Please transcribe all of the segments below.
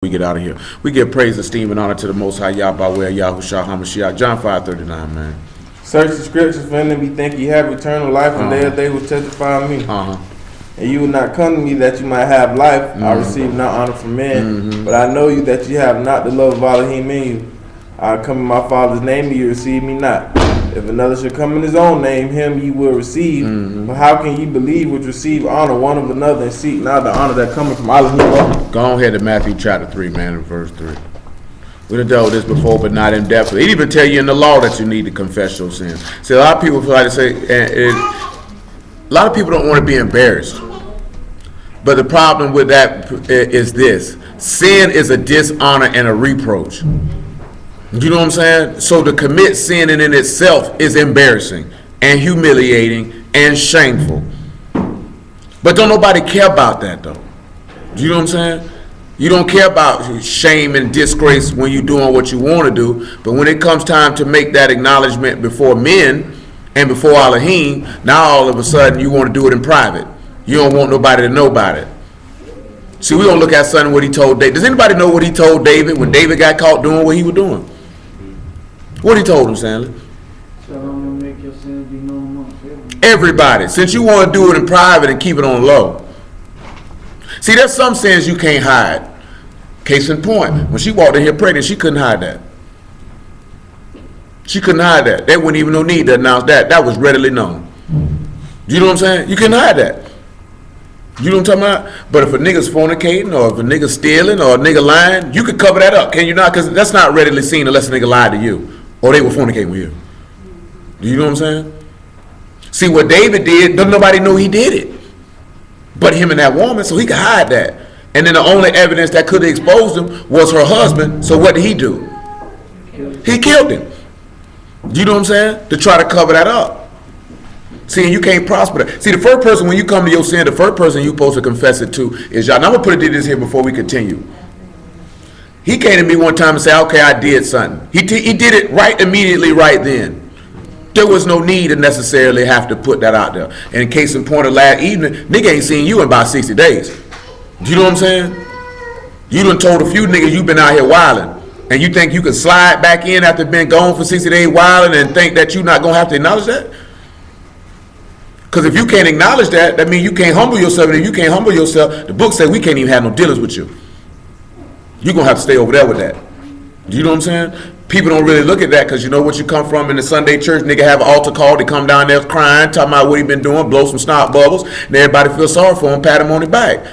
We get out of here. We give praise, esteem, and honor to the Most High Yah by way of Yahushua HaMashiach. John 5:39, man. Search the scriptures for him, we think you have eternal life, and they will testify of me. And you will not come to me that you might have life. I receive not honor from men, but I know you that you have not the love of Elohim in you. I come in my Father's name, and you receive me not. If another should come in his own name, him you will receive. But how can ye believe which receive honor one of another and seek not the honor that cometh from Elohim? Go ahead to Matthew chapter 3, man, in verse 3. We done dealt with this before, but not in depth. It even tell you in the law that you need to confess your sins. See, a lot of people like to say, a lot of people don't want to be embarrassed. But the problem with that is this. Sin is a dishonor and a reproach. You know what I'm saying? So to commit sin in itself is embarrassing and humiliating and shameful. But don't nobody care about that, though. You know what I'm saying? You don't care about shame and disgrace when you're doing what you want to do. But when it comes time to make that acknowledgement before men and before Elohim, now all of a sudden you want to do it in private. You don't want nobody to know about it. See, we don't look at something what he told David. Does anybody know what he told David when David got caught doing what he was doing? What he told him, Stanley? So I'm gonna make your sins be known amongst everyone. Everybody. Since you want to do it in private and keep it on low. See, there's some sins you can't hide. Case in point, when she walked in here pregnant, she couldn't hide that. She couldn't hide that. There wasn't even no need to announce that. That was readily known. You know what I'm saying? You couldn't hide that. You know what I'm talking about? But if a nigga's fornicating or if a nigga's stealing or a nigga lying, you could cover that up, can you not? Because that's not readily seen unless a nigga lied to you or they were fornicating with you. Do you know what I'm saying? See, what David did, don't nobody know he did it but him and that woman, so he could hide that. And then the only evidence that could have exposed him was her husband, so what did he do? He killed him. You know what I'm saying? To try to cover that up. See, and you can't prosper that. See, the first person, when you come to your sin, the first person you're supposed to confess it to is Yah. Now, I'm going to put it this here before we continue. He came to me one time and said, okay, I did something. He did it right immediately right then. There was no need to necessarily have to put that out there. And in case in point of last evening, nigga ain't seen you in about 60 days. Do you know what I'm saying? You done told a few niggas you been out here wilding. And you think you can slide back in after being gone for 60 days wilding and think that you're not going to have to acknowledge that? Because if you can't acknowledge that, that means you can't humble yourself. And if you can't humble yourself, the book says we can't even have no dealings with you. You're going to have to stay over there with that. Do you know what I'm saying? People don't really look at that because you know what you come from in the Sunday church. Nigga have an altar call. They come down there crying, talking about what he been doing, blow some snot bubbles, and everybody feel sorry for him, pat him on the back.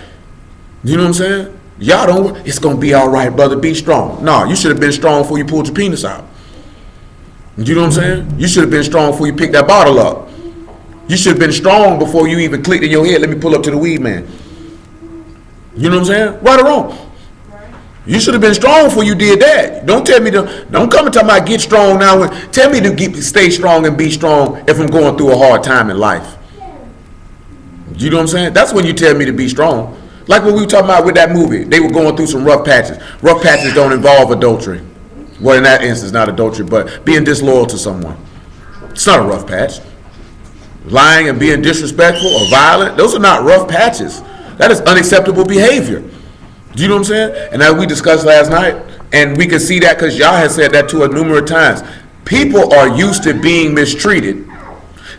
You know what I'm saying? Y'all don't, it's going to be all right, brother, be strong. No, you should have been strong before you pulled your penis out. You know what I'm saying? You should have been strong before you picked that bottle up. You should have been strong before you even clicked in your head, let me pull up to the weed man. You know what I'm saying? Right or wrong? You should have been strong before you did that. Don't tell me to, don't come and tell me I get strong now. Tell me to stay strong and be strong if I'm going through a hard time in life. You know what I'm saying? That's when you tell me to be strong. Like what we were talking about with that movie. They were going through some rough patches. Rough patches don't involve adultery. Well, in that instance, not adultery, but being disloyal to someone. It's not a rough patch. Lying and being disrespectful or violent, those are not rough patches. That is unacceptable behavior. Do you know what I'm saying? And as we discussed last night, and we can see that because y'all has said that to us numerous times. People are used to being mistreated.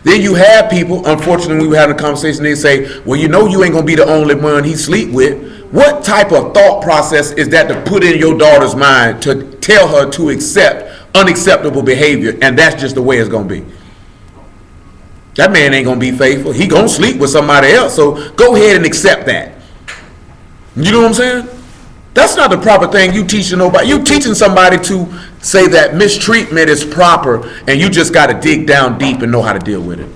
Then you have people, unfortunately, we were having a conversation, they say, well, you know you ain't going to be the only one he sleep with. What type of thought process is that to put in your daughter's mind to tell her to accept unacceptable behavior, and that's just the way it's going to be? That man ain't going to be faithful. He going to sleep with somebody else, so go ahead and accept that. You know what I'm saying? That's not the proper thing you teaching nobody. You teaching somebody to say that mistreatment is proper and you just got to dig down deep and know how to deal with it.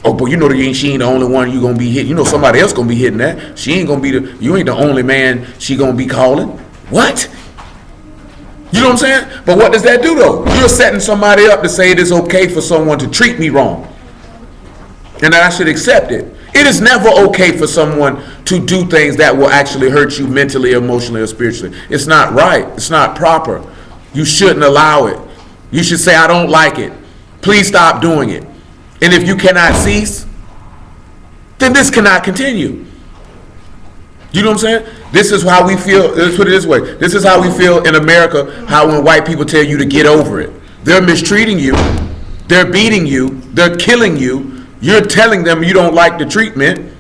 Oh, but you know she ain't the only one you going to be hitting. You know somebody else going to be hitting that. She ain't going to be you ain't the only man she going to be calling. What? You know what I'm saying? But what does that do though? You're setting somebody up to say it is okay for someone to treat me wrong. And that I should accept it. It is never okay for someone to do things that will actually hurt you mentally, emotionally, or spiritually. It's not right. It's not proper. You shouldn't allow it. You should say, I don't like it. Please stop doing it. And if you cannot cease, then this cannot continue. You know what I'm saying? This is how we feel. Let's put it this way. This is how we feel in America, how when white people tell you to get over it. They're mistreating you. They're beating you. They're killing you. You're telling them you don't like the treatment.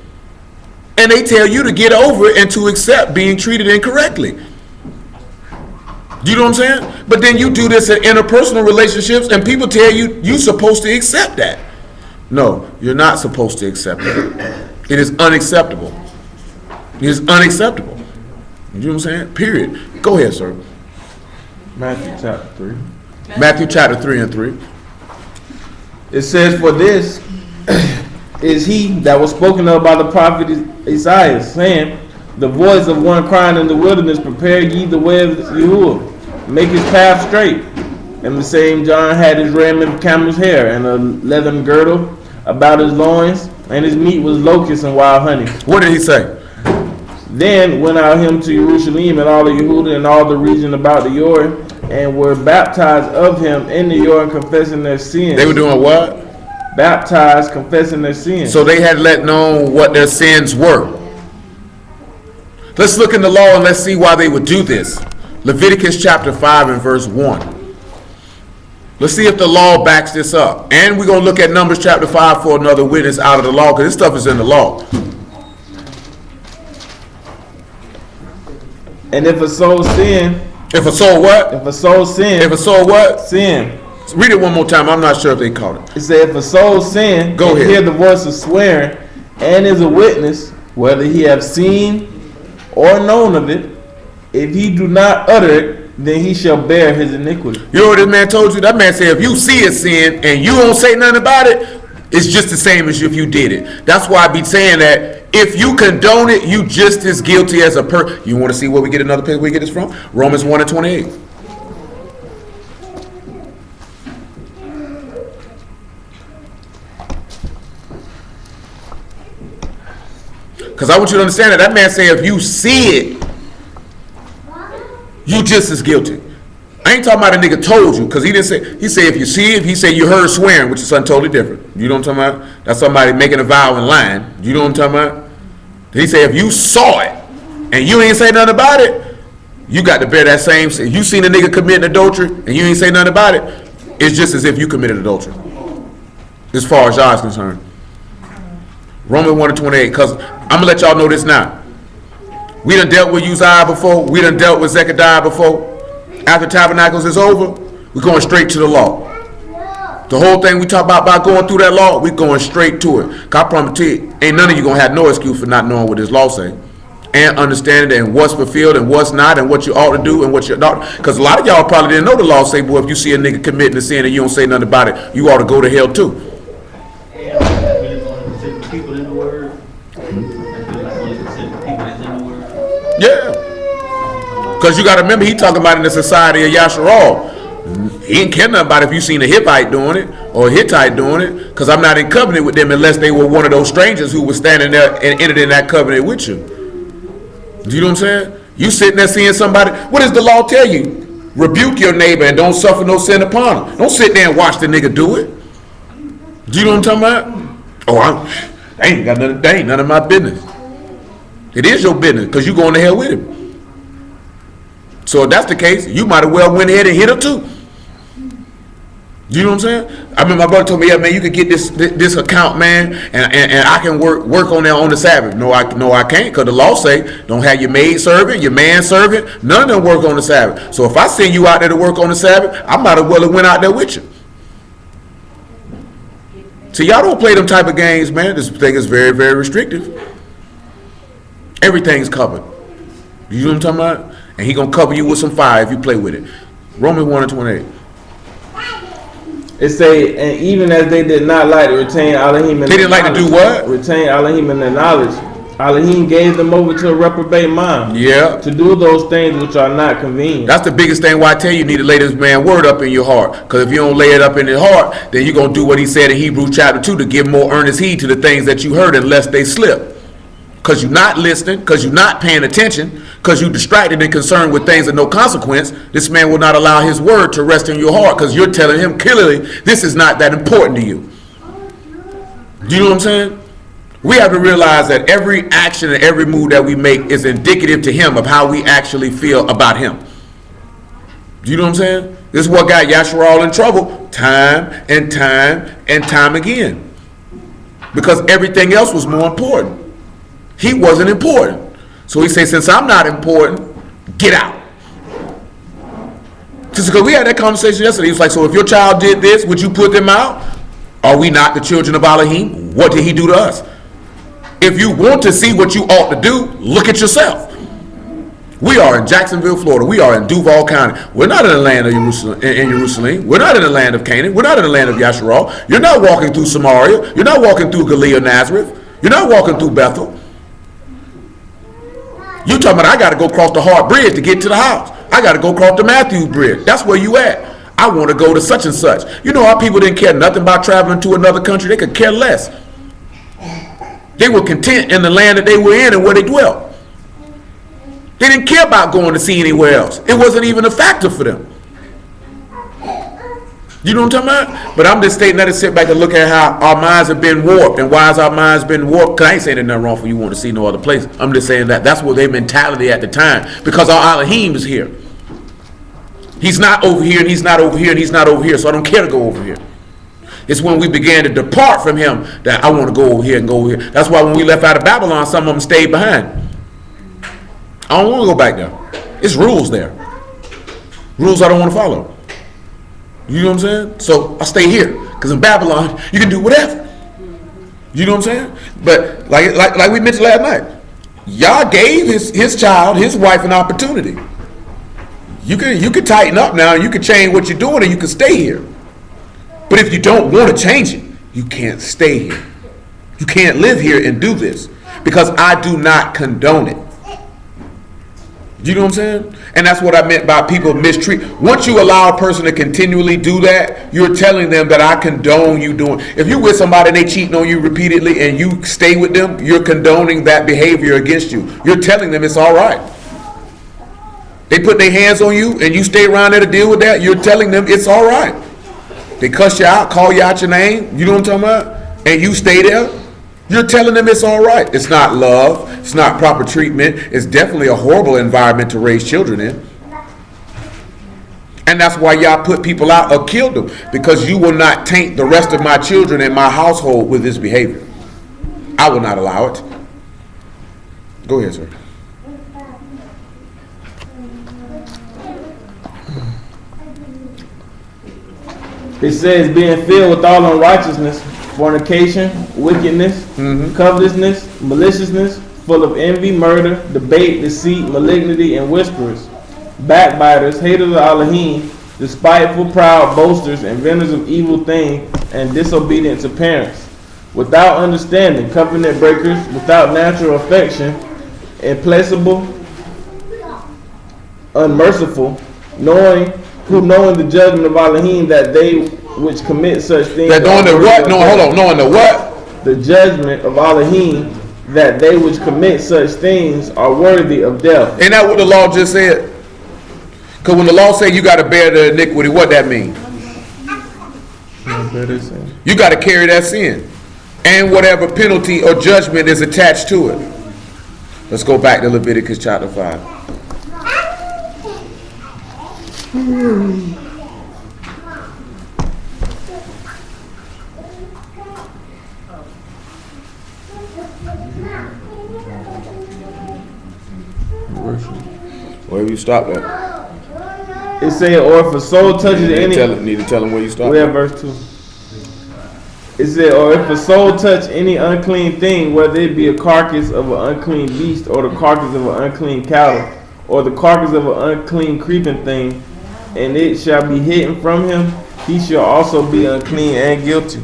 And they tell you to get over it and to accept being treated incorrectly. You know what I'm saying? But then you do this in interpersonal relationships and people tell you you're supposed to accept that. No, you're not supposed to accept that. It is unacceptable. It is unacceptable. You know what I'm saying? Period. Go ahead, sir. Matthew chapter 3. Matthew chapter 3 and 3. It says, "For this is he that was spoken of by the prophet Isaiah, saying, the voice of one crying in the wilderness, prepare ye the way of Yahuwah, make his path straight. And the same John had his raiment of camel's hair, and a leathern girdle about his loins, and his meat was locusts and wild honey. What did he say? Then went out him to Jerusalem and all of Yehuda and all the region about the Jordan, and were baptized of him in the Jordan, confessing their sins." They were doing what? Baptized, confessing their sins. So they had let known what their sins were. Let's look in the law and let's see why they would do this. Leviticus chapter 5 and verse 1. Let's see if the law backs this up. And we're going to look at Numbers chapter 5 for another witness out of the law, because this stuff is in the law. And if a soul sin, If a soul what? if a soul sin, If a soul what? sin. Read it one more time. I'm not sure if they caught it. It said, if a soul sin, Go and ahead. hear the voice of swearing, and is a witness, whether he have seen or known of it, if he do not utter it, then he shall bear his iniquity. You know what this man told you? That man said if you see a sin and you don't say nothing about it, it's just the same as if you did it. That's why I be saying that if you condone it, you just as guilty as a You want to see where we get another place we get this from? Romans 1 and 28. Because I want you to understand that man said if you see it, you just as guilty. I ain't talking about a nigga told you, because he didn't say, he said if you see it, he said you heard swearing, which is something totally different. You know what I'm talking about? That's somebody making a vow and lying. You know what I'm talking about? He said if you saw it and you ain't say nothing about it, you got to bear that same sin. You seen a nigga committing adultery and you ain't say nothing about it, it's just as if you committed adultery. As far as y'all is concerned. Romans 1 and 28, because I'm going to let y'all know this now. We done dealt with Uzziah before. We done dealt with Zechariah before. After Tabernacles is over, we're going straight to the law. The whole thing we talk about going through that law, we're going straight to it. Cause I promise you, ain't none of you going to have no excuse for not knowing what this law say. And understanding and what's fulfilled and what's not and what you ought to do and what you don't. Because a lot of y'all probably didn't know the law say, boy, if you see a nigga committing a sin and you don't say nothing about it, you ought to go to hell too. People in the word. Yeah. Because you got to remember, he talking about in the society of Yasharal. He ain't care nothing about if you seen a Hittite doing it or a Hittite doing it, because I'm not in covenant with them unless they were one of those strangers who was standing there and entered in that covenant with you. Do you know what I'm saying? You sitting there seeing somebody. What does the law tell you? Rebuke your neighbor and don't suffer no sin upon him. Don't sit there and watch the nigga do it. Do you know what I'm talking about? Oh, they ain't got nothing. They ain't none of my business. It is your business because you going to hell with him. So if that's the case, you might have well went ahead and hit her too. You know what I'm saying? I mean, my brother told me, yeah, man, you could get this account, man, and I can work on that on the Sabbath. No, I can't, because the law say don't have your maid servant, your man servant, none of them work on the Sabbath. So if I send you out there to work on the Sabbath, I might have well have went out there with you. So y'all don't play them type of games, man. This thing is very, very restrictive. Everything's covered. You know what I'm talking about? And he gonna cover you with some fire if you play with it. Romans 1 and 28. It say, and even as they did not like to retain Elohim in They didn't like to do what? Retain Elohim in their knowledge. Elohim gave them over to a reprobate mind. Yeah. To do those things which are not convenient. That's the biggest thing why I tell you need to lay this man word up in your heart. Because if you don't lay it up in your heart, then you're going to do what he said in Hebrews chapter 2 to give more earnest heed to the things that you heard unless they slip. Because you're not listening, because you're not paying attention, because you're distracted and concerned with things of no consequence, this man will not allow his word to rest in your heart because you're telling him clearly this is not that important to you. Do you know what I'm saying? We have to realize that every action and every move that we make is indicative to him of how we actually feel about him. You know what I'm saying? This is what got Yasharal in trouble time and time and time again. Because everything else was more important. He wasn't important. So he said, since I'm not important, get out. Just because we had that conversation yesterday. He was like, so if your child did this, would you put them out? Are we not the children of Elohim? What did he do to us? If you want to see what you ought to do, look at yourself. We are in Jacksonville, Florida. We are in Duval County. We're not in the land of Jerusalem. We're not in the land of Canaan. We're not in the land of Yasharal. You're not walking through Samaria. You're not walking through Galilee, Nazareth. You're not walking through Bethel. You talking about I got to go across the Hard Bridge to get to the house. I got to go across the Matthews Bridge. That's where you at. I want to go to such and such. You know how people didn't care nothing about traveling to another country? They could care less. They were content in the land that they were in and where they dwelt. They didn't care about going to see anywhere else. It wasn't even a factor for them. You know what I'm talking about? But I'm just stating that to sit back and look at how our minds have been warped. And why has our minds been warped? Because I ain't saying there's nothing wrong for you want to see no other place. I'm just saying that that's what their mentality at the time. Because our Elohim is here. He's not over here and he's not over here and he's not over here. So I don't care to go over here. It's when we began to depart from him that I want to go over here and go over here. That's why when we left out of Babylon, some of them stayed behind. I don't want to go back there. It's rules there. Rules I don't want to follow. You know what I'm saying? So I stay here. Because in Babylon, you can do whatever. You know what I'm saying? But like we mentioned last night, Yah gave his child, his wife, an opportunity. You can tighten up now, you can change what you're doing, and you can stay here. But if you don't want to change it, you can't stay here. You can't live here and do this. Because I do not condone it. You know what I'm saying? And that's what I meant by people mistreat. Once you allow a person to continually do that, you're telling them that I condone you doing. If you're with somebody and they cheating on you repeatedly and you stay with them, you're condoning that behavior against you. You're telling them it's all right. They put their hands on you and you stay around there to deal with that, you're telling them it's all right. They cuss you out, call you out your name, you know what I'm talking about? And you stay there. You're telling them it's all right. It's not love. It's not proper treatment. It's definitely a horrible environment to raise children in. And that's why y'all put people out or killed them. Because you will not taint the rest of my children and my household with this behavior. I will not allow it. Go ahead, sir. It says being filled with all unrighteousness, fornication, wickedness, covetousness, maliciousness, full of envy, murder, debate, deceit, malignity, and whisperers, backbiters, haters of Elohim, despiteful, proud, boasters, inventors of evil things, and disobedient to parents, without understanding, covenant breakers, without natural affection, implacable, unmerciful, knowing the judgment of Elohim, that they which commit such things. That knowing the what? No, hold on. Knowing the what? The judgment of Elohim, that they which commit such things are worthy of death. Ain't that what the law just said? Because when the law said you got to bear the iniquity, what that mean? You got to carry that sin. And whatever penalty or judgment is attached to it. Let's go back to Leviticus chapter 5. Where you stop at? It said, or if a soul touches any... Need to tell them where you stop. We're at verse 2. It said, or if a soul touch any unclean thing, whether it be a carcass of an unclean beast, or the carcass of an unclean cattle, or the carcass of an unclean creeping thing, and it shall be hidden from him, he shall also be unclean and guilty.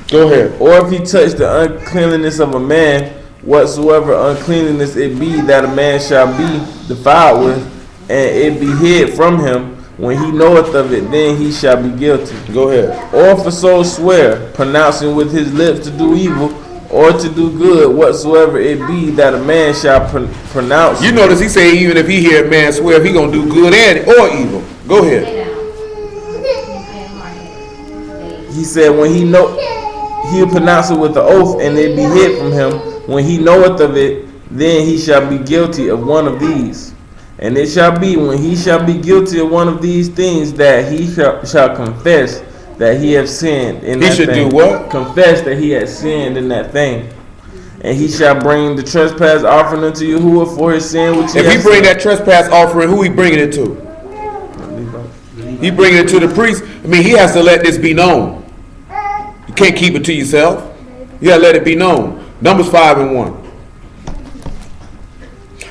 Go ahead. Or if he touch the uncleanliness of a man, whatsoever uncleanliness it be that a man shall be defiled with, and it be hid from him, when he knoweth of it, then he shall be guilty. Go ahead. Or if a soul swear, pronouncing with his lips to do evil, or to do good, whatsoever it be that a man shall pronounce. You notice he say even if he hear a man swear, he gonna do good and or evil. Go ahead. He said when he'll pronounce it with the oath, and it be hid from him, when he knoweth of it, then he shall be guilty of one of these. And it shall be when he shall be guilty of one of these things that he shall confess that he have sinned in that thing. He should do what? Confess that he has sinned in that thing. And he shall bring the trespass offering unto Yahuwah for his sin which he If he has bring sinned. that trespass offering, who he bringing it to? He bringing it to the priest. I mean, he has to let this be known. You can't keep it to yourself. You gotta let it be known. Numbers 5 and 1.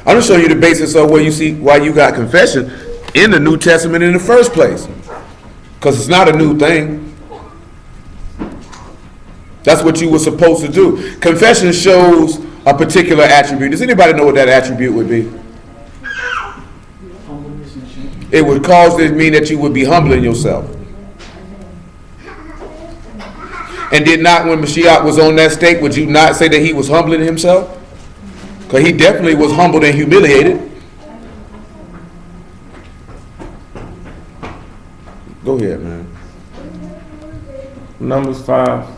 I'm just showing you the basis of where you see why you got confession in the New Testament in the first place. Because it's not a new thing. That's what you were supposed to do. Confession shows a particular attribute. Does anybody know what that attribute would be? Humbleness and shame. It would cause it to mean that you would be humbling yourself. And did not, when Mashiach was on that stake, would you not say that he was humbling himself? Because he definitely was humbled and humiliated. Go ahead, man. Numbers 5.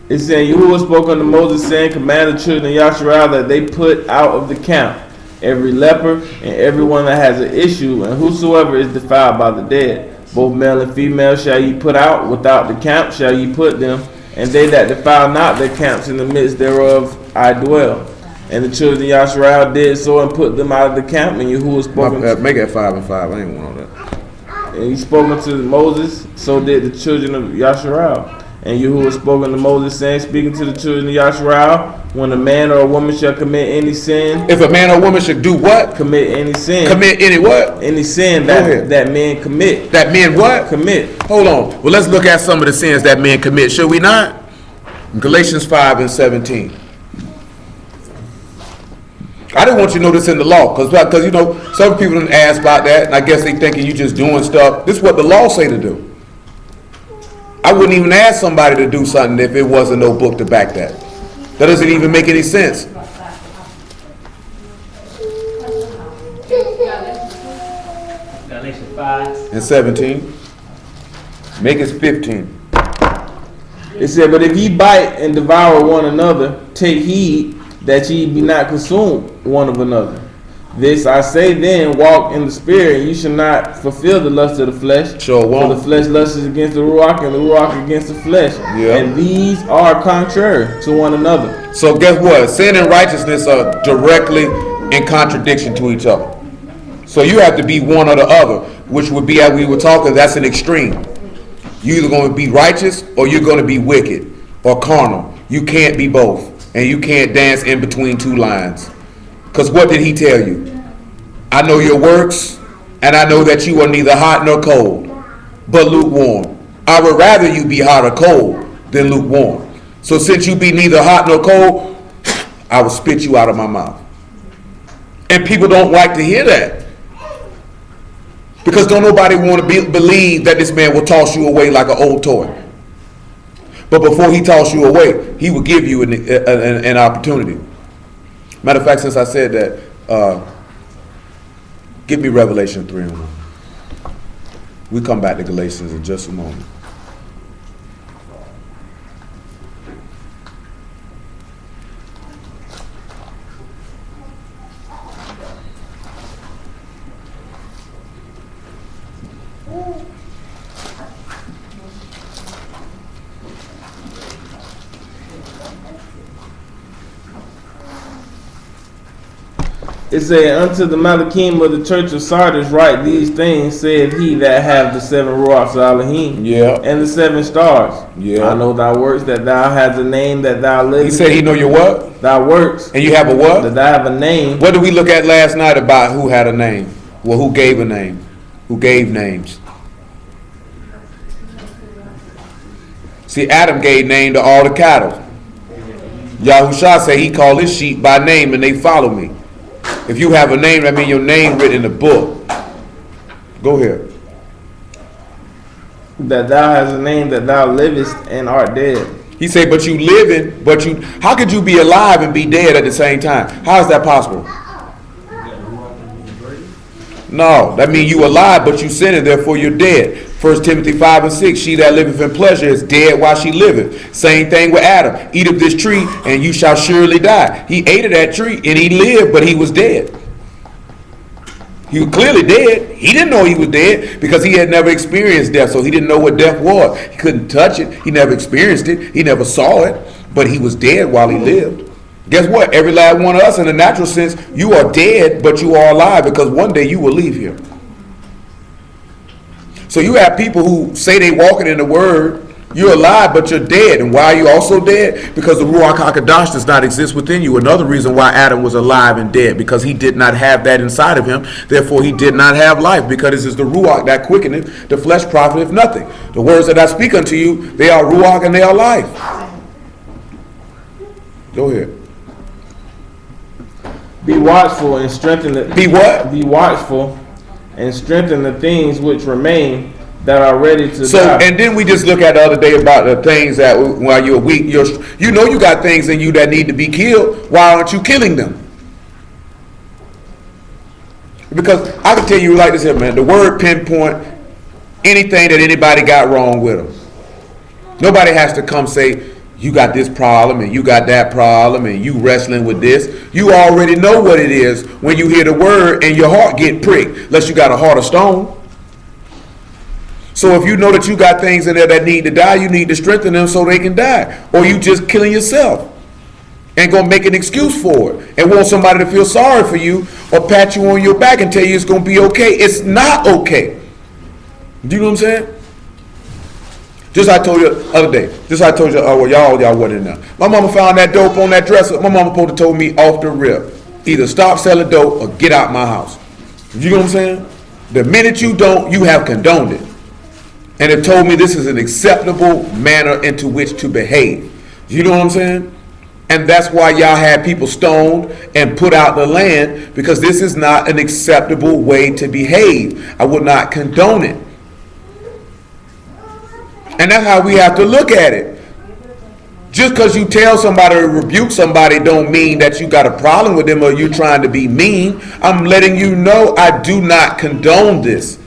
It said, Yahuwah spoke unto Moses, saying, command the children of Yasharal that they put out of the camp every leper and everyone that has an issue, and whosoever is defiled by the dead. Both male and female shall ye put out, without the camp shall ye put them, and they that defile not their camps in the midst thereof I dwell. And the children of Yasharal did so and put them out of the camp, and Yahuwah spoke unto Make it 5 and 5. I ain't want all that. and he spoke unto Moses, so did the children of Yasharal. And Yahuwah spoke unto Moses, saying, speaking to the children of Yasharal, when a man or a woman shall commit any sin, If a man or woman should do what? commit any sin, Commit any what? any sin Go ahead. that men commit, That men what? commit. Hold on. Well, let's look at some of the sins that men commit, should we not? Galatians 5 and 17. I didn't want you to know this in the law, because you know, some people didn't ask about that, and I guess they thinking you just doing stuff. This is what the law say to do. I wouldn't even ask somebody to do something if it wasn't no book to back that. That doesn't even make any sense. Galatians 5. And 17. Make it 15. It said, but if ye bite and devour one another, take heed that ye be not consumed one of another. This I say then, walk in the spirit, and you shall not fulfill the lust of the flesh. Sure won't. For the flesh lusts against the ruach, and the ruach against the flesh. Yeah. And these are contrary to one another. So guess what? Sin and righteousness are directly in contradiction to each other. So you have to be one or the other, which would be, as we were talking, that's an extreme. You're either going to be righteous or you're going to be wicked or carnal. You can't be both. And you can't dance in between two lines. Because what did he tell you? I know your works, and I know that you are neither hot nor cold, but lukewarm. I would rather you be hot or cold than lukewarm. So since you be neither hot nor cold, I will spit you out of my mouth. And people don't like to hear that. Because don't nobody want to believe that this man will toss you away like an old toy. But before he toss you away, he will give you an opportunity. Matter of fact, since I said that, give me Revelation 3 and 1. We come back to Galatians in just a moment. It said, unto the Malachim of the church of Sardis write these things, saith he that have the 7 ruachs of Elohim, Yeah. and the 7 stars. Yeah. I know thy works, that thou hast a name, that thou He livest. said he know your what? Thy works, And you have a what? that thou have a name. What did we look at last night about who had a name? Well, who gave a name? Who gave names? See, Adam gave name to all the cattle. Yahushua said he called his sheep by name and they follow me. If you have a name, that means your name written in the book. Go ahead. That thou hast a name, that thou livest and art dead. He said, but you living, but you, how could you be alive and be dead at the same time? How is that possible? No, that means you alive, but you sinning, therefore you're dead. 1 Timothy 5:6, she that liveth in pleasure is dead while she liveth. Same thing with Adam. Eat of this tree, and you shall surely die. He ate of that tree, and he lived, but he was dead. He was clearly dead. He didn't know he was dead because he had never experienced death, so he didn't know what death was. He couldn't touch it. He never experienced it. He never saw it, but he was dead while he lived. Guess what? Every last one of us, in a natural sense, you are dead, but you are alive because one day you will leave here. So you have people who say they walking in the Word. You're alive, but you're dead. And why are you also dead? Because the Ruach HaKodesh does not exist within you. Another reason why Adam was alive and dead, because he did not have that inside of him. Therefore, he did not have life, because this is the Ruach that quickeneth, the flesh profiteth nothing. The words that I speak unto you, they are Ruach and they are life. Go ahead. Be watchful and strengthen the... Be what? Be watchful and strengthen the things which remain that are ready to So, die. and then we just look at the other day about the things that while you're weak, you know you got things in you that need to be killed. Why aren't you killing them? Because I can tell you like this here, man. The word pinpoint anything that anybody got wrong with them. Nobody has to come say, you got this problem and you got that problem and you wrestling with this. You already know what it is when you hear the word and your heart get pricked, unless you got a heart of stone. So if you know that you got things in there that need to die, you need to strengthen them so they can die. Or you just killing yourself and gonna make an excuse for it and want somebody to feel sorry for you or pat you on your back and tell you it's gonna be okay. It's not okay. Do you know what I'm saying? Just like I told you the other day. Just like I told you, well, y'all wasn't in there. My mama found that dope on that dresser. My mama supposed to told me off the rip, either stop selling dope or get out my house. You know what I'm saying? The minute you don't, you have condoned it. And it told me this is an acceptable manner into which to behave. You know what I'm saying? And that's why y'all had people stoned and put out the land, because this is not an acceptable way to behave. I would not condone it. And that's how we have to look at it. Just because you tell somebody or rebuke somebody don't mean that you got a problem with them or you trying to be mean. I'm letting you know I do not condone this.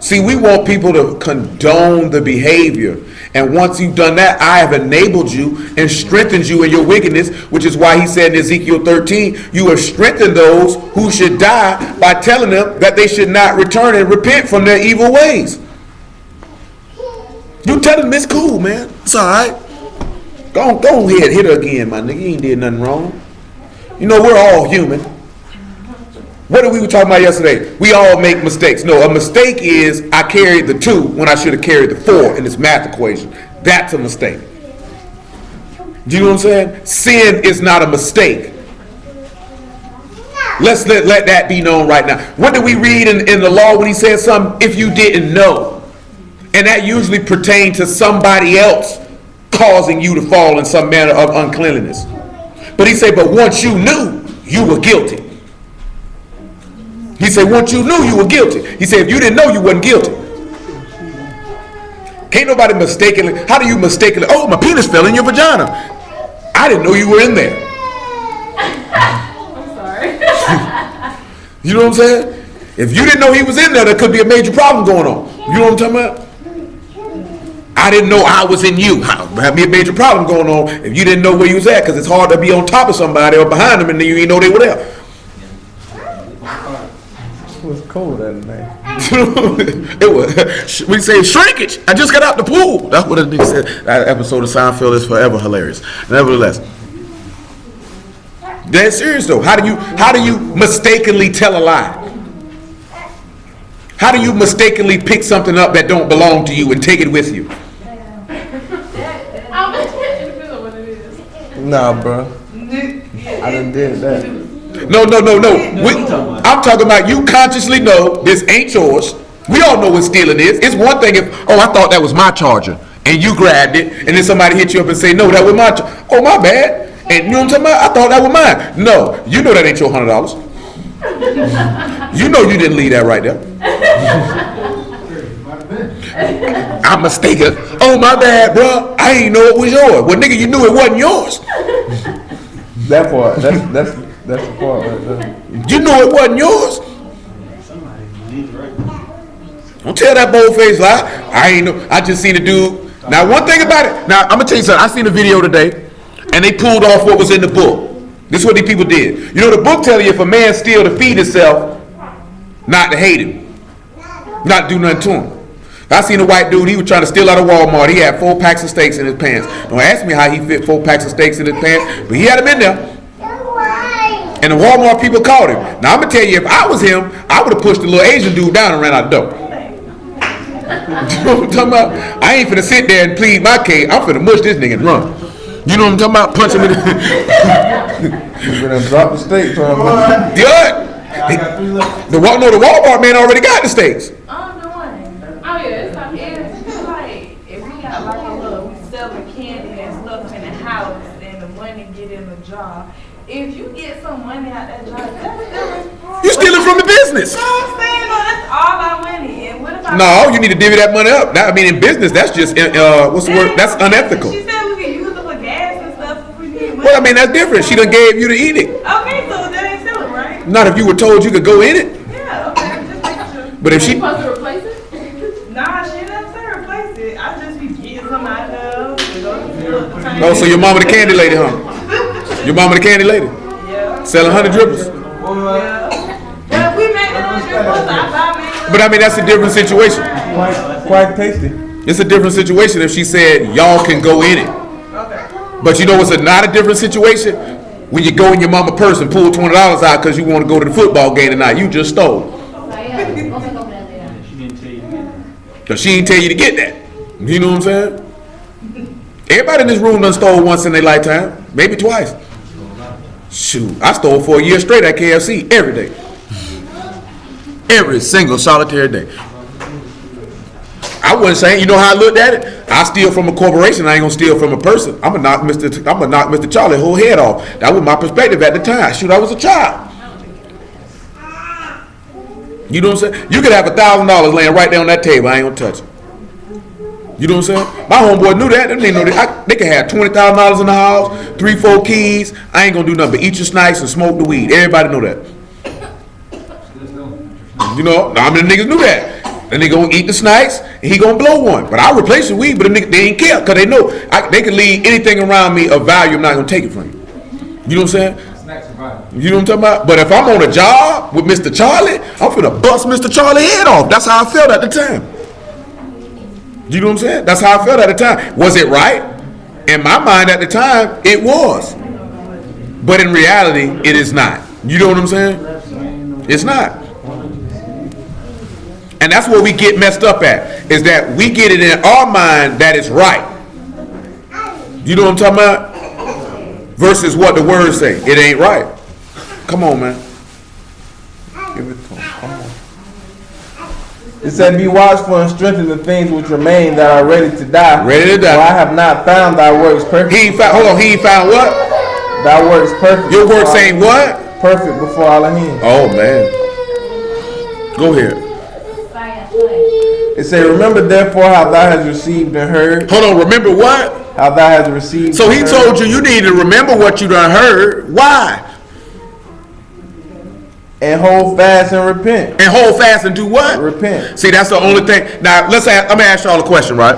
See, we want people to condone the behavior. And once you've done that, I have enabled you and strengthened you in your wickedness, which is why he said in Ezekiel 13, you have strengthened those who should die by telling them that they should not return and repent from their evil ways. You tell them it's cool, man. It's all right. Go ahead, hit her again, my nigga. You ain't did nothing wrong. You know, we're all human. What did we were talking about yesterday? We all make mistakes. No, a mistake is I carried the 2 when I should have carried the 4 in this math equation. That's a mistake. Do you know what I'm saying? Sin is not a mistake. Let's let that be known right now. What did we read in the law when he said something? If you didn't know. And that usually pertained to somebody else causing you to fall in some manner of uncleanliness. But he said, but once you knew, you were guilty. He said, once you knew, you were guilty. He said, if you didn't know, you wasn't guilty. Can't nobody mistakenly, how do you mistakenly, oh, my penis fell in your vagina. I didn't know you were in there. I'm sorry. You know what I'm saying? If you didn't know he was in there, there could be a major problem going on. You know what I'm talking about? I didn't know I was in you. Have be a major problem going on if you didn't know where you was at, because it's hard to be on top of somebody or behind them and then you didn't know they were there. It was cold that night. It was, we say shrinkage. I just got out the pool. That's what a nigga said. That episode of Seinfeld is forever hilarious. Nevertheless, that's serious though. How do you mistakenly tell a lie? How do you mistakenly pick something up that don't belong to you and take it with you? Nah, bro. I done did that. No. I'm talking about you consciously know this ain't yours. We all know what stealing is. It's one thing if, oh, I thought that was my charger, and you grabbed it, and then somebody hit you up and say, no, that was my charger. Oh, my bad. And you know what I'm talking about? I thought that was mine. No, you know that ain't your $100. You know you didn't leave that right there. I'm mistaken. Oh, my bad, bro. I ain't know it was yours. Well, nigga, you knew it wasn't yours. That part. That's the part right there. You knew it wasn't yours. Don't tell that bold-faced lie. I ain't know. I just seen a dude. Now, one thing about it. Now, I'm gonna tell you something. I seen a video today, and they pulled off what was in the book. This is what these people did. You know, the book tells you if a man steal to feed himself, not to hate him, not to do nothing to him. I seen a white dude. He was trying to steal out of Walmart. He had 4 packs of steaks in his pants. Don't ask me how he fit 4 packs of steaks in his pants, but he had them in there. And the Walmart people caught him. Now, I'm gonna tell you, if I was him, I would have pushed the little Asian dude down and ran out the door. You know what I'm talking about? I ain't finna sit there and plead my case. I'm finna mush this nigga and run. You know what I'm talking about? Punch him in the... You better drop the steak, Tom. Good. The Walmart man already got the steaks. I'm doing. Oh yeah, it's not like if we got like a little, we selling candy and stuff in the house and the money get in the jar. If you get some money out that jar, that's still You stealing from the business. You know what I'm saying? No, that's all our money. And what if I No, you need to divvy that money up. That, I mean, in business, that's just what's the word? That's unethical. She said we can use it for gas and stuff if we need money. Well, I mean, that's different. She done gave you to eat it. Okay, so that ain't stealing, right? Not if you were told you could go in it. Yeah, okay, just making sure. But if she, supposed to replace it? Nah, she didn't say replace it. I just be getting some out of it. oh, so your mama the candy lady, huh? Your mama the candy lady, Yeah. selling honey drippers. Yeah. But we make it on your post. I buy me. But I mean, that's a different situation. Quite tasty. It's a different situation if she said y'all can go in it. Okay. But you know what's not a different situation? When you go in your mama purse and pull $20 out because you want to go to the football game tonight, you just stole. She didn't tell you that. Because she didn't tell you to get that. You know what I'm saying? Everybody in this room done stole once in their lifetime. Maybe twice. Shoot, I stole for a year straight at KFC every day. Every single solitary day. I wasn't saying, you know how I looked at it? I steal from a corporation, I ain't gonna steal from a person. I'm gonna knock Mr. Charlie whole head off. That was my perspective at the time. Shoot, I was a child. You know what I'm saying? You could have $1,000 laying right there on that table. I ain't gonna touch it. You know what I'm saying? My homeboy knew that. They know that. They could have $20,000 in the house, 3-4 keys. I ain't gonna do nothing but eat your snipes and smoke the weed. Everybody know that. You know, I mean, the niggas knew that. And they gonna eat the snipes and he gonna blow one. But I'll replace the weed, but the nigga, they ain't care because they know they can leave anything around me of value. I'm not gonna take it from you. You know what I'm saying? You know what I'm talking about? But if I'm on a job with Mr. Charlie, I'm finna bust Mr. Charlie head off. That's how I felt at the time. You know what I'm saying? That's how I felt at the time. Was it right? In my mind at the time, it was. But in reality, it is not. You know what I'm saying? It's not. And that's what we get messed up at, is that we get it in our mind that it's right. You know what I'm talking about? Versus what the words say. It ain't right. Come on, man. Give it to him. Come on. It said, "Be watchful and strengthen the things which remain that are ready to die. Ready to die. For I have not found thy works perfect. He ain't found, hold on, he ain't found what? Thy works perfect. Your works before- ain't what? perfect before Elohim." Oh, man. Go ahead. It said, "Remember therefore how thou hast received and heard, Hold on, remember what? how thou hast received." So he and heard, told you need to remember what you done heard. Why? and hold fast and repent. And hold fast and do what? Repent. See, that's the only thing. Now, let me ask y'all a question, right?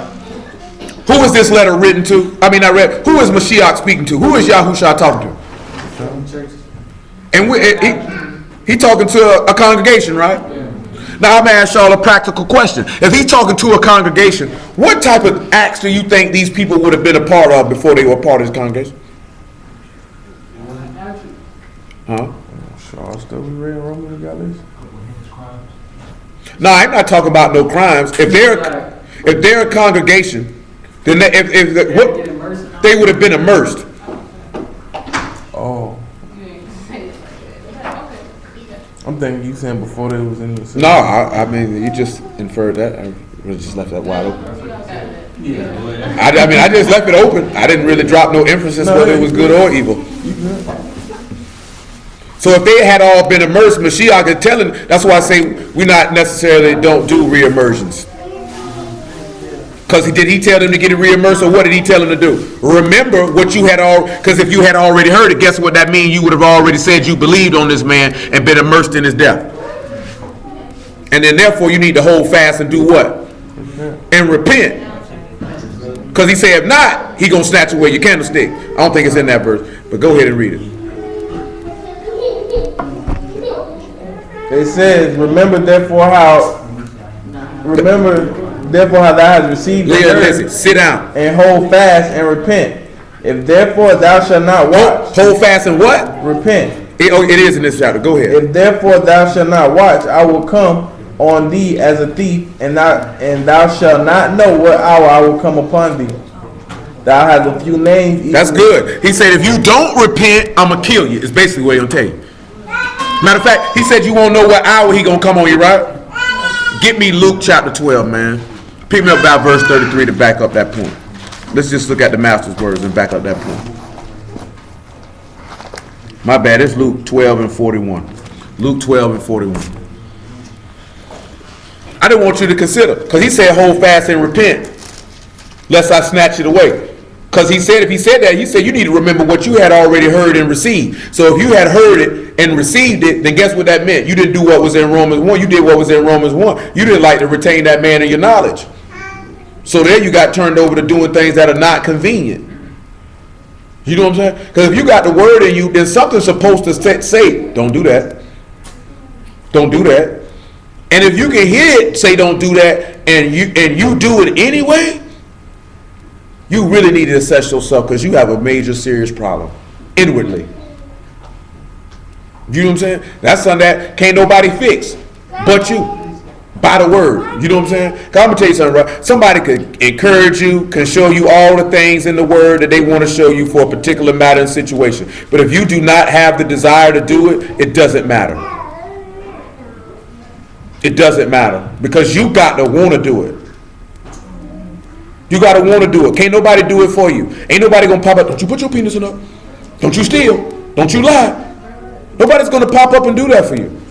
Who is this letter written to? I mean, not read. Who is Mashiach speaking to? Who is Yahushua talking to? And he talking to a congregation, right? Now, I'm going to ask y'all a practical question. If he's talking to a congregation, what type of acts do you think these people would have been a part of before they were part of this congregation? Huh? Sure, still we read Romans and got this. No, I'm not talking about no crimes. If they're a congregation, then they would have been immersed. Oh, I'm thinking you saying before they was in the city. No, I mean, you just inferred that. I really just left that wide open. I mean, I just left it open. I didn't really drop no emphasis whether it was good or evil. So if they had all been immersed, Mashiach is telling, that's why I say we not necessarily don't do re-immersions. Because did he tell them to get it re-immersed, or what did he tell them to do? Remember what you had because if you had already heard it, guess what that means? You would have already said you believed on this man and been immersed in his death. And then therefore you need to hold fast and do what? And repent. Because he said, if not, he going to snatch away your candlestick. I don't think it's in that verse. But go ahead and read it. It says, remember therefore how thou hast received the Leah, word, listen, sit down. and hold fast and repent. If therefore thou shalt not watch, Hold fast and what? repent. It is in this chapter. Go ahead. If therefore thou shalt not watch, I will come on thee as a thief, and thou shalt not know what hour I will come upon thee. Thou hast a few names. That's good. He said, if you don't repent, I'm going to kill you. It's basically what he'll tell you. Matter of fact, he said you won't know what hour he going to come on you, right? Get me Luke chapter 12, man. Pick me up about verse 33 to back up that point. Let's just look at the master's words and back up that point. My bad, it's Luke 12 and 41. Luke 12 and 41. I didn't want you to consider, because he said hold fast and repent, lest I snatch it away. Because he said, if he said that, he said you need to remember what you had already heard and received. So if you had heard it and received it, then guess what that meant? You didn't do what was in Romans 1. You did what was in Romans 1. You didn't like to retain that man in your knowledge. So there you got turned over to doing things that are not convenient. You know what I'm saying? Because if you got the word in you, then something's supposed to say, don't do that. Don't do that. And if you can hear it say don't do that, and you do it anyway, you really need to assess yourself, because you have a major serious problem inwardly. You know what I'm saying? That's something that can't nobody fix but you, by the word. You know what I'm saying? Because I'm going to tell you something, right? Somebody could encourage you, can show you all the things in the word that they want to show you for a particular matter and situation. But if you do not have the desire to do it, it doesn't matter. It doesn't matter, because you got to want to do it. You got to want to do it. Can't nobody do it for you. Ain't nobody going to pop up. Don't you put your penis in up. Don't you steal. Don't you lie. Nobody's going to pop up and do that for you.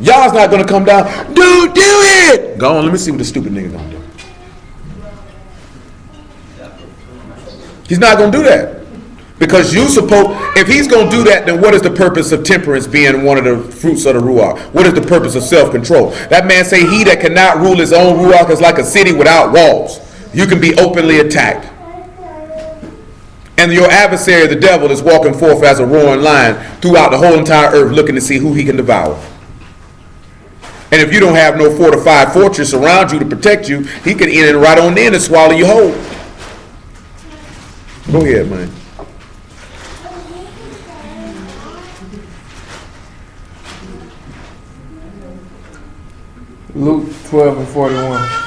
Y'all's not going to come down. Dude, do it. Go on, let me see what the stupid nigga going to do. He's not going to do that. Because if he's going to do that, then what is the purpose of temperance being one of the fruits of the Ruach? What is the purpose of self-control? That man say he that cannot rule his own Ruach is like a city without walls. You can be openly attacked. And your adversary, the devil, is walking forth as a roaring lion throughout the whole entire earth, looking to see who he can devour. And if you don't have no fortified fortress around you to protect you, he can enter right on in and swallow you whole. Go ahead, man. Luke 12 and 41.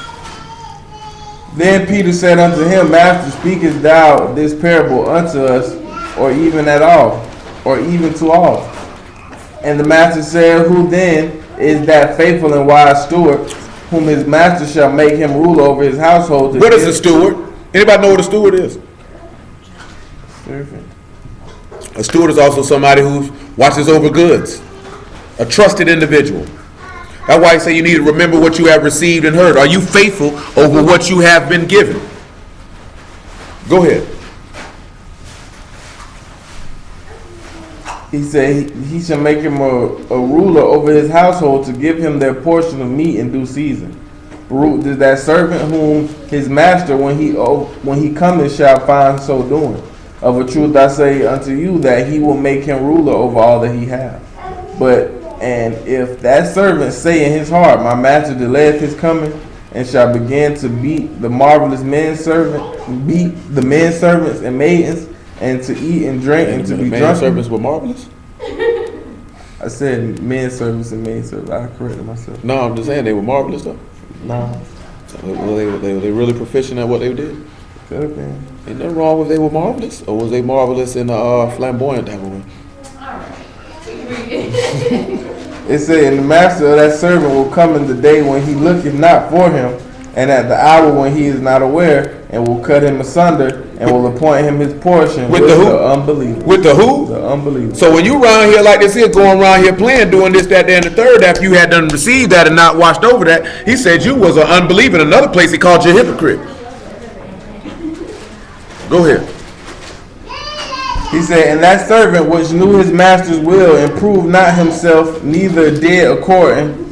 Then Peter said unto him, Master, speakest thou this parable unto us, or even at all, or even to all? And the master said, Who then is that faithful and wise steward, whom his master shall make him rule over his household? What is a steward? Anybody know what a steward is? Servant. A steward is also somebody who watches over goods. A trusted individual. That's why I say you need to remember what you have received and heard. Are you faithful over what you have been given? Go ahead. He said he shall make him a ruler over his household, to give him their portion of meat in due season. Baruch is that servant whom his master, when he cometh, shall find so doing. Of a truth I say unto you, that he will make him ruler over all that he hath. And if that servant say in his heart, My master delayeth his coming, and shall begin to beat the marvelous men servants and maidens, and to eat and drink and to be drunk. Servants were marvelous? I said men servants and maid servants. I corrected myself. No, I'm just saying they were marvelous though. No. So were they really proficient at what they did? Could have been. Ain't nothing wrong with they were marvelous, or was they marvelous in a flamboyant type of way? It said, And the master of that servant will come in the day when he looketh not for him, and at the hour when he is not aware, and will cut him asunder, and will appoint him his portion With the who? the unbeliever. With the who? The unbeliever. So when you around here like this here, going around here playing, doing this, that, and the third, after you had done received that and not watched over that, he said you was an unbeliever. In another place, he called you a hypocrite. Go ahead. He said, And that servant which knew his master's will, and proved not himself, neither did according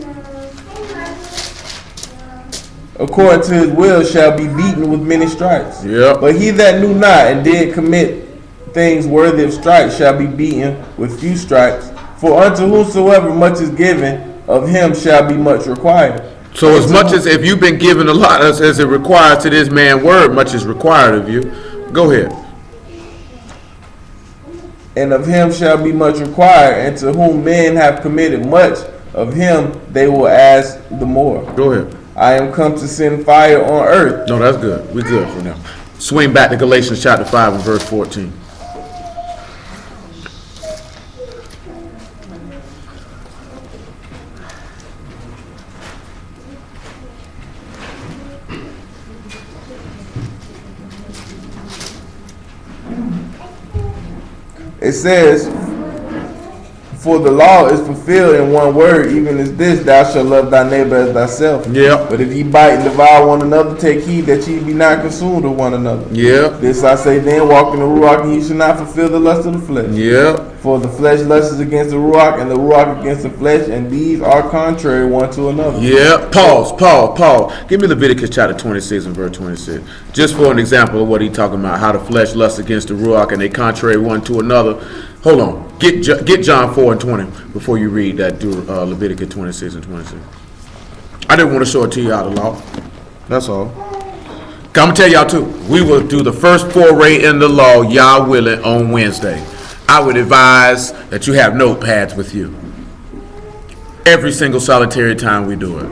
according to his will, shall be beaten with many stripes. Yep. But he that knew not and did commit things worthy of stripes shall be beaten with few stripes. For unto whosoever much is given, of him shall be much required. So as much as if you've been given a lot as it requires to this man word, much is required of you. Go ahead. And of him shall be much required, and to whom men have committed much, of him they will ask the more. Go ahead. I am come to send fire on earth. No, that's good. We're good for now. Swing back to Galatians chapter 5 and verse 14. It says, for the law is fulfilled in one word, even as this, thou shalt love thy neighbor as thyself. Yeah. But if ye bite and devour one another, take heed that ye be not consumed of one another. Yeah. This I say then, walk in the Ruach, and ye shall not fulfill the lust of the flesh. Yeah. For the flesh lusts against the Ruach, and the Ruach against the flesh, and these are contrary one to another. Yeah. Pause. Give me Leviticus chapter 26 and verse 26. Just for an example of what he's talking about, how the flesh lusts against the Ruach and they contrary one to another. Hold on. Get John 4 and 20 before you read that Leviticus 26 and 26. I didn't want to show it to you out of law. That's all. I'm going to tell y'all too. We will do the first foray in the law, y'all willing, on Wednesday. I would advise that you have notepads with you. Every single solitary time we do it.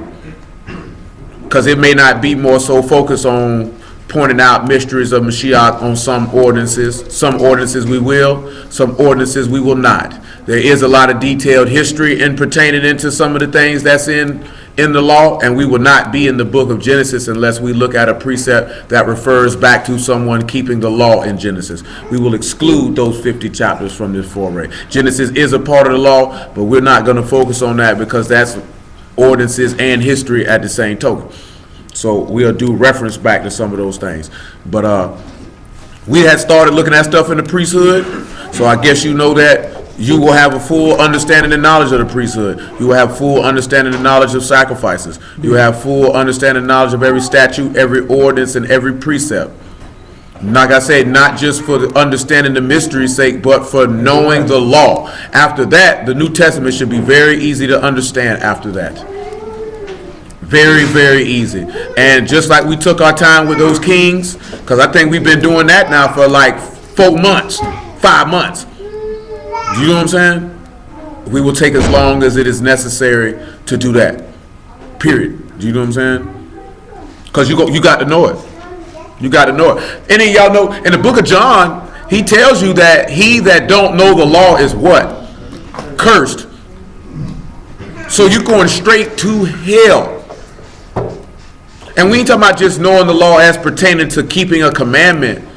Because it may not be more so focused on pointing out mysteries of Mashiach on some ordinances. Some ordinances we will, some ordinances we will not. There is a lot of detailed history in pertaining into some of the things that's in the law, and we will not be in the book of Genesis unless we look at a precept that refers back to someone keeping the law in Genesis. We will exclude those 50 chapters from this foray. Genesis is a part of the law, but we're not going to focus on that because that's ordinances and history at the same token. So we'll do reference back to some of those things. But we had started looking at stuff in the priesthood, so I guess you know that you will have a full understanding and knowledge of the priesthood. You will have full understanding and knowledge of sacrifices. You will have full understanding and knowledge of every statute, every ordinance, and every precept. Like I said, not just for the understanding the mystery's sake, but for knowing the law. After that, the New Testament should be very easy to understand after that. Very, very easy. And just like we took our time with those kings, because I think we've been doing that now for like 4 months, 5 months. You know what I'm saying? We will take as long as it is necessary to do that. Period. You know what I'm saying? Because you got to know it. You got to know it. Any of y'all know, in the book of John, he tells you that he that don't know the law is what? Cursed. So you're going straight to hell. And we ain't talking about just knowing the law as pertaining to keeping a commandment.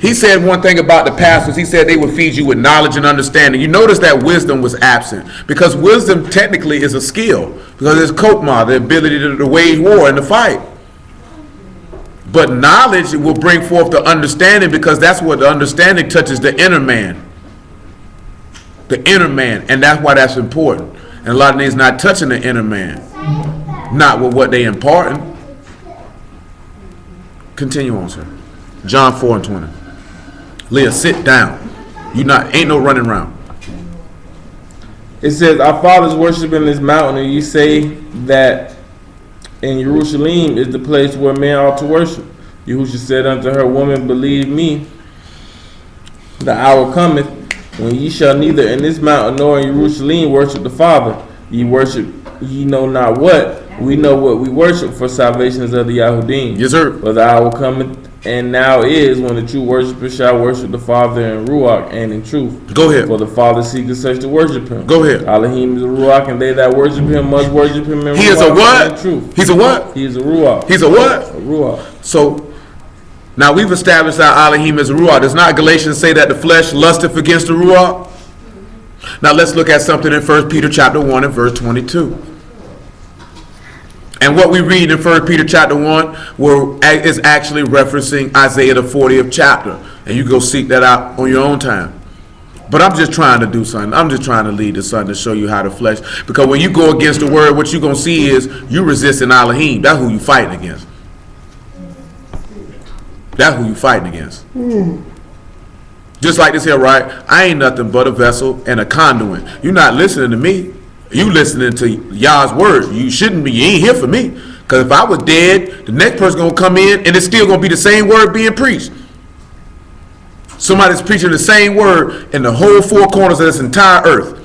He said one thing about the pastors. He said they would feed you with knowledge and understanding. You notice that wisdom was absent. Because wisdom technically is a skill. Because it's kokma, the ability to wage war and to fight. But knowledge will bring forth the understanding, because that's what the understanding touches, the inner man. The inner man. And that's why that's important. And a lot of things not touching the inner man. Not with what they imparting. Continue on, sir. John 4 and 20. Leah, sit down. Ain't no running around. It says, our fathers worship in this mountain, and you say that in Jerusalem is the place where men ought to worship. Yahushua said unto her, woman, believe me, the hour cometh when ye shall neither in this mountain nor in Jerusalem worship the Father. Ye worship ye know not what. We know what we worship, for salvation is of the Yahudim. Yes, sir. For the hour cometh, and now is, when the true worshippers shall worship the Father in Ruach and in truth. Go ahead. For the Father seeketh such to worship him. Go ahead. Elohim is a Ruach, and they that worship him must worship him in He Ruach is a what? and in truth. He's a what? He is a Ruach. He's a what? A Ruach. So, now we've established our Elohim as a Ruach. Does not Galatians say that the flesh lusteth against the Ruach? Now let's look at something in 1 Peter chapter 1 and verse 22. And what we read in 1 Peter chapter 1 is actually referencing Isaiah the 40th chapter. And you go seek that out on your own time. But I'm just trying to do something. I'm just trying to lead to something to show you how to flesh. Because when you go against the word, what you're going to see is you resisting Elohim. That's who you fighting against. That's who you fighting against. Just like this here, right? I ain't nothing but a vessel and a conduit. You're not listening to me. You listening to Yah's word. You shouldn't be. You ain't here for me. Because if I was dead, the next person going to come in and it's still going to be the same word being preached. Somebody's preaching the same word in the whole four corners of this entire earth.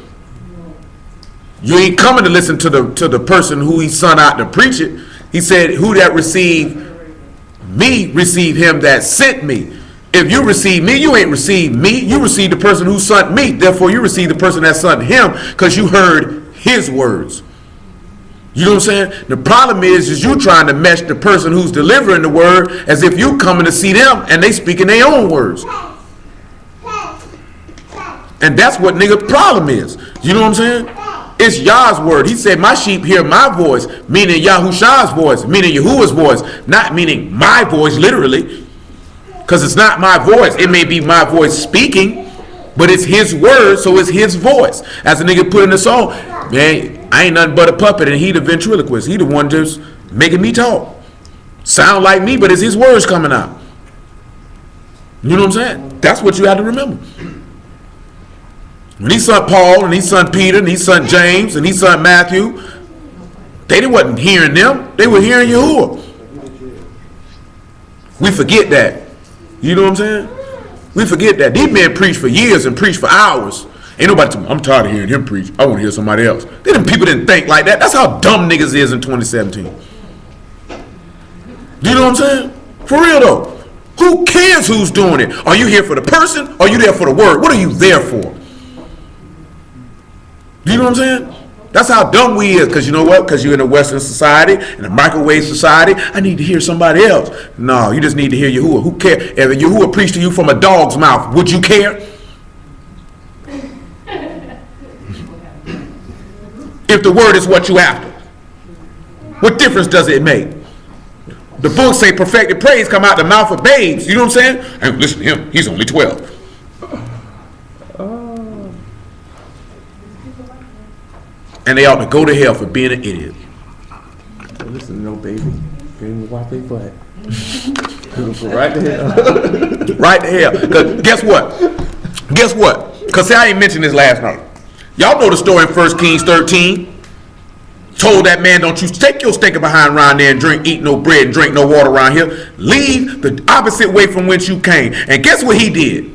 You ain't coming to listen to the person who he sent out to preach it. He said, who that received me, receive him that sent me. If you receive me, you ain't received me. You received the person who sent me. Therefore, you receive the person that sent him because you heard his words. You know what I'm saying? The problem is you trying to mesh the person who's delivering the word as if you coming to see them and they speaking their own words. And that's what nigga problem is. You know what I'm saying? It's Yah's word. He said, my sheep hear my voice, meaning Yahusha's voice, meaning Yahuwah's voice, not meaning my voice literally. Because it's not my voice. It may be my voice speaking, but it's his word, so it's his voice. As a nigga put in the song, man, I ain't nothing but a puppet, and he the ventriloquist. He the one just making me talk. Sound like me, but it's his words coming out. You know what I'm saying? That's what you have to remember. When he sent Paul, and he sent Peter, and he sent James, and he sent Matthew, they wasn't hearing them. They were hearing Yahuwah. We forget that. You know what I'm saying? We forget that. These men preach for years and preach for hours. Ain't nobody tell me, I'm tired of hearing him preach. I want to hear somebody else. People didn't think like that. That's how dumb niggas is in 2017. You know what I'm saying? For real though. Who cares who's doing it? Are you here for the person? Or are you there for the word? What are you there for? You know what I'm saying? That's how dumb we is. Because you know what? Because you're in a Western society, in a microwave society. I need to hear somebody else. No, you just need to hear Yahuwah. Who cares? If Yahuwah preached to you from a dog's mouth, would you care? If the word is what you after, what difference does it make? The book say perfected praise come out the mouth of babes. You know what I'm saying? And listen to him. He's only 12. And they ought to go to hell for being an idiot. Listen to no baby. Baby, watch they butt. Right to hell. Right to hell. Because guess what? Guess what? Because see, I ain't mentioned this last night. Y'all know the story in 1 Kings 13. Told that man, don't you take your stinking behind around there and eat no bread and drink no water around here. Leave the opposite way from whence you came. And guess what he did?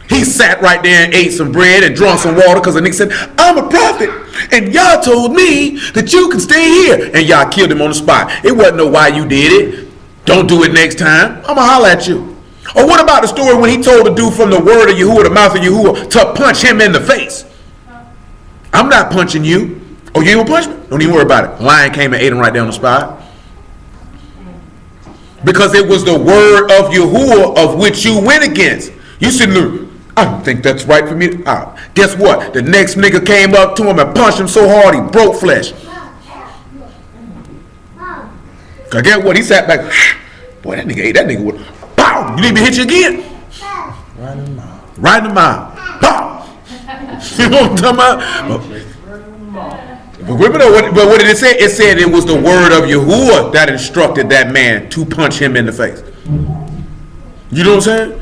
He sat right there and ate some bread and drank some water because the nigga said, I'm a prophet. And y'all told me that you can stay here. And y'all killed him on the spot. It wasn't no why you did it. Don't do it next time. I'm going to holler at you. Or what about the story when he told the dude from the word of Yahuwah, the mouth of Yahuwah, to punch him in the face? I'm not punching you. Oh, you ain't gonna punch me? Don't even worry about it. Lion came and ate him right there on the spot. Because it was the word of Yahuwah of which you went against. You said, look, I don't think that's right for me. Guess what? The next nigga came up to him and punched him so hard he broke flesh. Cause guess what? He sat back. Boy, that nigga ate that nigga with. Pow! You need me to hit you again? Right in the mouth. Right in the mouth. Pow! You know what I'm talking about? But what did it say? It said it was the word of Yahuwah that instructed that man to punch him in the face. You know what I'm saying?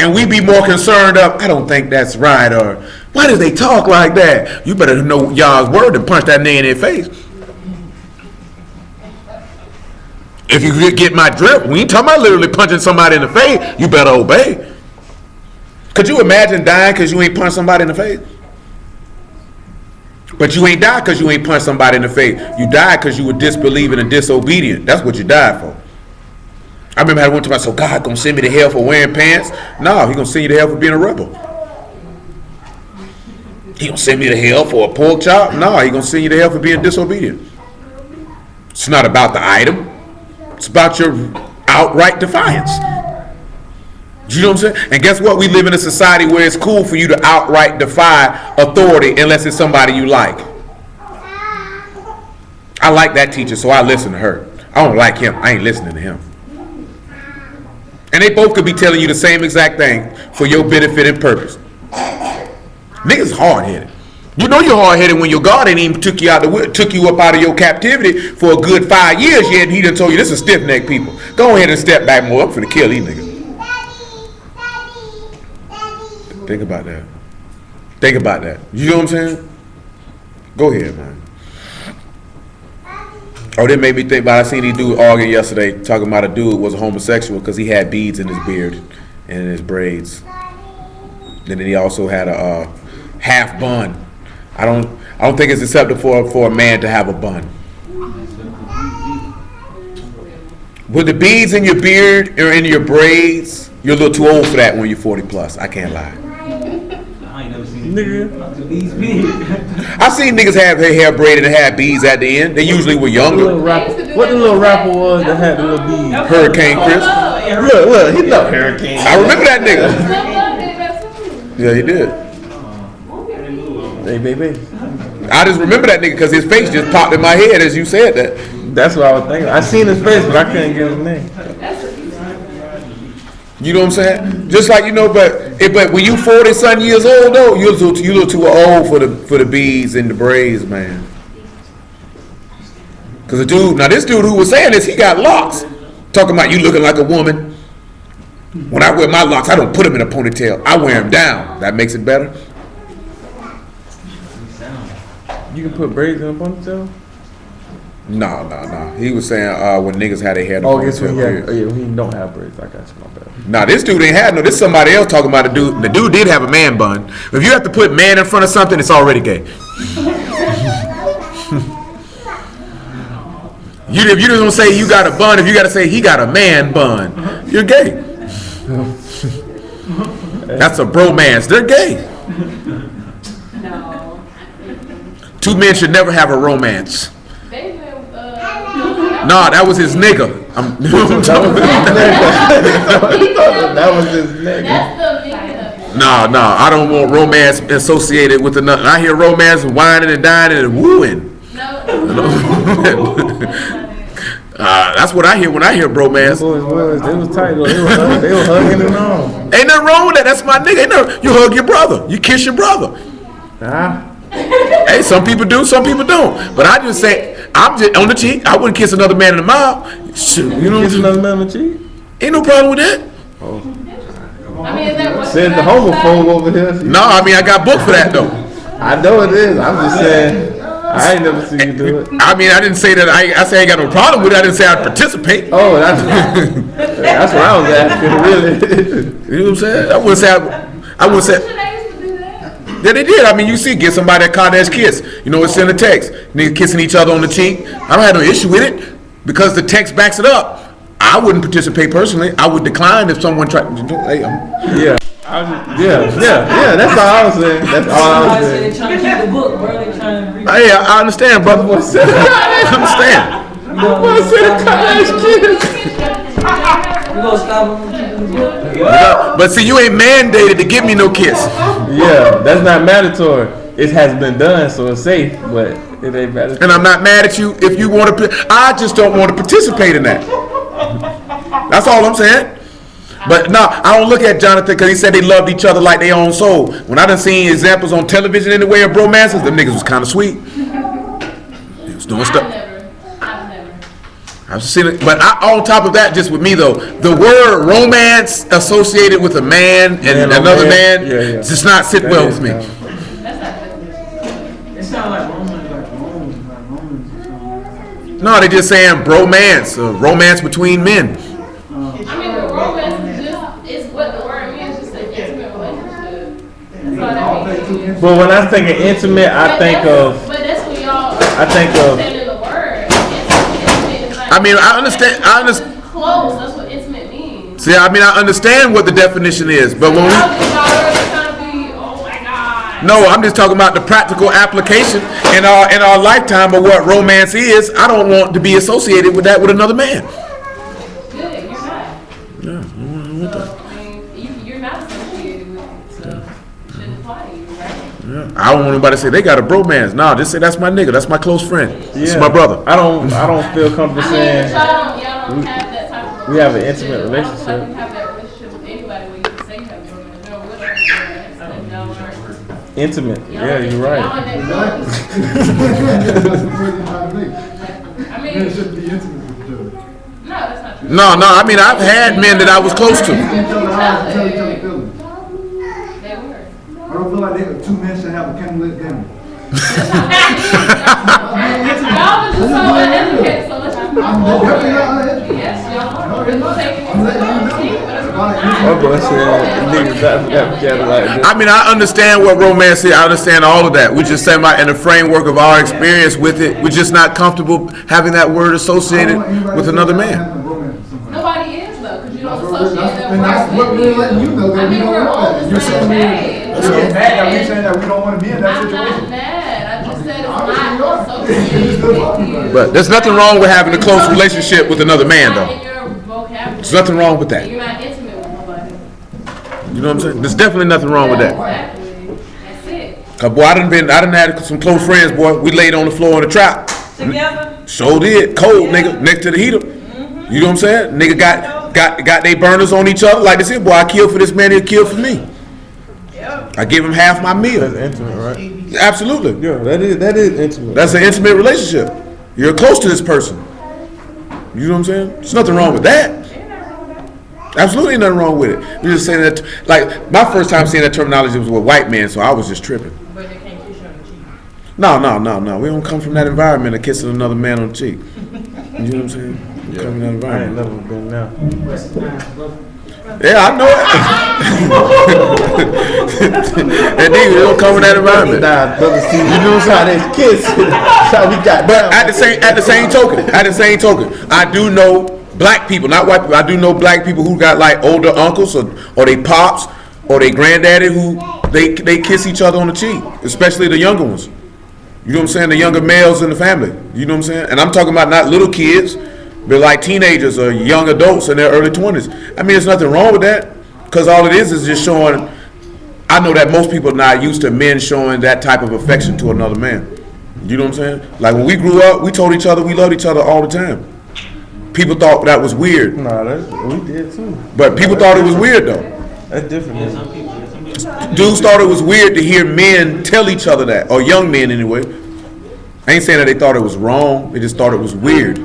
And we be more concerned of, I don't think that's right, or why do they talk like that? You better know y'all's word and punch that nigga in their face. If you get my drift, we ain't talking about literally punching somebody in the face. You better obey. Could you imagine dying because you ain't punched somebody in the face? But you ain't died because you ain't punched somebody in the face. You died because you were disbelieving and disobedient. That's what you died for. I remember I went to myself, God gonna send me to hell for wearing pants? No, he gonna send you to hell for being a rebel. He gonna send me to hell for a pork chop? No, he gonna send you to hell for being disobedient. It's not about the item. It's about your outright defiance. You know what I'm saying? And guess what? We live in a society where it's cool for you to outright defy authority unless it's somebody you like. I like that teacher, so I listen to her. I don't like him. I ain't listening to him. And they both could be telling you the same exact thing for your benefit and purpose. Niggas hard headed. You know you're hard headed when your God ain't even took you up out of your captivity for a good 5 years yet, and he done told you this is stiff neck people. Go ahead and step back more. I'm finna kill these niggas. Think about that. Think about that. You know what I'm saying? Go ahead, man. Oh, that made me think about, I seen these dudes arguing yesterday, talking about a dude was a homosexual because he had beads in his beard and in his braids. And then he also had a half bun. I don't think it's acceptable for a man to have a bun. With the beads in your beard or in your braids, you're a little too old for that when you're 40 plus. I can't lie. I ain't never seen these beads. I've seen niggas have their hair braided and have beads at the end. They usually were younger. What the little rapper was that had the little beads? Hurricane Chris. Look, he loved Hurricane. I remember that nigga. Yeah, he did. Hey, baby. I just remember that nigga because his face just popped in my head as you said that. That's what I was thinking. I seen his face, but I couldn't get his name. You know what I'm saying? Just like, you know, but when you 40-something years old though, you look too old for the beads and the braids, man. Cause this dude who was saying this, he got locks. Talking about you looking like a woman. When I wear my locks, I don't put them in a ponytail. I wear them down. That makes it better. You can put braids in a ponytail? No. He was saying when niggas had their hair in a Oh, I guess when ponytail. he don't have braids. I got you, my bad. Nah, this dude ain't had no. This somebody else talking about a dude. The dude did have a man bun. If you have to put man in front of something, it's already gay. If you just don't say you got a bun, if you got to say he got a man bun, you're gay. That's a bromance. They're gay. No. Two men should never have a romance. They been, Nah, that was his nigga. That was his nigga. that's the nigga. Nah, I don't want romance associated with another. I hear romance and whining and dining and wooing. That's what I hear when I hear bromance. They was tight though. They were hugging and all. Ain't nothing wrong with that. That's my nigga. You hug your brother. You kiss your brother. Hey, some people do, some people don't. But I just say, I'm just on the cheek. I wouldn't kiss another man in the mouth. Shoot, you know, Kiss another man on the cheek? ain't no problem with that. I mean, is that what Said the homophobe over here. No, I mean I got booked for that though. I know it is. I'm just saying. I ain't never seen you do it. I mean I didn't say that. I say I ain't got no problem with it. I didn't say I'd participate. Oh, that's what I was asking. Really? You know what I'm saying? I wouldn't say. they used to do that? Yeah, they did. I mean, you see, get somebody that Kardashian kiss. You know, it's in the text. Niggas kissing each other on the cheek. I don't have no issue with it because the text backs it up. I wouldn't participate personally. I would decline if someone tried to do. Hey, Yeah. Yeah. That's all I was saying. That's all I was saying. They trying to keep the book, bro. They trying to read. hey, I understand, brother. I understand. You gonna stop them from keeping the book? But see, you ain't mandated to give me no kiss. Yeah, that's not mandatory. It has been done, so it's safe, but it ain't mandatory. And I'm not mad at you if you want to. I just don't want to participate in that. That's all I'm saying. But no, I don't look at Jonathan because he said they loved each other like their own soul. When I done seen examples on television in the way of bromances, them niggas was kind of sweet. They was doing stuff. I've never. I've seen it, but on top of that, just with me though, the word romance associated with a man and another man does not sit well with me. That's not It sound like Romans. No, they just saying bromance, romance between men. I mean, the romance is what the word means, just an intimate relationship. That's all that means. But when I think of intimate, I think of. But that's what y'all I think of. understanding the word. Intimate is like, I mean, I understand. close, that's what intimate means. See, I mean, I understand what the definition is, but when we. Y'all already trying to be, oh my God. No, I'm just talking about the practical application in our lifetime of what romance is. I don't want to be associated with that with another man. Good, you're not. Yeah, So, I mean, you're not associated with it, so it shouldn't apply to you, right? I don't want nobody to say they got a bromance. No, just say that's my nigga, that's my close friend, this is my brother. I don't feel comfortable I mean, saying y'all don't have that type of we have an intimate I don't feel like relationship. you have that relationship with anybody where you can say you have a romance. No, we don't have a romance. No, Intimate. Yeah, you're right. Y'all ain't that close. I mean, It shouldn't be intimate with each other. no, that's not true. No, I mean, I've had men that I was close to. Each other eyes and tell each other feelings. They were. I don't feel like two men should have a candlelit dinner. Y'all was just so uneducated, so let's just move I'm definitely not forward. uneducated. Yes, y'all are. We're taking I'm letting you know. My boy said niggas got together like this. I mean, I understand what romance is. I understand all of that. We just saying about in the framework of our experience with it, we're just not comfortable having that word associated with another man. Nobody is though, because you don't associate that And that's what we're letting you know I that we mean, don't we're want on that. the You're same saying page. we're getting mad that we're saying that we don't want to be in that I'm situation. not mad. I just said it's Obviously you not are. associated with you. But there's nothing wrong with having a close relationship with another man, Not though. in your vocabulary. There's nothing wrong with that. You're not intimate with nobody. You know what I'm saying? There's definitely nothing wrong with that. Exactly. That's it. Cause boy, I done had some close friends, boy. We laid on the floor in the trap. Together. So did. Cold, nigga, next to the heater. You know what I'm saying? Nigga got they burners on each other. Like they said, boy, I killed for this man, he'll kill for me. I give him half my That's meal. intimate, right? Absolutely. Yeah, that is intimate. That's an intimate relationship. You're close to this person. You know what I'm saying? There's nothing wrong with that. Absolutely nothing wrong with it. We're just saying that, like, my first time seeing that terminology was with white men, so I was just tripping. But they can't kiss you on the cheek. No. We don't come from that environment of kissing another man on the cheek. You know what I'm saying? We come from that I ain't environment. never been now. Yeah, I know it. And then we don't come from that environment. Nah, brother Steve, you know how they kiss. That's how we got But down. at the same token, I do know black people, not white people. I do know black people who got like older uncles or they pops or they granddaddy who they kiss each other on the cheek, especially the younger ones. You know what I'm saying? The younger males in the family. You know what I'm saying? And I'm talking about not little kids, but like teenagers or young adults in their early 20s. I mean, there's nothing wrong with that because all it is just showing. I know that most people are not used to men showing that type of affection to another man. You know what I'm saying? Like when we grew up, we told each other we loved each other all the time. People thought that was weird, Nah, we did too. but people thought it was weird though. That's different. Yeah, Man. some people, Dudes thought it was weird to hear men tell each other that, or young men anyway. I ain't saying that they thought it was wrong, they just thought it was weird.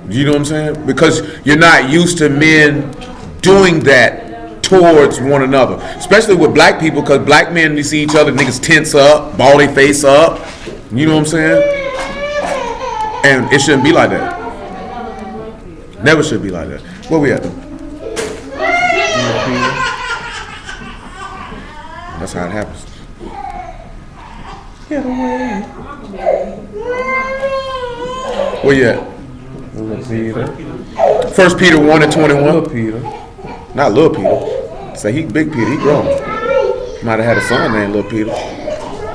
You know what I'm saying? Because you're not used to men doing that towards one another. Especially with black people, because black men, you see each other, niggas tense up, ball their face up. You know what I'm saying? And it shouldn't be like that. Never should be like that. Where we at? That's how it happens. Where you at? Little Peter. 1 Peter 1 and 21. Little Peter. Not Lil Peter. Say he big Peter, he grown. Might have had a son named Lil Peter.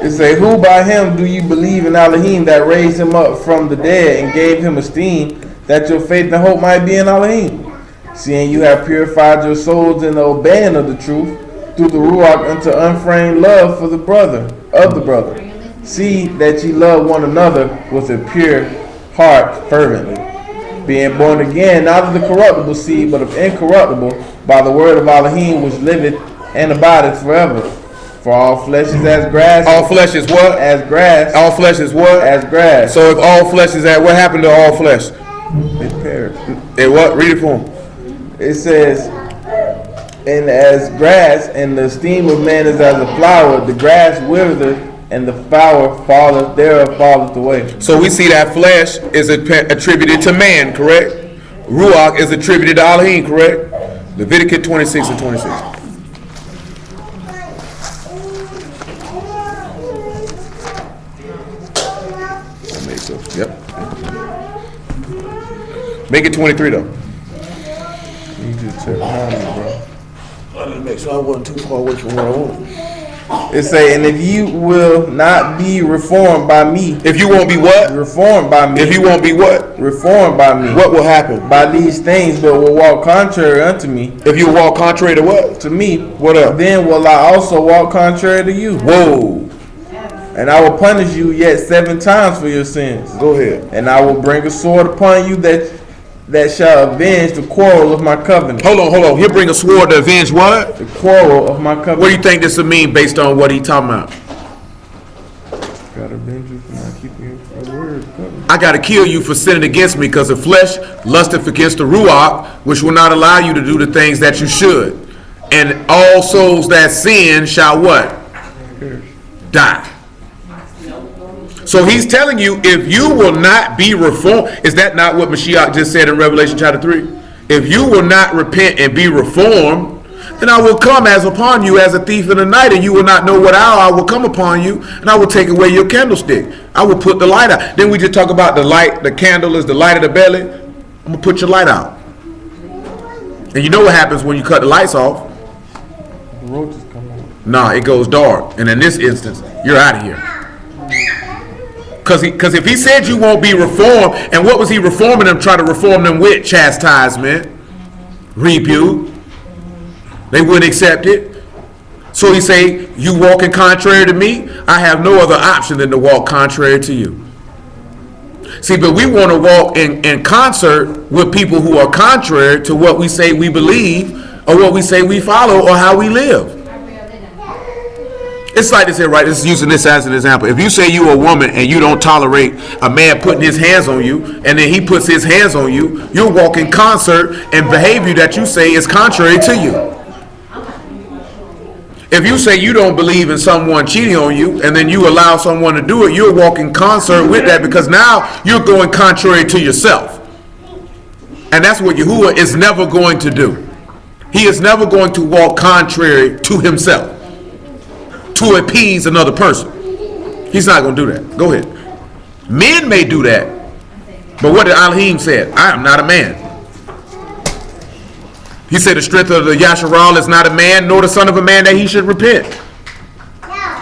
It say, who by him do you believe in Elohim that raised him up from the dead and gave him esteem, that your faith and hope might be in Elohim? Seeing you have purified your souls in the obeying of the truth, through the Ruach unto unfeigned love for the brother, of the brother. See that ye love one another with a pure heart fervently, being born again, not of the corruptible seed, but of incorruptible, by the word of Elohim, which liveth and abideth forever. For all flesh is as grass. All flesh is what? As grass. All flesh is what? As grass. So if all flesh is that, what happened to all flesh? It perished. It what? Read it for him. It says, and as grass, and the esteem of man is as a flower, the grass withereth, and the flower falleth thereof falleth away. So we see that flesh is attributed to man, correct? Ruach is attributed to Elohim, correct? Leviticus 26 and 26. That makes sense. Yep. Make it 23 though. You just took behind me, bro. Let me make sure I wasn't too far away from where I want. It say, and if you will not be reformed by me, If you won't be what? reformed by me, If you won't be what? reformed by me, What will happen? by these things, but will walk contrary unto me, If you walk contrary to what? to me, What up? then will I also walk contrary to you, Whoa. and I will punish you yet 7 times for your sins. Go ahead. And I will bring a sword upon you that shall avenge the quarrel of my covenant. Hold on. He'll bring a sword to avenge what? The quarrel of my covenant. What do you think this will mean based on what he talking about? avenge you for not keeping your word. I got to kill you for sinning against me, because the flesh lusteth against the ruach, which will not allow you to do the things that you should. And all souls that sin shall what? Die. So he's telling you, if you will not be reformed, is that not what Mashiach just said in Revelation chapter 3? If you will not repent and be reformed, then I will come as upon you as a thief in the night, and you will not know what hour I will come upon you, and I will take away your candlestick. I will put the light out. Then we just talk about the light, the candle is the light of the belly. I'm going to put your light out. And you know what happens when you cut the lights off? The roaches come out. Nah, it goes dark. And in this instance, you're out of here. Because if he said you won't be reformed, and what was he reforming them, trying to reform them with? Chastisement, rebuke. They wouldn't accept it. So he say, you walking contrary to me, I have no other option than to walk contrary to you. See, but we want to walk in concert with people who are contrary to what we say we believe, or what we say we follow, or how we live. It's like this here, right? Just using this as an example. If you say you're a woman and you don't tolerate a man putting his hands on you, and then he puts his hands on you, you're walking concert and behavior that you say is contrary to you. If you say you don't believe in someone cheating on you, and then you allow someone to do it, you're walking concert with that, because now you're going contrary to yourself. And that's what Yahuwah is never going to do. He is never going to walk contrary to himself to appease another person. He's not going to do that. Go ahead. Men may do that, but what did Elohim say? I am not a man. He said the strength of the Yasharal is not a man, nor the son of a man that he should repent.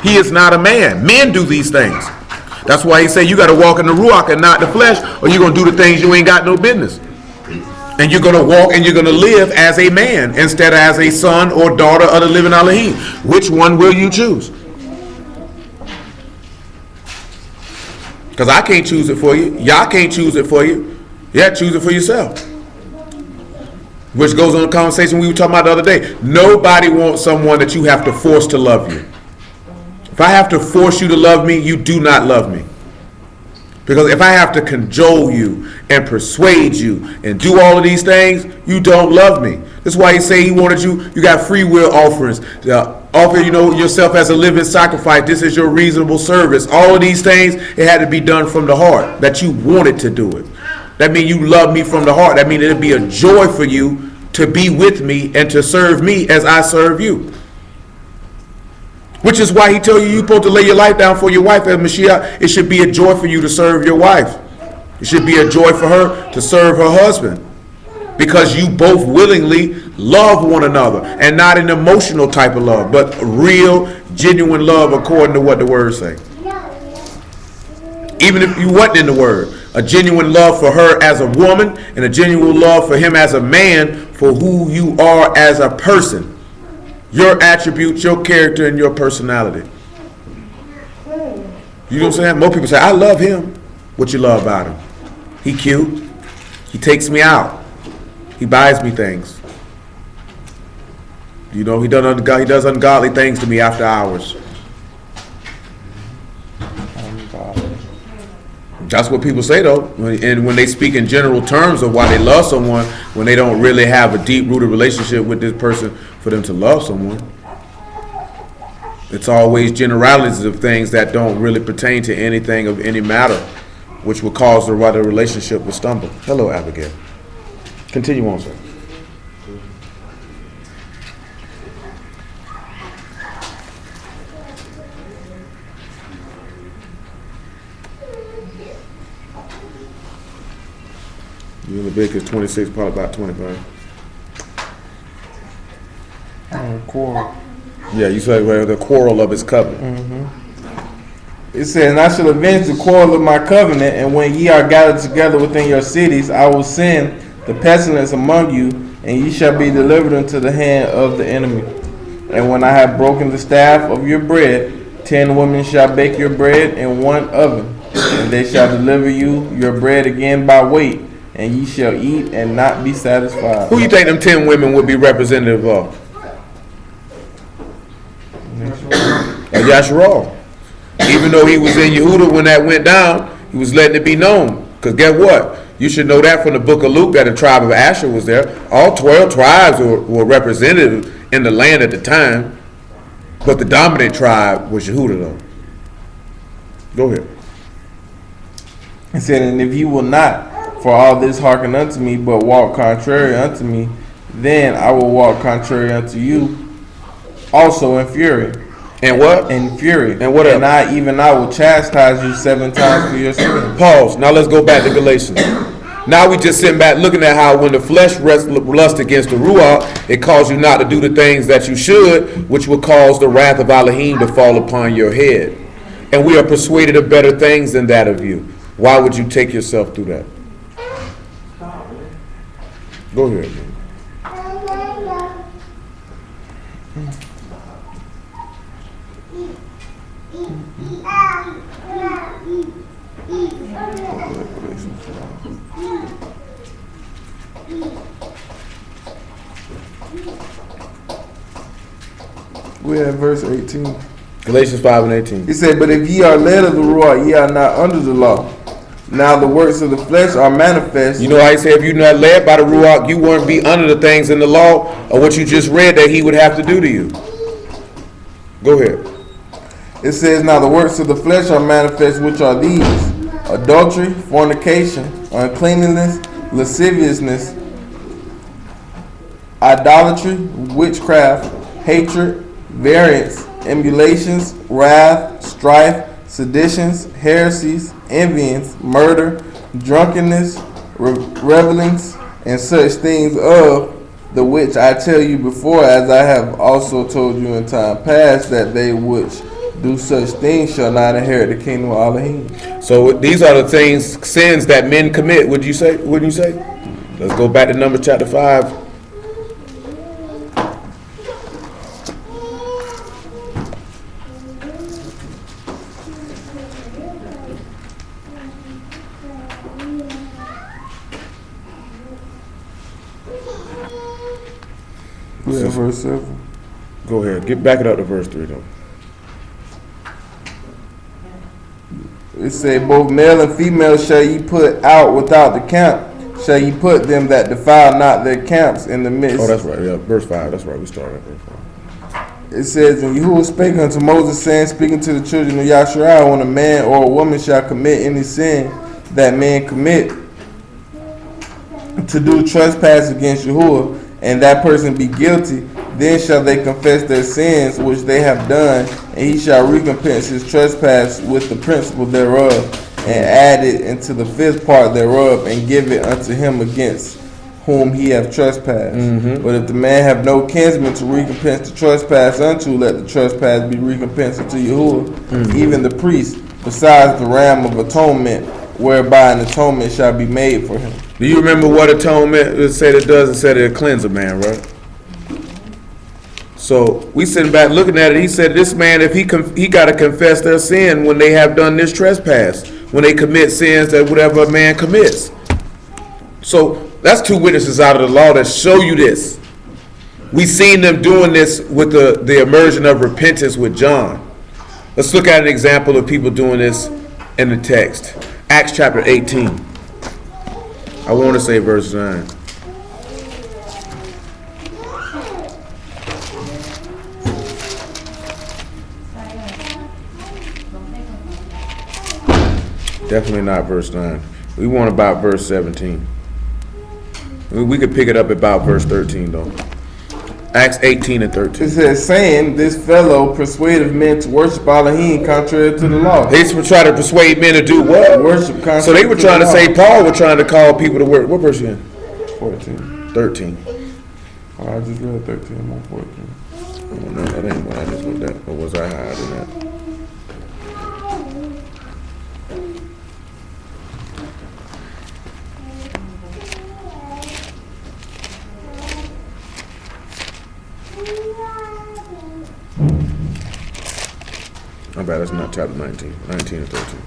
He is not a man. Men do these things. That's why he said you got to walk in the Ruach and not the flesh, or you're going to do the things you ain't got no business. And you're going to walk and you're going to live as a man instead of as a son or daughter of the living Elohim. Which one will you choose? Because I can't choose it for you. Y'all can't choose it for you. Yeah, choose it for yourself. Which goes on the conversation we were talking about the other day. Nobody wants someone that you have to force to love you. If I have to force you to love me, you do not love me. Because if I have to cajole you and persuade you and do all of these things, you don't love me. That's why he say he wanted you got free will offerings. Offer yourself as a living sacrifice. This is your reasonable service. All of these things, it had to be done from the heart, that you wanted to do it. That means you love me from the heart. That means it'll be a joy for you to be with me and to serve me as I serve you. Which is why he told you you're supposed to lay your life down for your wife as Mashiach. It should be a joy for you to serve your wife. It should be a joy for her to serve her husband. Because you both willingly love one another. And not an emotional type of love, but real, genuine love according to what the word say. Even if you wasn't in the word. A genuine love for her as a woman, and a genuine love for him as a man, for who you are as a person. Your attributes, your character, and your personality. You know what I'm saying? Most people say, I love him. What you love about him? He cute. He takes me out. He buys me things. He does ungodly things to me after hours. That's what people say though, and when they speak in general terms of why they love someone, when they don't really have a deep-rooted relationship with this person for them to love someone. It's always generalities of things that don't really pertain to anything of any matter, which will cause the right relationship to stumble. Hello, Abigail. Continue on, sir. You Leviticus 26, probably about 25. Quarrel. Yeah, you said the quarrel of his covenant. It says, and I shall avenge the quarrel of my covenant, and when ye are gathered together within your cities, I will send the pestilence among you, and ye shall be delivered into the hand of the enemy. And when I have broken the staff of your bread, 10 women shall bake your bread in one oven, and they shall deliver you your bread again by weight, and ye shall eat and not be satisfied. Who you think them 10 women would be representative of? Yasharal. Even though he was in Yehuda when that went down, he was letting it be known. Because guess what? You should know that from the book of Luke that the tribe of Asher was there. All 12 tribes were represented in the land at the time. But the dominant tribe was Yehuda though. Go ahead. He said, and if you will not for all this hearken unto me, but walk contrary unto me, then I will walk contrary unto you also in fury. And what? In fury. And what else? And I will chastise you 7 times for your sin. Pause. Now let's go back to Galatians. Now we just sitting back looking at how when the flesh lusts against the Ruach, it calls you not to do the things that you should, which will cause the wrath of Elohim to fall upon your head. And we are persuaded of better things than that of you. Why would you take yourself through that? Go ahead, man. We have verse 18. Galatians 5 and 18. He said, but if ye are led of the Ruach, ye are not under the law. Now the works of the flesh are manifest. You know how he said if you're not led by the Ruach, you won't be under the things in the law or what you just read that he would have to do to you. Go ahead. It says, now the works of the flesh are manifest, which are these: adultery, fornication, uncleanness, lasciviousness, idolatry, witchcraft, hatred, variance, emulations, wrath, strife, seditions, heresies, envyings, murder, drunkenness, revelings, and such things, of the which I tell you before, as I have also told you in time past, that they which do such things shall not inherit the kingdom of Elohim. So these are the things, sins that men commit. Would you say? Wouldn't you say? Let's go back to Numbers chapter 5. Yeah, verse 7. Go ahead. Back it up to verse 3 though. It say, both male and female shall ye put out without the camp. Shall ye put them that defile not their camps in the midst. Oh, that's right. Yeah, verse 5. That's right. We started at verse 5. It says, and Yahuwah spake unto Moses, saying, speaking to the children of Yasharal, when a man or a woman shall commit any sin that man commit, to do trespass against Yahuwah, and that person be guilty, then shall they confess their sins which they have done, and he shall recompense his trespass with the principal thereof, and add it into the 5th part thereof, and give it unto him against whom he have trespassed. But if the man have no kinsman to recompense the trespass unto, let the trespass be recompensed unto Yahuwah, even the priest, besides the ram of atonement, whereby an atonement shall be made for him. Do you remember what atonement said it does? It said it cleanses a man, right? So we sitting back looking at it. He said this man, if he got to confess their sin when they have done this trespass, when they commit sins that whatever a man commits. So that's 2 witnesses out of the law that show you this. We seen them doing this with the immersion of repentance with John. Let's look at an example of people doing this in the text. Acts chapter 18. I want to say verse 9. Definitely not verse 9. We want about verse 17. We could pick it up about verse 13 though. Acts 18 and 13. It says, saying, this fellow persuaded men to worship Elohim contrary to the law. They try to persuade men to do what? Worship contrary. So they were trying to say, Paul was trying to call people to work. What verse again? 14. 13. Oh, I just read 13. I'm on 14. Oh, no, that ain't what I just looked at. Or was I higher than that? I'm bad, that's not chapter 19. 19 and 13.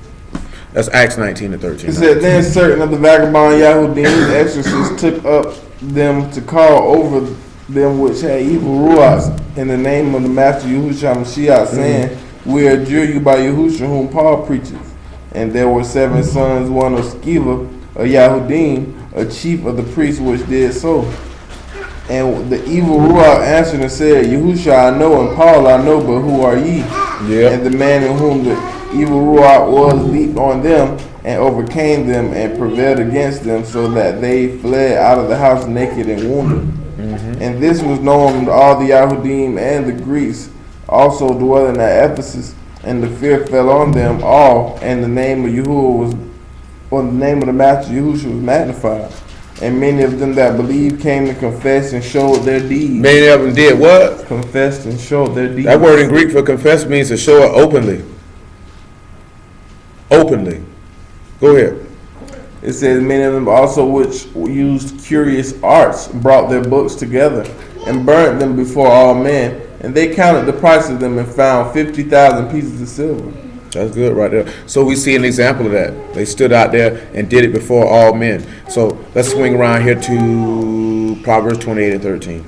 That's Acts 19 and 13. It said, then certain of the vagabond Yahudim exorcists took up them to call over them which had evil ruachs in the name of the Master Yahushua Mashiach, saying, we adjure you by Yahushua whom Paul preaches. And there were 7 sons, one of Sceva, a Yahudim, a chief of the priests, which did so. And the evil Ruach answered and said, Yahushua I know, and Paul I know, but who are ye? Yeah. And the man in whom the evil Ruach was leaped on them, and overcame them, and prevailed against them, so that they fled out of the house naked and wounded. And this was known to all the Yahudim and the Greeks, also dwelling at Ephesus, and the fear fell on them all, and the name of Yahuwah was, or the name of the Master Yahushua was magnified. And many of them that believed came and confessed and showed their deeds. Many of them did what? Confessed and showed their deeds. That word in Greek for confess means to show it openly. Openly. Go ahead. It says many of them also which used curious arts brought their books together and burnt them before all men. And they counted the price of them and found 50,000 pieces of silver. That's good right there. So we see an example of that. They stood out there and did it before all men. So let's swing around here to Proverbs 28 and 13.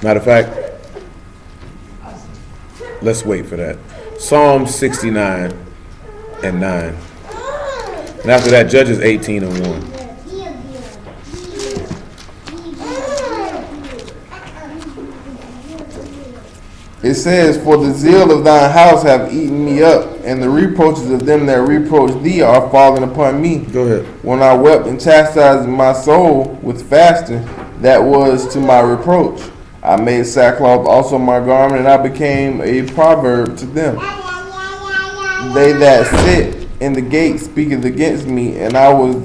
Matter of fact, let's wait for that. Psalm 69 and 9. And after that, Judges 18 and 1. It says, for the zeal of thine house have eaten me up, and the reproaches of them that reproach thee are fallen upon me. Go ahead. When I wept and chastised my soul with fasting, that was to my reproach. I made sackcloth also my garment, and I became a proverb to them. They that sit in the gate speaketh against me, and I was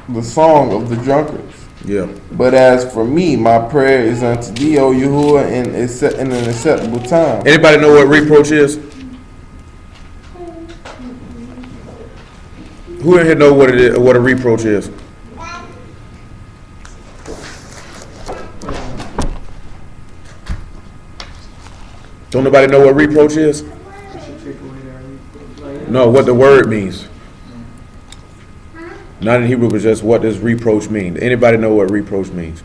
the song of the drunkards. Yeah. But as for me, my prayer is unto thee, O Yahuwah, in an acceptable time. Anybody know what reproach is? Who in here know what it is, what a reproach is? Don't nobody know what reproach is? No, what the word means. Not in Hebrew, but just what does reproach mean? Anybody know what reproach means?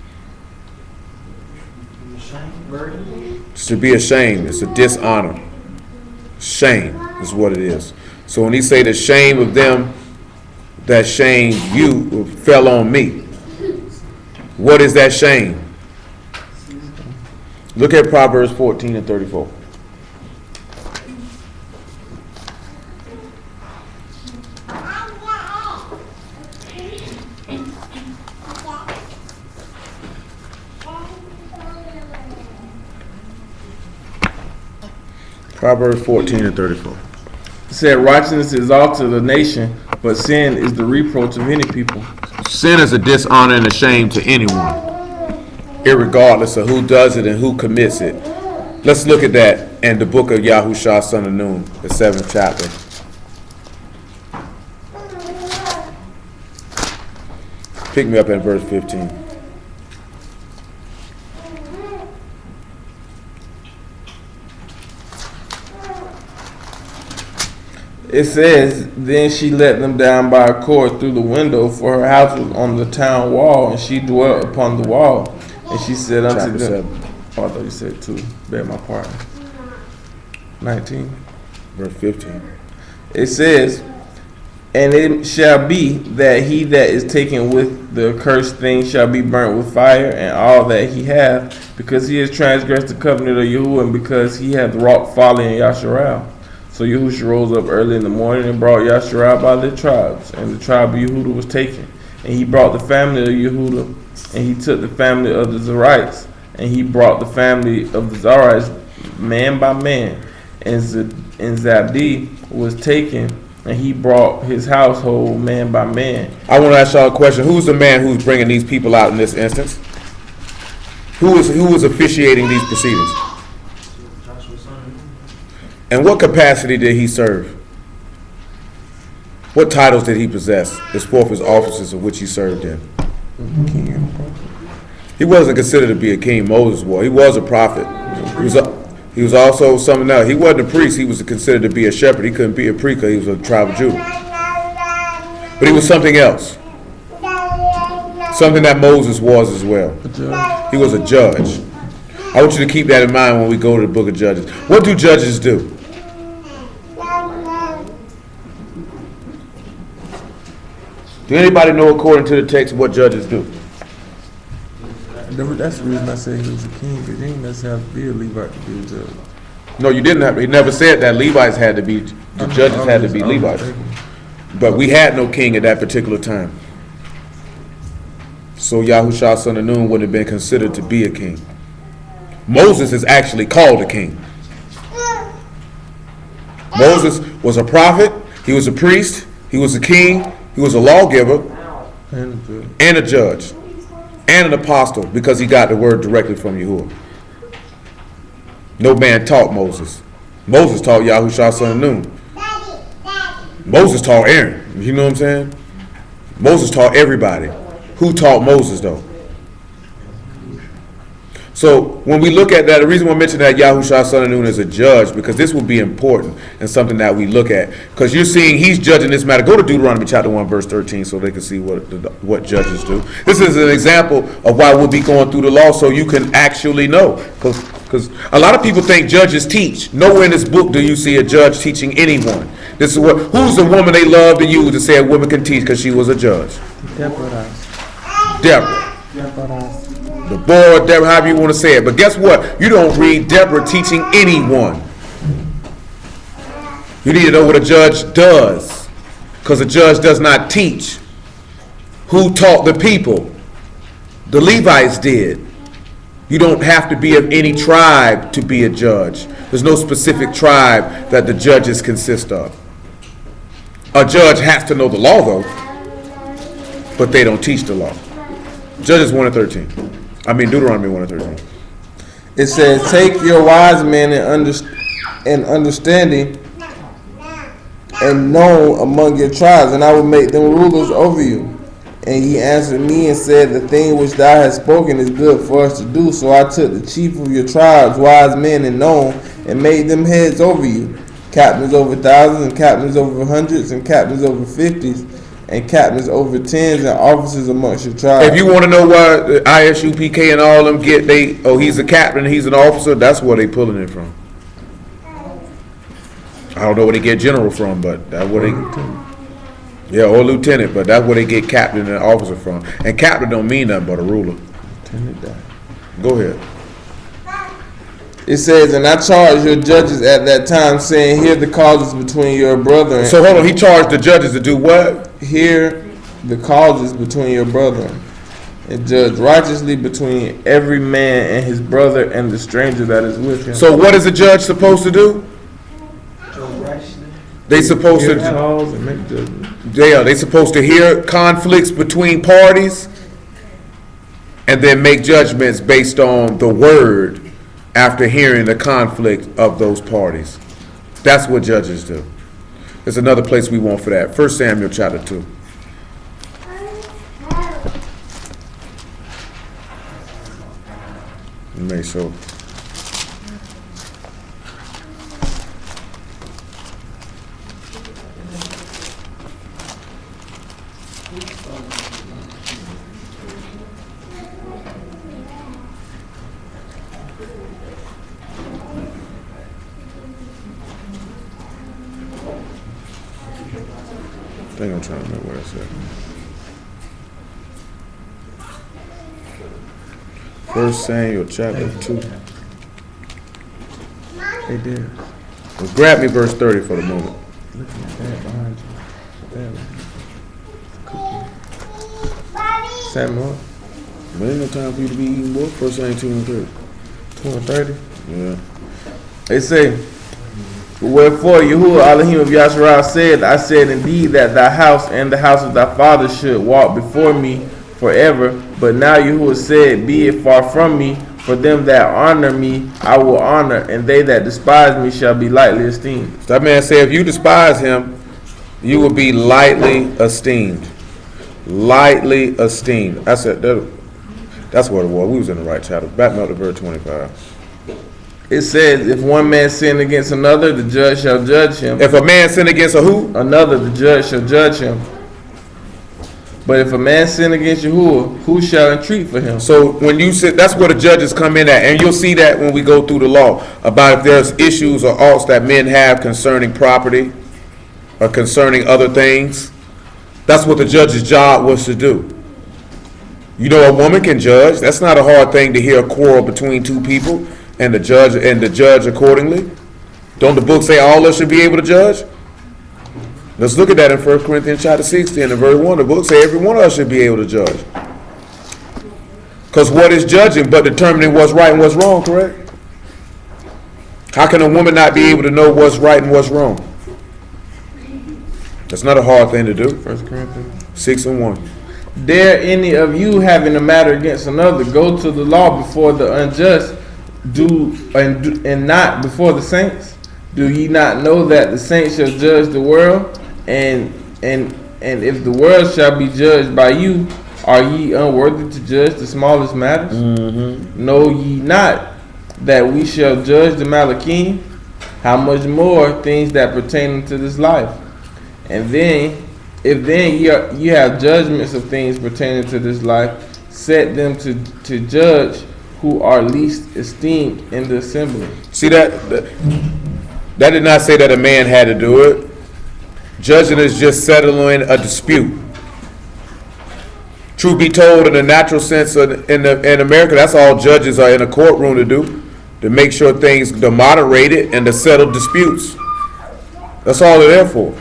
It's to be ashamed. It's a dishonor. Shame is what it is. So when he say the shame of them that shamed you fell on me, what is that shame? Look at Proverbs 14 and 34. Proverbs 14 and 34. It said, righteousness exalteth a nation, but sin is the reproach of any people. Sin is a dishonor and a shame to anyone, irregardless of who does it and who commits it. Let's look at that in the book of Yahushua, son of Nun, the 7th chapter. Pick me up in verse 15. It says, then she let them down by a cord through the window, for her house was on the town wall, and she dwelt upon the wall. And she said unto Chapter them, 7. oh, I thought you said 2. Beg my pardon. 19. Verse 15. It says, and it shall be that he that is taken with the accursed thing shall be burnt with fire, and all that he hath, because he has transgressed the covenant of Yahuwah, and because he hath wrought folly in Yasharal. So Yahushua rose up early in the morning and brought Yasharal by their tribes, and the tribe of Yehuda was taken. And he brought the family of Yehuda, and he took the family of the Zarites, and he brought the family of the Zarites man by man. And Zabdi was taken, and he brought his household man by man. I want to ask y'all a question. Who's the man who's bringing these people out in this instance? Who is officiating these proceedings? And what capacity did he serve? What titles did he possess as forth as offices of which he served in? He wasn't considered to be a king. Moses was. He was a prophet. He was also something else. He wasn't a priest. He was considered to be a shepherd. He couldn't be a priest because he was a tribe of Judah. But he was something else. Something that Moses was as well. He was a judge. I want you to keep that in mind when we go to the book of Judges. What do judges do? Do anybody know according to the text what judges do? That's the reason I said he was a king, because you ain't necessarily have to be a Levite to be a judge. No, you didn't have, he never said that Levites had to be, the judges had to be Levites. But we had no king at that particular time. So Yahushua son of Nun wouldn't have been considered to be a king. Moses is actually called a king. Moses was a prophet, he was a priest, he was a king, he was a lawgiver, and a judge, and an apostle, because he got the word directly from Yahuwah. No man taught Moses. Moses taught Yahushua son of Nun. Moses taught Aaron. You know what I'm saying? Moses taught everybody. Who taught Moses though? So when we look at that, the reason why I mentioned that Yahushua son of Nun is a judge, because this will be important and something that we look at. Because you're seeing he's judging this matter. Go to Deuteronomy chapter 1 verse 13 so they can see what judges do. This is an example of why we'll be going through the law, so you can actually know. Because a lot of people think judges teach. Nowhere in this book do you see a judge teaching anyone. This is what, who's the woman they love to use to say a woman can teach because she was a judge? Deborah. The boy, Deborah, however you want to say it. But guess what? You don't read Deborah teaching anyone. You need to know what a judge does, because a judge does not teach. Who taught the people? The Levites did. You don't have to be of any tribe to be a judge. There's no specific tribe that the judges consist of. A judge has to know the law, though, but they don't teach the law. Judges 1 and 13. Deuteronomy 1 and 13. It says, take your wise men and understanding and known among your tribes, and I will make them rulers over you. And he answered me and said, the thing which thou hast spoken is good for us to do. So I took the chief of your tribes, wise men and known, and made them heads over you, captains over thousands, and captains over hundreds, and captains over 50s, and captains over 10s, and officers amongst your tribes. If you want to know why the ISUPK and all of them get he's a captain, he's an officer, that's where they pulling it from. I don't know where they get general from, but that's where they, or lieutenant, but that's where they get captain and officer from. And captain don't mean nothing but a ruler. Go ahead. It says, and I charged your judges at that time, saying, hear the causes between your brethren. So hold on, he charged the judges to do what? Hear the causes between your brethren, and judge righteously between every man and his brother and the stranger that is with him. So what is a judge supposed to do? They supposed to cause and make judgment. they supposed to hear conflicts between parties and then make judgments based on the word after hearing the conflict of those parties. That's what judges do. There's another place we want for that. 1 Samuel chapter 2. Make sure. I think I'm trying to remember what I said. 1 Samuel chapter 2. They did. Well, grab me verse 30 for the moment. Samuel. There ain't no time for you to be eating more. 1 Samuel 2 and 30. 2 and 30. Yeah. They say, wherefore Yahuwah Elohim of Yasharah said, I said indeed that thy house and the house of thy father should walk before me forever. But now Yahuwah said, be it far from me, for them that honor me I will honor, and they that despise me shall be lightly esteemed. That man said, if you despise him, you will be lightly esteemed. Lightly esteemed. That's it. That's what it was. We was in the right chapter. Back up to verse 25. It says, if one man sin against another, the judge shall judge him. If a man sin against a who? Another, the judge shall judge him. But if a man sin against Yahuwah, who shall entreat for him? So when you sit, that's where the judges come in at. And you'll see that when we go through the law, about if there's issues or oughts that men have concerning property or concerning other things. That's what the judge's job was to do. You know, a woman can judge. That's not a hard thing to hear a quarrel between two people and the judge accordingly. Don't the book say all of us should be able to judge? Let's look at that in 1 Corinthians chapter 16 and verse 1. The book say every one of us should be able to judge. Because what is judging but determining what's right and what's wrong, correct? How can a woman not be able to know what's right and what's wrong? That's not a hard thing to do. 1 Corinthians 6:1. Dare any of you having a matter against another go to the law before the unjust, and not before the saints? Do ye not know that the saints shall judge the world? And if the world shall be judged by you, are ye unworthy to judge the smallest matters? Know ye not that we shall judge the Malachim? How much more things that pertain to this life? And then, if then ye have judgments of things pertaining to this life, set them to judge who are least esteemed in the assembly. See that did not say that a man had to do it. Judging is just settling a dispute. Truth be told, in the natural sense, in America, that's all judges are in a courtroom to do, to make sure things are moderated and to settle disputes. That's all they're there for.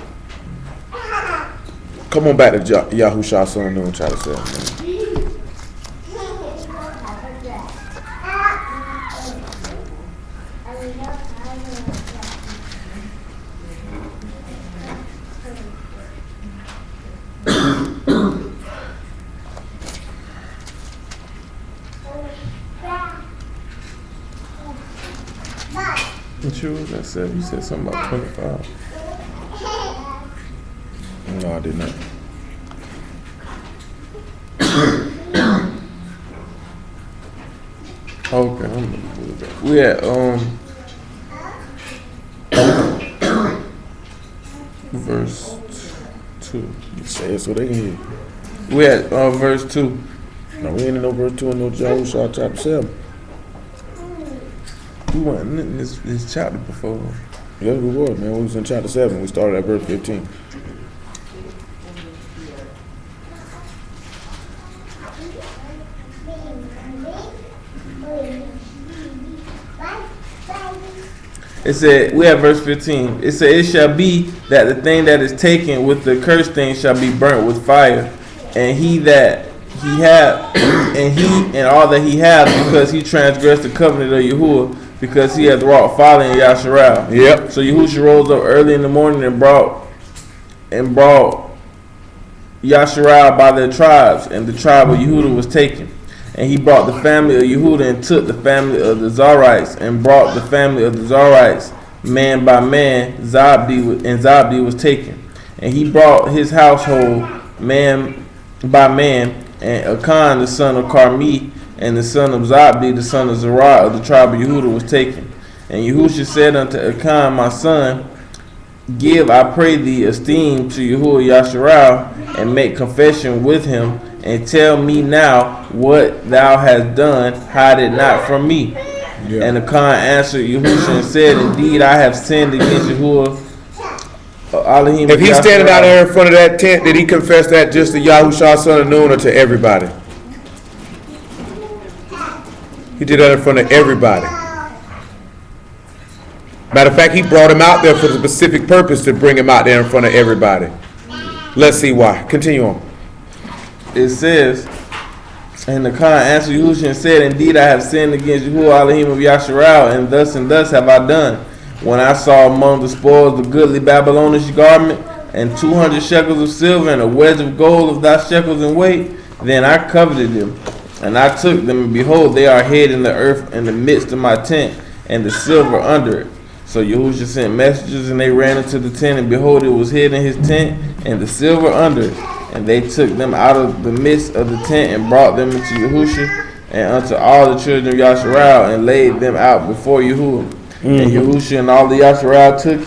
Come on back to Yahushua son of Nun and try to say it, man. What you was that said? You said something about 25. No, I did not. Okay, I'm gonna move that. We at verse 2. Say it so they can hear. We at verse 2. No, we ain't in no verse 2 in no Yahushua chapter 7. We weren't in this chapter before. Yes, we were, man. We was in chapter 7. We started at verse 15. It said, we have verse 15. It said, it shall be that the thing that is taken with the cursed thing shall be burnt with fire, and he that he have, and he and all that he have, because he transgressed the covenant of Yahuwah, because he hath wrought folly in Yasharal. Yep. So Yahushua rose up early in the morning and brought Yasharal by their tribes, and the tribe of Yehuda was taken. And he brought the family of Yehuda and took the family of the Zarites, and brought the family of the Zarites man by man. Zabdi was taken. And he brought his household man by man, and Achan the son of Carmi and the son of Zabdi the son of Zerah of the tribe of Yehuda was taken. And Yahushua said unto Achan, my son, give, I pray thee, esteem to Yahuwah Yasharal, and make confession with him, and tell me now what thou hast done, hide it not from me. Yeah. And Achan answered Yahushua and said, indeed, I have sinned against Yahuwah. If he's standing out there in front of that tent, did he confess that just to Yahushua son of Nun or to everybody? He did that in front of everybody. Matter of fact, he brought him out there for the specific purpose to bring him out there in front of everybody. Let's see why. Continue on. It says, and Achan answered Yahushua and said, indeed, I have sinned against Yahuwah Elohim of Yasharal, and thus have I done. When I saw among the spoils the goodly Babylonish garment, and 200 shekels of silver, and a wedge of gold of thy shekels in weight, then I coveted them. And I took them, and behold, they are hid in the earth in the midst of my tent, and the silver under it. So Yahushua sent messengers, and they ran into the tent, and behold, it was hid in his tent, and the silver under it. And they took them out of the midst of the tent, and brought them into Yahushua, and unto all the children of Yasharal, and laid them out before Yahuwah. And Yahushua and all the Yasharal took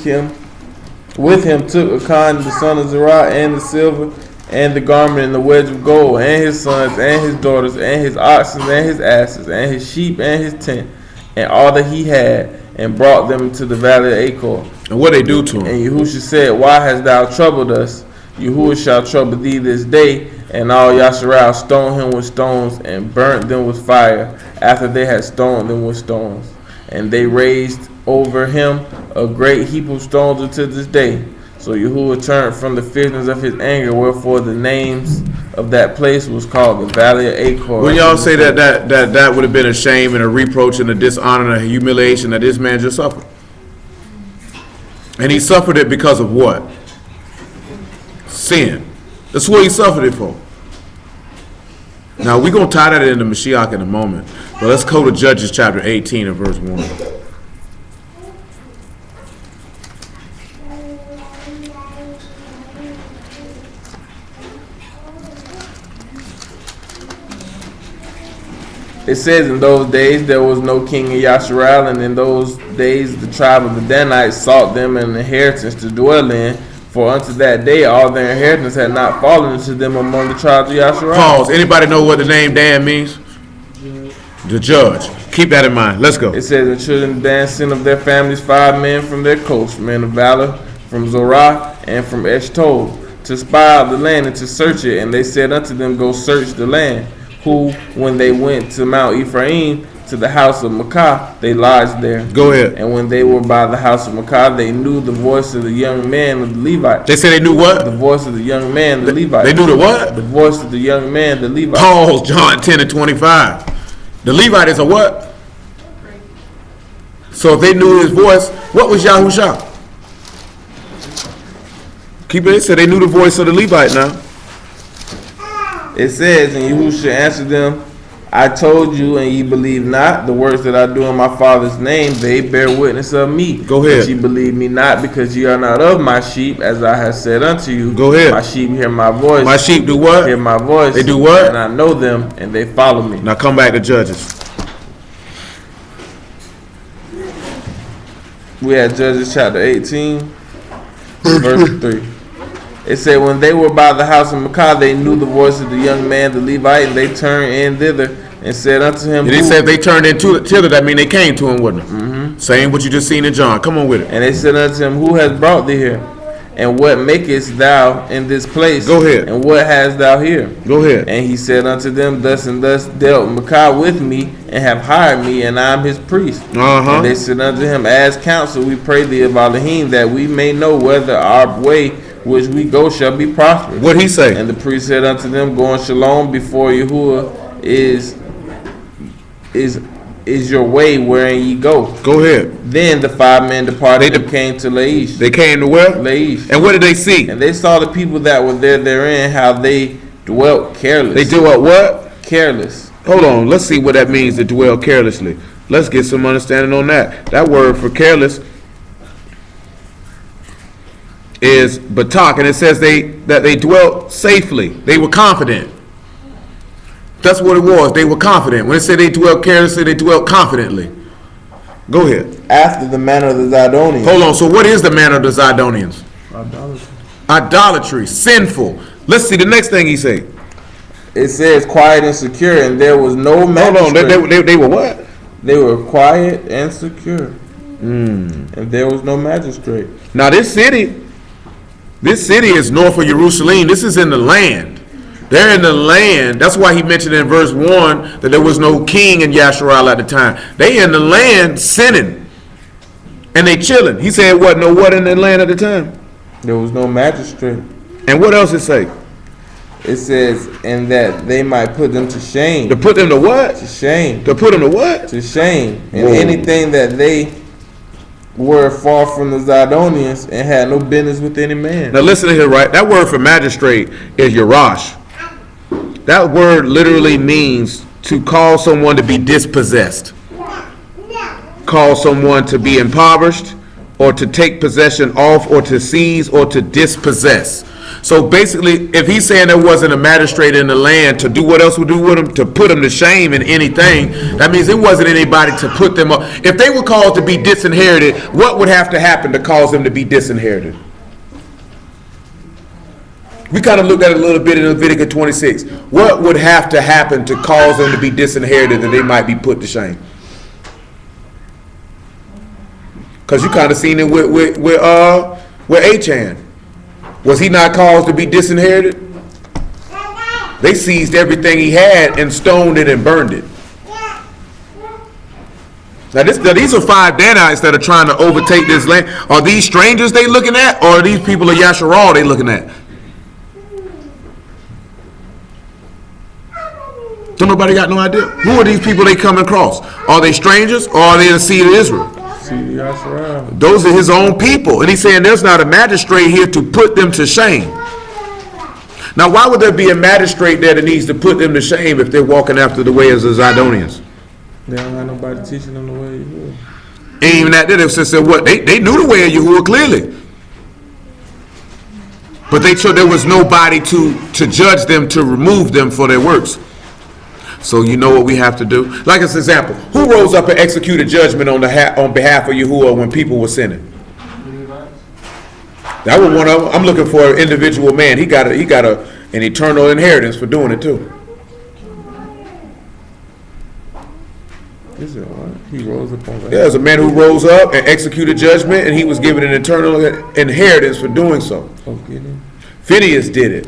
Achan the son of Zerah, and the silver, and the garment, and the wedge of gold, and his sons, and his daughters, and his oxen, and his asses, and his sheep, and his tent, and all that he had, and brought them into the valley of Achor. And what they do to him? And Yahushua said, why hast thou troubled us? Yahuwah shall trouble thee this day. And all Yasharal stoned him with stones and burnt them with fire after they had stoned them with stones. And they raised over him a great heap of stones unto this day. So Yahuwah turned from the fierceness of his anger, wherefore the names of that place was called the Valley of Achor. When y'all say that would have been a shame and a reproach and a dishonor and a humiliation that this man just suffered. And he suffered it because of what? Sin. That's what he suffered it for. Now, we're going to tie that into Mashiach in a moment. But let's go to Judges chapter 18 and verse 1. It says, in those days there was no king in Yasharal, and in those days the tribe of the Danites sought them an inheritance to dwell in, for unto that day all their inheritance had not fallen into them among the tribes of Yasharal. Pause. Anybody know what the name Dan means? The judge. Keep that in mind. Let's go. It says, the children of Dan sent of their families 5 men from their coast, men of valor, from Zorah and from Eshtold, to spy out the land and to search it. And they said unto them, go search the land. Who, when they went to Mount Ephraim, to the house of Makah, they lodged there. Go ahead. And when they were by the house of Makah, they knew the voice of the young man of the Levite. They said they knew what? The voice of the young man, the Levite. They knew the what? The voice of the young man, the Levite. Pause. John 10 and 25. The Levite is a what? So if they knew his voice, what was Yahusha? Keep it. They said they knew the voice of the Levite now. It says, and Yahushua answered them, I told you, and ye believe not. The works that I do in my Father's name, they bear witness of me. Go ahead. But ye believe me not, because ye are not of my sheep, as I have said unto you. Go ahead. My sheep hear my voice. My sheep do what? Hear my voice. They do what? And I know them, and they follow me. Now come back to Judges. We had Judges chapter 18, verse 3. It said, when they were by the house of Makah, they knew the voice of the young man, the Levite, and they turned in thither and said unto him, And he said they turned into thither, that mean they came to him, wouldn't it? Mm-hmm. Same what you just seen in John. Come on with it. And they said unto him, who has brought thee here? And what makest thou in this place? Go ahead. And what hast thou here? Go ahead. And he said unto them, thus and thus dealt Makah with me, and have hired me, and I am his priest. Uh-huh. And they said unto him, as counsel, we pray thee of Elohim, that we may know whether our way which we go shall be prosperous. What'd he say? And the priest said unto them, go in shalom before Yahuwah is your way wherein ye go. Go ahead. Then the 5 men departed and came to Laish. They came to where? Laish. And what did they see? And they saw the people that were therein, how they dwelt careless. They dwelt what? Careless. Hold on. Let's see what that means to dwell carelessly. Let's get some understanding on that. That word for careless is batak, and it says that they dwelt safely. They were confident. That's what it was. They were confident. When it said they dwelt carelessly, they dwelt confidently. Go ahead. After the manner of the Zidonians. Hold on. So what is the manner of the Zidonians? Idolatry. Sinful. Let's see the next thing he say. It says quiet and secure, and there was no magistrate. Hold on. They were what? They were quiet and secure. And there was no magistrate. Now this city is north of Jerusalem. This is in the land. They're in the land. That's why he mentioned in verse 1 that there was no king in Yasharal at the time. They in the land sinning. And they chilling. He said what? No what in the land at the time? There was no magistrate. And what else it say? It says, and that they might put them to shame. To put them to what? To shame. To put them to what? To shame. And Whoa. anything that they were far from the Zidonians and had no business with any man. Now listen to here, right? That word for magistrate is Yerash. That word literally means to cause someone to be dispossessed. Cause someone to be impoverished, or to take possession of, or to seize, or to dispossess. So basically, if he's saying there wasn't a magistrate in the land to do what else would do with them, to put them to shame in anything, that means there wasn't anybody to put them up. If they were called to be disinherited, what would have to happen to cause them to be disinherited? We kind of looked at it a little bit in Leviticus 26. What would have to happen to cause them to be disinherited that they might be put to shame? Because you kind of seen it with Achan. Was he not caused to be disinherited? They seized everything he had and stoned it and burned it. Now these are 5 Danites that are trying to overtake this land. Are these strangers they looking at, or are these people of Yasharal they looking at? Don't nobody got no idea. Who are these people they coming across? Are they strangers, or are they the seed of Israel? See, that's right. Those are his own people. And he's saying there's not a magistrate here to put them to shame. Now, why would there be a magistrate there that needs to put them to shame if they're walking after the way of the Zidonians? They don't have nobody teaching them the way you do. Ain't even that they said what? They knew the way of Yahuwah clearly. But they there was nobody to judge them, to remove them for their works. So you know what we have to do? Like as an example, who rose up and executed judgment on behalf of Yahuwah when people were sinning? That was one of them. I'm looking for an individual man. He got an eternal inheritance for doing it too. Is it what? He rose up on that. Yeah, there's a man who rose up and executed judgment, and he was given an eternal inheritance for doing so. Phineas did it.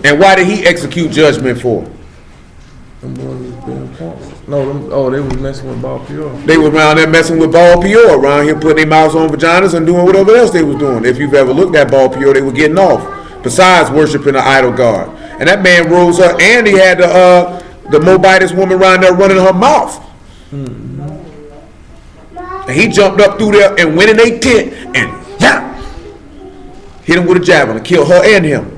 And why did he execute judgment for? No, they was messing with Baal Peor. They were around there messing with Baal Peor, around here putting their mouths on vaginas and doing whatever else they was doing. If you've ever looked at Baal Peor, they were getting off, besides worshiping the idol god. And that man rose up, and he had the Moabitess woman around there running her mouth. And he jumped up through there and went in their tent and hit him with a javelin, killed her and him.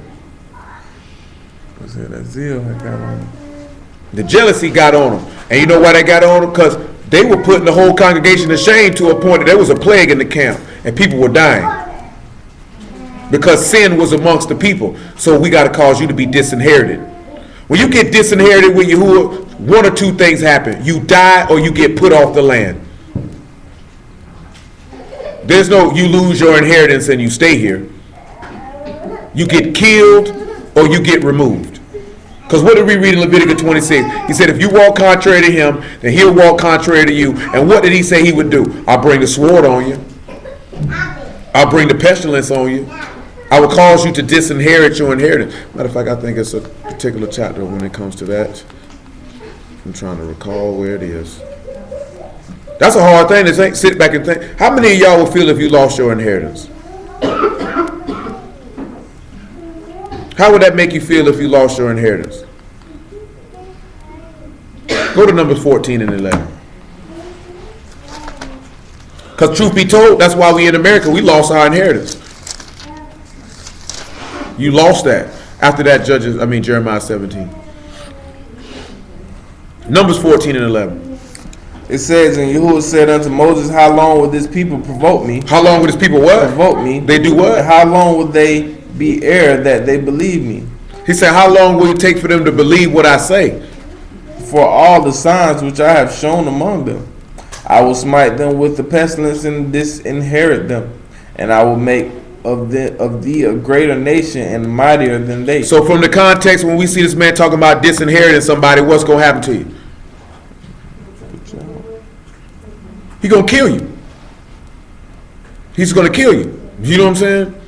That zeal had got on him. The jealousy got on them. And you know why they got on them? Because they were putting the whole congregation to shame to a point that there was a plague in the camp and people were dying. Because sin was amongst the people. So we got to cause you to be disinherited. When you get disinherited with Yahuwah, one or two things happen. You die or you get put off the land. There's no you lose your inheritance and you stay here. You get killed or you get removed. Because what did we read in Leviticus 26? He said, if you walk contrary to him, then he'll walk contrary to you. And what did he say he would do? I'll bring the sword on you. I'll bring the pestilence on you. I will cause you to disinherit your inheritance. Matter of fact, I think it's a particular chapter when it comes to that. I'm trying to recall where it is. That's a hard thing to sit back and think. How many of y'all will feel if you lost your inheritance? How would that make you feel if you lost your inheritance? Go to Numbers 14 and 11. Because truth be told, that's why we in America, we lost our inheritance. You lost that. After that, Jeremiah 17. Numbers 14 and 11. It says, and Yahuwah said unto Moses, how long will this people provoke me? How long will this people what? Provoke me. They do what? And how long will they be erred that they believe me? He said, how long will it take for them to believe what I say? For all the signs which I have shown among them, I will smite them with the pestilence and disinherit them, and I will make of thee a greater nation and mightier than they. So from the context, when we see this man talking about disinheriting somebody, what's going to happen to you? He's going to kill you. He's going to kill you. You know what I'm saying?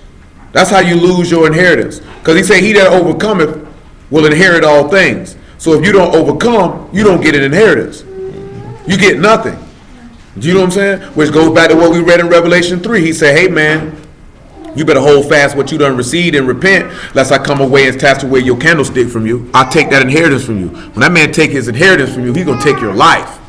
That's how you lose your inheritance. Because he said, he that overcometh will inherit all things. So if you don't overcome, you don't get an inheritance. You get nothing. Do you know what I'm saying? Which goes back to what we read in Revelation 3. He said, hey man, you better hold fast what you done received and repent, lest I come away and snatch away your candlestick from you. I'll take that inheritance from you. When that man take his inheritance from you, he's going to take your life.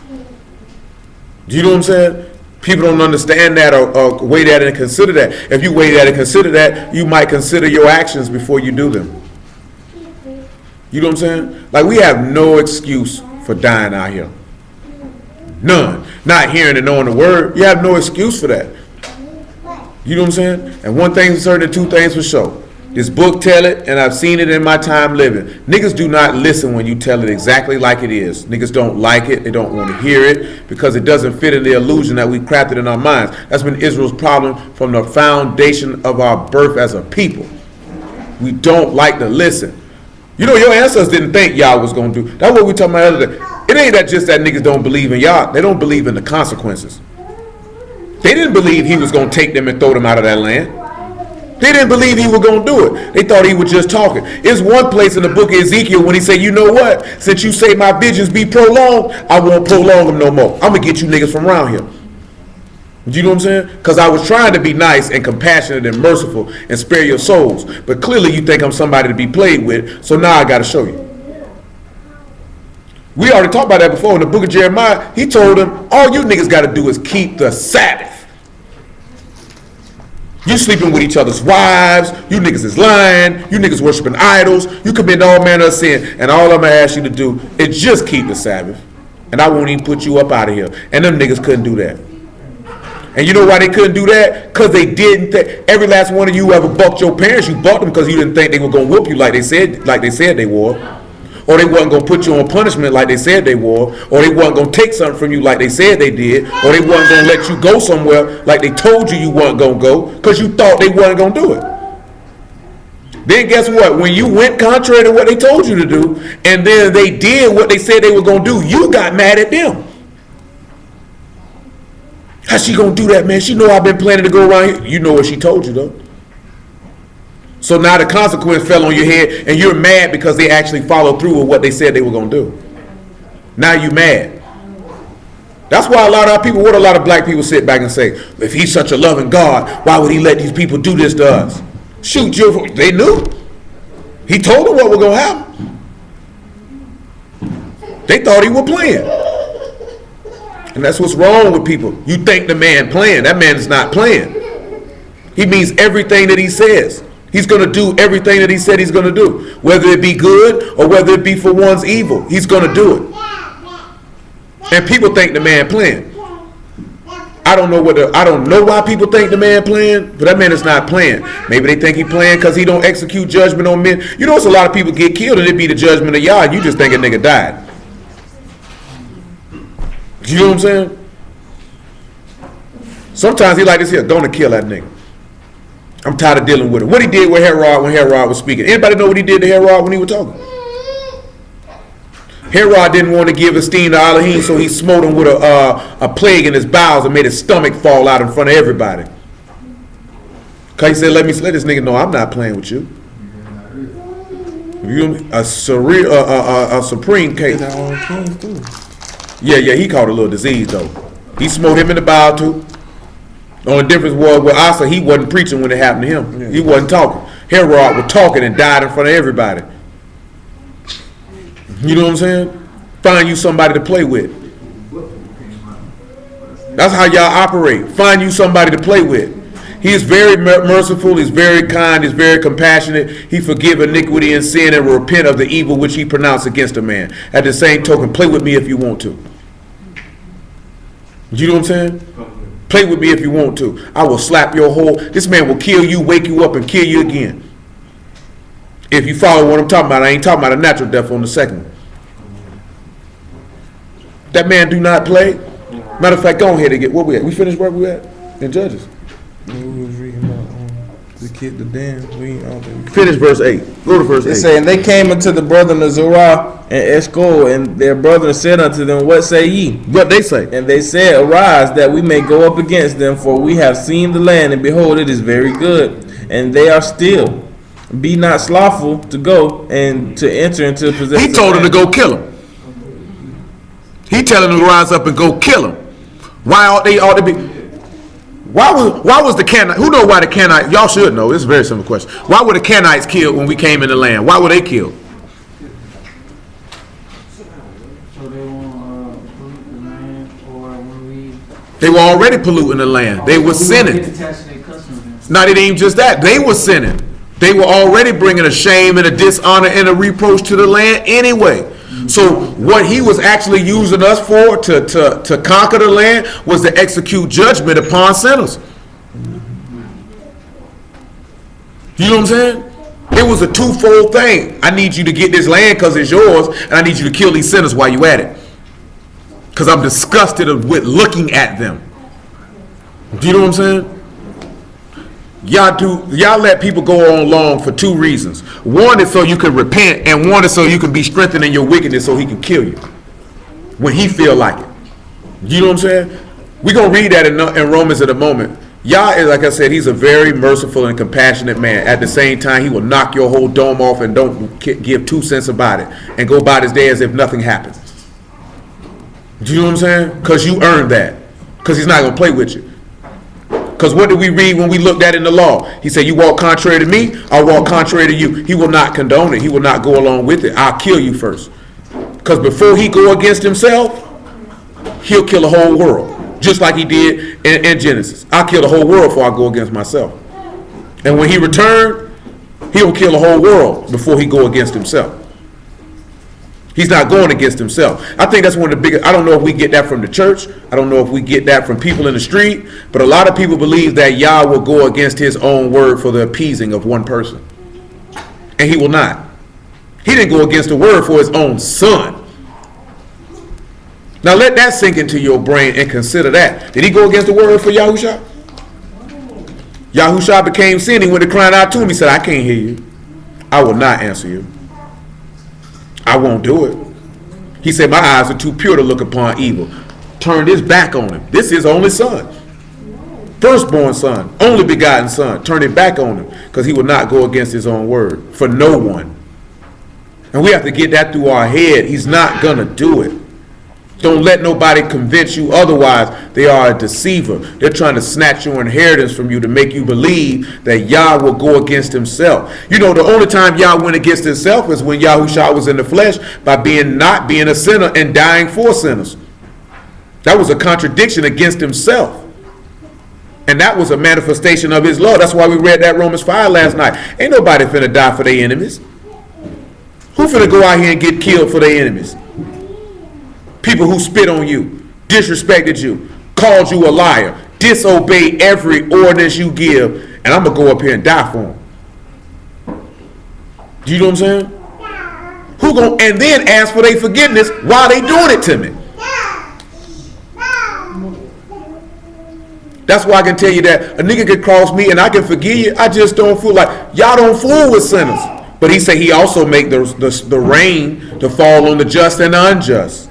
Do you know what I'm saying? People don't understand that or weigh that and consider that. If you weigh that and consider that, you might consider your actions before you do them. You know what I'm saying? Like, we have no excuse for dying out here. None. Not hearing and knowing the word. You have no excuse for that. You know what I'm saying? And one thing is certain and two things for sure. This book tell it, and I've seen it in my time living. Niggas do not listen when you tell it exactly like it is. Niggas don't like it. They don't want to hear it because it doesn't fit in the illusion that we crafted in our minds. That's been Israel's problem from the foundation of our birth as a people. We don't like to listen. You know, your ancestors didn't think Yah was going to do. That's what we talking about the other day. It ain't that just that niggas don't believe in Yah. They don't believe in the consequences. They didn't believe he was going to take them and throw them out of that land. They didn't believe he was going to do it. They thought he was just talking. It's one place in the book of Ezekiel when he said, you know what? Since you say my visions be prolonged, I won't prolong them no more. I'm going to get you niggas from around here. You know what I'm saying? Because I was trying to be nice and compassionate and merciful and spare your souls. But clearly you think I'm somebody to be played with, so now I got to show you. We already talked about that before. In the book of Jeremiah, he told them, all you niggas got to do is keep the Sabbath. You sleeping with each other's wives. You niggas is lying. You niggas worshiping idols. You commit all manner of sin. And all I'm going to ask you to do is just keep the Sabbath. And I won't even put you up out of here. And them niggas couldn't do that. And you know why they couldn't do that? Because they didn't think. Every last one of you ever bucked your parents, you bucked them because you didn't think they were going to whoop you like they said they were. Or they wasn't going to put you on punishment like they said they were. Or they wasn't going to take something from you like they said they did. Or they wasn't going to let you go somewhere like they told you wasn't going to go because you thought they wasn't going to do it. Then guess what? When you went contrary to what they told you to do, and then they did what they said they were going to do, you got mad at them. How's she going to do that, man? She know I've been planning to go around here. You know what she told you, though. So now the consequence fell on your head, and you're mad because they actually followed through with what they said they were going to do. Now you mad. That's why a lot of black people sit back and say, if he's such a loving God, why would he let these people do this to us? Shoot, they knew. He told them what was going to happen. They thought he was playing. And that's what's wrong with people. You think the man playing. That man is not playing. He means everything that he says. He's going to do everything that he said he's going to do. Whether it be good or whether it be for one's evil, he's going to do it. And people think the man playing. I don't know why people think the man playing, but that man is not playing. Maybe they think he playing because he don't execute judgment on men. You know, it's a lot of people get killed and it be the judgment of y'all, and you just think a nigga died. You know what I'm saying? Sometimes he like this here, gonna kill that nigga. I'm tired of dealing with him. What he did with Herod when Herod was speaking. Anybody know what he did to Herod when he was talking? Herod didn't want to give esteem to Elohim, so he smote him with a plague in his bowels and made his stomach fall out in front of everybody. Cause he said, let this nigga know I'm not playing with you. A supreme case. Yeah, he caught a little disease though. He smote him in the bowel too. The only difference was with Asa, he wasn't preaching when it happened to him. Yeah. He wasn't talking. Herod was talking and died in front of everybody. You know what I'm saying? Find you somebody to play with. That's how y'all operate. Find you somebody to play with. He is very merciful. He's very kind. He's very compassionate. He forgive iniquity and sin and will repent of the evil which he pronounced against a man. At the same token, play with me if you want to. You know what I'm saying? Play with me if you want to. I will slap your whole. This man will kill you, wake you up, and kill you again. If you follow what I'm talking about, I ain't talking about a natural death on the second one. That man do not play. Matter of fact, go ahead and get where we at. We finished where we at in Judges. We was reading about the kid, the dam. Finish verse 8. Go to verse 8. It say, and they came unto the brethren of Zorah and Eshcol, and their brethren said unto them, what say ye? What they say? And they said, arise, that we may go up against them, for we have seen the land, and behold, it is very good, and they are still. Be not slothful to go and to enter into possession. He told them to go kill him. He telling them to rise up and go kill him. Why ought they ought to be? Why was the Canaanites? Who know why the Canaanites? Y'all should know. This is a very simple question. Why were the Canaanites killed when we came in the land? Why were they killed? So they won't pollute the land, or when we. They were already polluting the land. They were sinning. Get attached to their customs. Not even just that. They were sinning. They were already bringing a shame and a dishonor and a reproach to the land anyway. So what he was actually using us for to conquer the land was to execute judgment upon sinners. You know what I'm saying? It was a twofold thing. I need you to get this land because it's yours, and I need you to kill these sinners while you at it. Because I'm disgusted with looking at them. Do you know what I'm saying? Y'all let people go on long for two reasons. One is so you can repent, and one is so you can be strengthened in your wickedness so he can kill you when he feel like it. You know what I'm saying? We're going to read that in Romans in a moment. Yah is, like I said, he's a very merciful and compassionate man. At the same time, he will knock your whole dome off and don't give 2 cents about it and go about his day as if nothing happened. Do you know what I'm saying? Because you earned that. Because he's not going to play with you. Because what did we read when we looked at it in the law? He said, you walk contrary to me, I'll walk contrary to you. He will not condone it. He will not go along with it. I'll kill you first. Because before he go against himself, he'll kill the whole world. Just like he did in Genesis. I'll kill the whole world before I go against myself. And when he returned, he'll kill the whole world before he go against himself. He's not going against himself. I think that's one of the biggest. I don't know if we get that from the church. I don't know if we get that from people in the street. But a lot of people believe that Yah will go against his own word for the appeasing of one person. And he will not. He didn't go against the word for his own son. Now let that sink into your brain and consider that. Did he go against the word for Yahusha? Yahusha became sin. He went to crying out to him. He said, I can't hear you. I will not answer you. I won't do it. He said, my eyes are too pure to look upon evil. Turned his back on him. This is his only son. Firstborn son. Only begotten son. Turned his back on him because he would not go against his own word for no one. And we have to get that through our head. He's not going to do it. Don't let nobody convince you otherwise. They are a deceiver. They're trying to snatch your inheritance from you to make you believe that Yah will go against himself. You know, the only time Yah went against himself is when Yahushua was in the flesh by not being a sinner and dying for sinners. That was a contradiction against himself. And that was a manifestation of his love. That's why we read that Romans 5 last night. Ain't nobody finna die for their enemies. Who finna go out here and get killed for their enemies? People who spit on you, disrespected you, called you a liar, disobeyed every ordinance you give, and I'm going to go up here and die for them. Do you know what I'm saying? Who going and then ask for their forgiveness while they doing it to me? That's why I can tell you that a nigga can cross me and I can forgive you. I just don't fool like y'all don't fool with sinners. But he said he also make the rain to fall on the just and the unjust.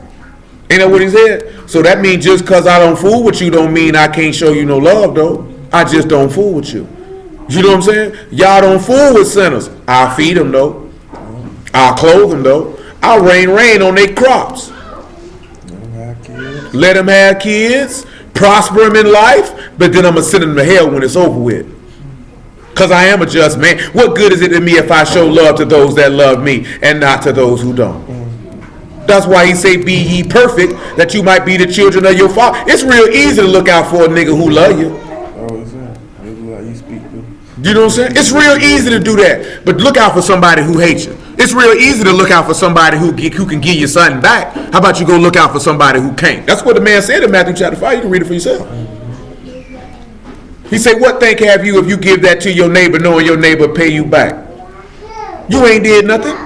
Ain't that what he said? So that means just because I don't fool with you don't mean I can't show you no love, though. I just don't fool with you. You know what I'm saying? Y'all don't fool with sinners. I'll feed them, though. I'll clothe them, though. I'll rain on their crops. Let them have kids, prosper them in life, but then I'm going to send them to hell when it's over with. Because I am a just man. What good is it to me if I show love to those that love me and not to those who don't? That's why he say, be ye perfect, that you might be the children of your father. It's real easy to look out for a nigga who love you. Oh, is that? You speak to. You know what I'm saying? It's real easy to do that. But look out for somebody who hates you. It's real easy to look out for somebody who can give you something back. How about you go look out for somebody who can't? That's what the man said in Matthew chapter 5. You can read it for yourself. He said, what thank have you if you give that to your neighbor knowing your neighbor pay you back? You ain't did nothing.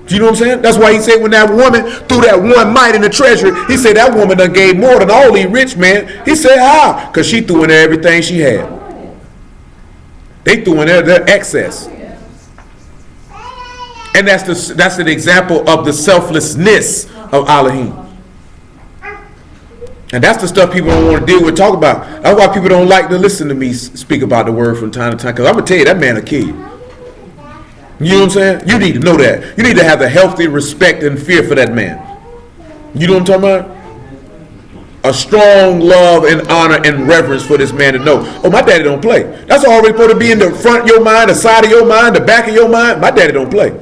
Do you know what I'm saying? That's why he said when that woman threw that one mite in the treasury, he said that woman done gave more than all these rich men. He said how? Because she threw in there everything she had. They threw in there their excess. And that's an example of the selflessness of Elohim. And that's the stuff people don't want to deal with, talk about. That's why people don't like to listen to me speak about the word from time to time. Because I'm going to tell you, that man will kill you. You know what I'm saying? You need to know that. You need to have the healthy respect and fear for that man. You know what I'm talking about? A strong love and honor and reverence for this man to know, oh, my daddy don't play. That's already supposed to be in the front of your mind, the side of your mind, the back of your mind. My daddy don't play.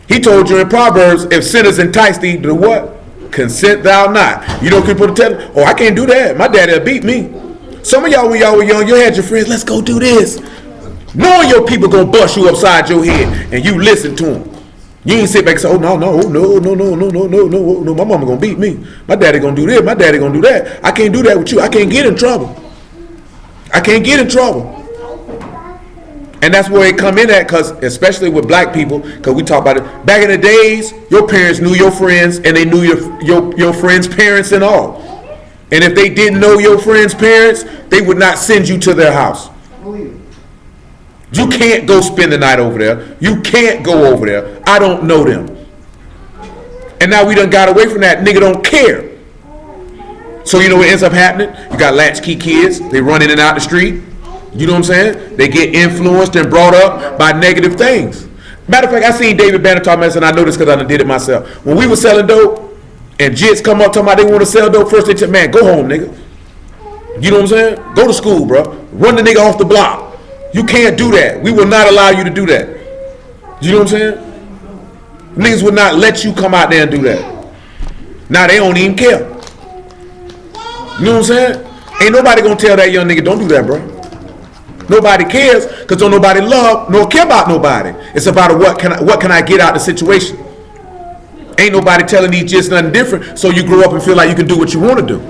He told you in Proverbs, if sinners entice thee to what? Consent thou not. You know, people tell you, oh, I can't do that. My daddy will beat me. Some of y'all, when y'all were young, you had your friends, let's go do this. Knowing your people gonna bust you upside your head and you listen to them. You ain't sit back and say, oh, no, my mama gonna beat me. My daddy gonna do this, my daddy gonna do that. I can't do that with you. I can't get in trouble. I can't get in trouble. And that's where it come in at, because especially with black people, because we talk about it. Back in the days, your parents knew your friends and they knew your friends' parents and all. And if they didn't know your friends' parents, they would not send you to their house. You can't go spend the night over there. You can't go over there. I don't know them. And now we done got away from that. Nigga don't care. So you know what ends up happening? You got latchkey kids. They run in and out the street. You know what I'm saying? They get influenced and brought up by negative things. Matter of fact, I seen David Banner talk about this, and I know this because I done did it myself. When we were selling dope, and jits come up talking about they want to sell dope, first they tell, man, go home, nigga. You know what I'm saying? Go to school, bro. Run the nigga off the block. You can't do that. We will not allow you to do that. You know what I'm saying? Niggas would not let you come out there and do that. Now they don't even care. You know what I'm saying? Ain't nobody gonna tell that young nigga, don't do that, bro. Nobody cares because don't nobody love nor care about nobody. It's about what can I get out of the situation. Ain't nobody telling these just nothing different, so you grow up and feel like you can do what you want to do.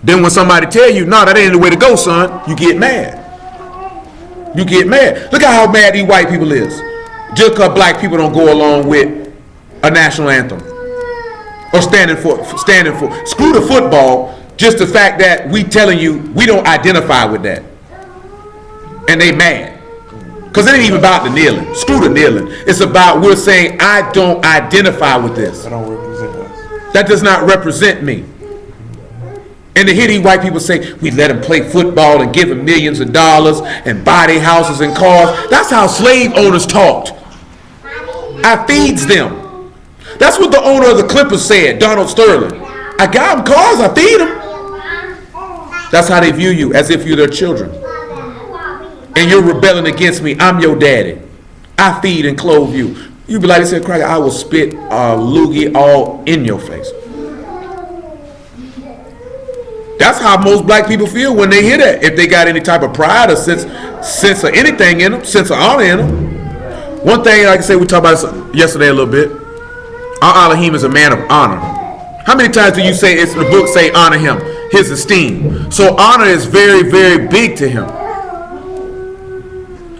Then when somebody tell you, no, that ain't the way to go, son, you get mad. You get mad. Look at how mad these white people is. Just because black people don't go along with a national anthem. Or standing for. Screw the football, just the fact that we telling you we don't identify with that. And they mad. Because it ain't even about the kneeling. Screw the kneeling. It's about we're saying I don't identify with this. That don't represent us. That does not represent me. And to hear these white people say, we let them play football and give them millions of dollars and buy their houses and cars. That's how slave owners talked. I feeds them. That's what the owner of the Clippers said, Donald Sterling. I got them cars, I feed them. That's how they view you, as if you're their children. And you're rebelling against me. I'm your daddy. I feed and clothe you. You be like, they said, Cracker, I will spit a loogie all in your face. That's how most black people feel when they hear that. If they got any type of pride or sense of anything in them, sense of honor in them. One thing, like I said, we talked about this yesterday a little bit. Our Elohim is a man of honor. How many times do you say it's the book say honor him, his esteem? So honor is very, very big to him.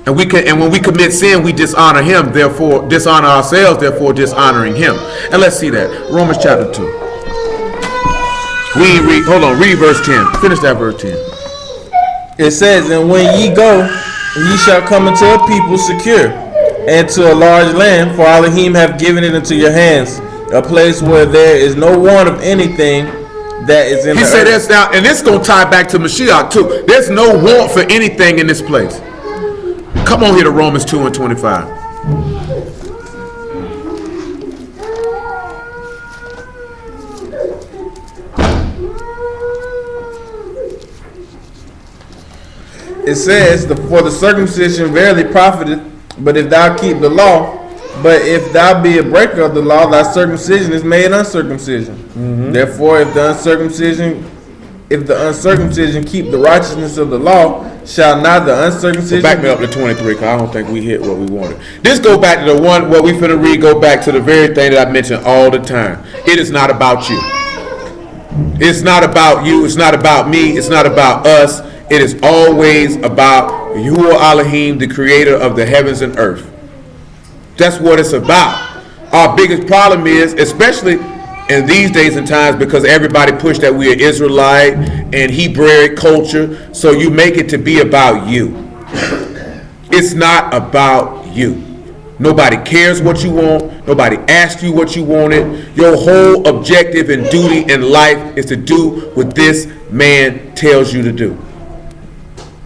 And when we commit sin, we dishonor him, therefore dishonor ourselves, therefore dishonoring him. And let's see that. Romans chapter 2. Read verse 10. Finish that verse 10. It says, and when ye go, ye shall come into a people secure, and to a large land, for Elohim have given it into your hands, a place where there is no want of anything that is in the earth. He said that's now, and this is going to tie back to Mashiach too. There's no want for anything in this place. Come on here to Romans 2 and 25. It says, for the circumcision verily profiteth, but if thou keep the law, but if thou be a breaker of the law, thy circumcision is made uncircumcision. Mm-hmm. Therefore, if the uncircumcision keep the righteousness of the law, shall not the uncircumcision... Back me up to 23, because I don't think we hit what we wanted. This go back to the one, what we finna read, go back to the very thing that I mentioned all the time. It is not about you. It's not about you. It's not about me. It's not about us. It is always about Yahuwah Elohim, the creator of the heavens and earth. That's what it's about. Our biggest problem is, especially in these days and times, because everybody pushed that we are Israelite and Hebraic culture, so you make it to be about you. It's not about you. Nobody cares what you want. Nobody asks you what you wanted. Your whole objective and duty in life is to do what this man tells you to do.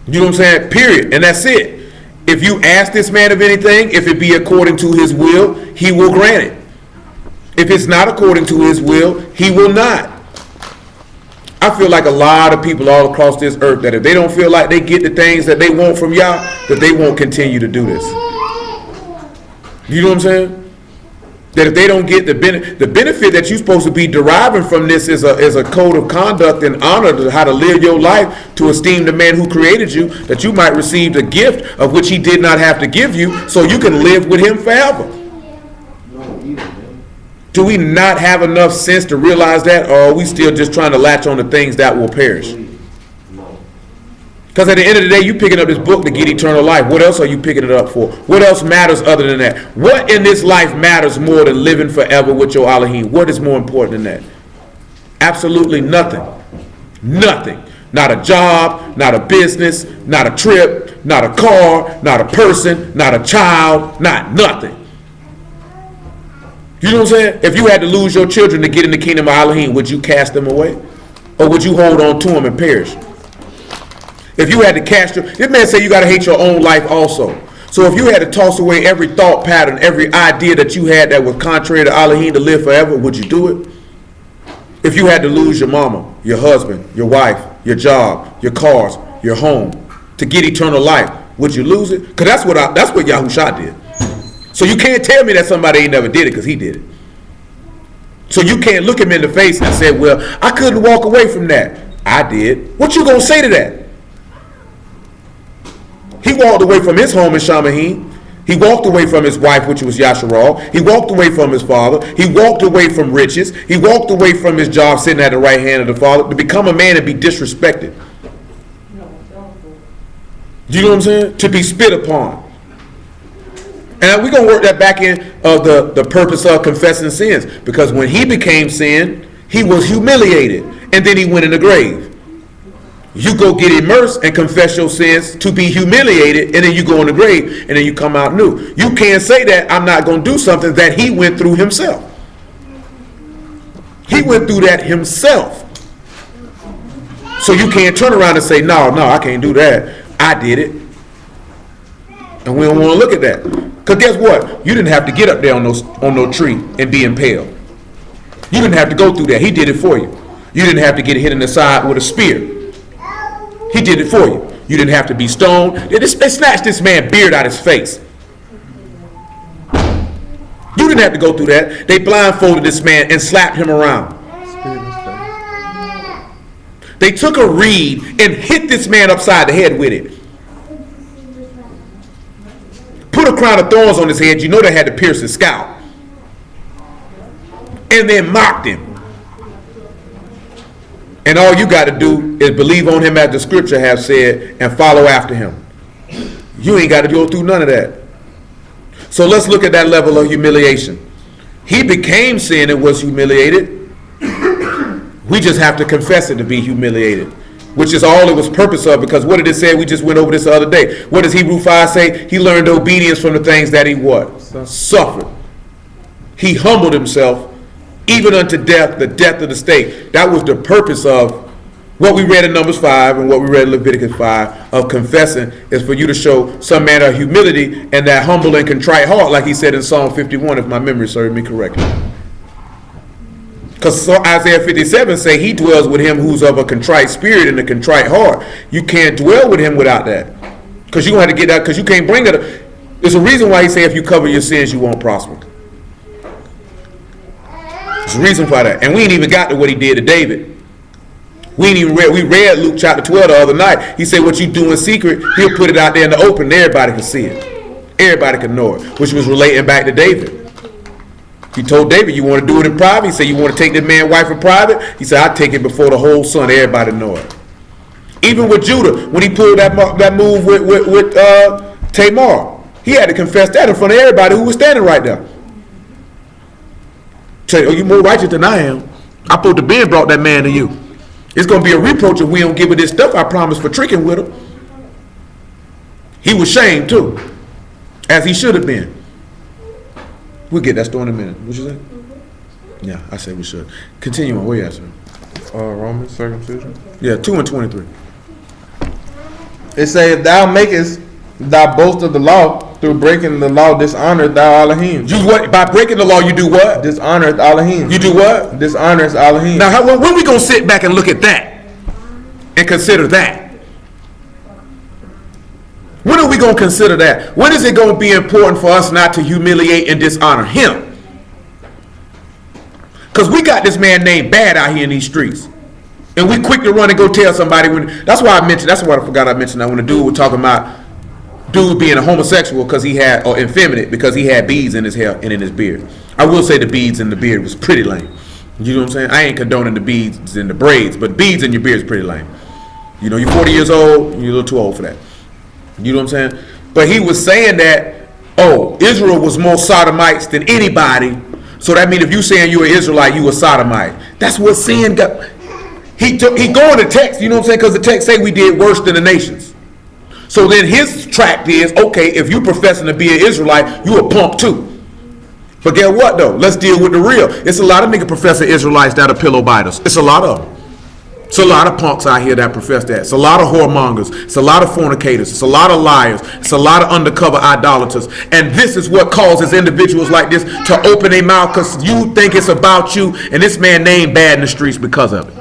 You know what I'm saying? Period. And that's it. If you ask this man of anything, if it be according to his will, he will grant it. If it's not according to his will, he will not. I feel like a lot of people all across this earth that if they don't feel like they get the things that they want from Yah, that they won't continue to do this. You know what I'm saying? That if they don't get the benefit that you're supposed to be deriving from this is a code of conduct and honor to how to live your life, to esteem the man who created you, that you might receive the gift of which he did not have to give you, so you can live with him forever. Do we not have enough sense to realize that, or are we still just trying to latch on to things that will perish? Because at the end of the day, you picking up this book to get eternal life. What else are you picking it up for? What else matters other than that? What in this life matters more than living forever with your Elohim? What is more important than that? Absolutely nothing. Nothing. Not a job, not a business, not a trip, not a car, not a person, not a child, not nothing. You know what I'm saying? If you had to lose your children to get in the kingdom of Elohim, would you cast them away? Or would you hold on to them and perish? If you had to cast this man said you got to hate your own life also. So if you had to toss away every thought pattern, every idea that you had that was contrary to Elohim to live forever, would you do it? If you had to lose your mama, your husband, your wife, your job, your cars, your home to get eternal life, would you lose it? Because that's what Yahusha did. So you can't tell me that somebody ain't never did it because he did it. So you can't look him in the face and say, well, I couldn't walk away from that. I did. What you gonna say to that? He walked away from his home in Shamahim. He walked away from his wife, which was Yasharal. He walked away from his father. He walked away from riches. He walked away from his job sitting at the right hand of the Father to become a man and be disrespected. You know what I'm saying? To be spit upon. And we're going to work that back in the purpose of confessing sins. Because when he became sin, he was humiliated. And then he went in the grave. You go get immersed and confess your sins to be humiliated, and then you go in the grave, and then you come out new. You can't say that I'm not going to do something that he went through himself. He went through that himself. So you can't turn around and say, no, I can't do that. I did it. And we don't want to look at that. Because guess what? You didn't have to get up there on no tree and be impaled. You didn't have to go through that. He did it for you. You didn't have to get hit in the side with a spear. He did it for you. You didn't have to be stoned. They snatched this man's beard out his face. You didn't have to go through that. They blindfolded this man and slapped him around. They took a reed and hit this man upside the head with it. Put a crown of thorns on his head. You know they had to pierce his scalp. And then mocked him. And all you got to do is believe on him as the scripture has said and follow after him. You ain't got to go through none of that. So let's look at that level of humiliation. He became sin and was humiliated. We just have to confess it to be humiliated, which is all it was purpose of, because what did it say? We just went over this the other day. What does Hebrew 5 say? He learned obedience from the things that he what? Suffered. He humbled himself even unto death, the death of the state. That was the purpose of what we read in Numbers 5 and what we read in Leviticus 5 of confessing, is for you to show some manner of humility and that humble and contrite heart, like he said in Psalm 51, if my memory serves me correctly. Because Isaiah 57 say he dwells with him who's of a contrite spirit and a contrite heart. You can't dwell with him without that. Because you're going to have to get that, because you can't bring it. There's a reason why he say if you cover your sins, you won't prosper. There's a reason for that. And we ain't even got to what he did to David. We read Luke chapter 12 the other night. He said what you do in secret, he'll put it out there in the open and everybody can see it. Everybody can know it, which was relating back to David. He told David, you want to do it in private? He said, you want to take this man's wife in private? He said, I'll take it before the whole son, everybody know it. Even with Judah, when he pulled that move with Tamar, he had to confess that in front of everybody who was standing right there. Say, oh, you more righteous than I am. I supposed to be and brought that man to you. It's going to be a reproach if we don't give her this stuff I promised for tricking with her. He was shamed too, as he should have been. We'll get that story in a minute. What you say? Yeah, I said we should. Continue on. Where you at, sir? Romans, circumcision. Yeah, 2:23. It says, if thou makest thy boast of the law, through breaking the law, dishonoreth thou Elohim. You what? By breaking the law, you do what? Dishonoreth Elohim. You do what? Dishonoreth Elohim. Now, when we gonna sit back and look at that and consider that? When are we gonna consider that? When is it gonna be important for us not to humiliate and dishonor him? Because we got this man named Bad out here in these streets, and we quick to run and go tell somebody. That's why I forgot I mentioned that when the dude was talking about dude being a homosexual because he had, or effeminate because he had beads in his hair and in his beard. I will say the beads in the beard was pretty lame. You know what I'm saying? I ain't condoning the beads and the braids, but beads in your beard is pretty lame. You know, you're 40 years old, you're a little too old for that. You know what I'm saying? But he was saying that, oh, Israel was more sodomites than anybody. So that means if you saying you're an Israelite, you a sodomite. That's what sin got. He go in the text, you know what I'm saying? Because the text say we did worse than the nations. So then his tract is, okay, if you professing to be an Israelite, you a punk too. But guess what though? Let's deal with the real. It's a lot of nigga professing Israelites that are pillow biters. It's a lot of them. It's a lot of punks out here that profess that. It's a lot of whoremongers. It's a lot of fornicators. It's a lot of liars. It's a lot of undercover idolaters. And this is what causes individuals like this to open their mouth because you think it's about you, and this man name bad in the streets because of it.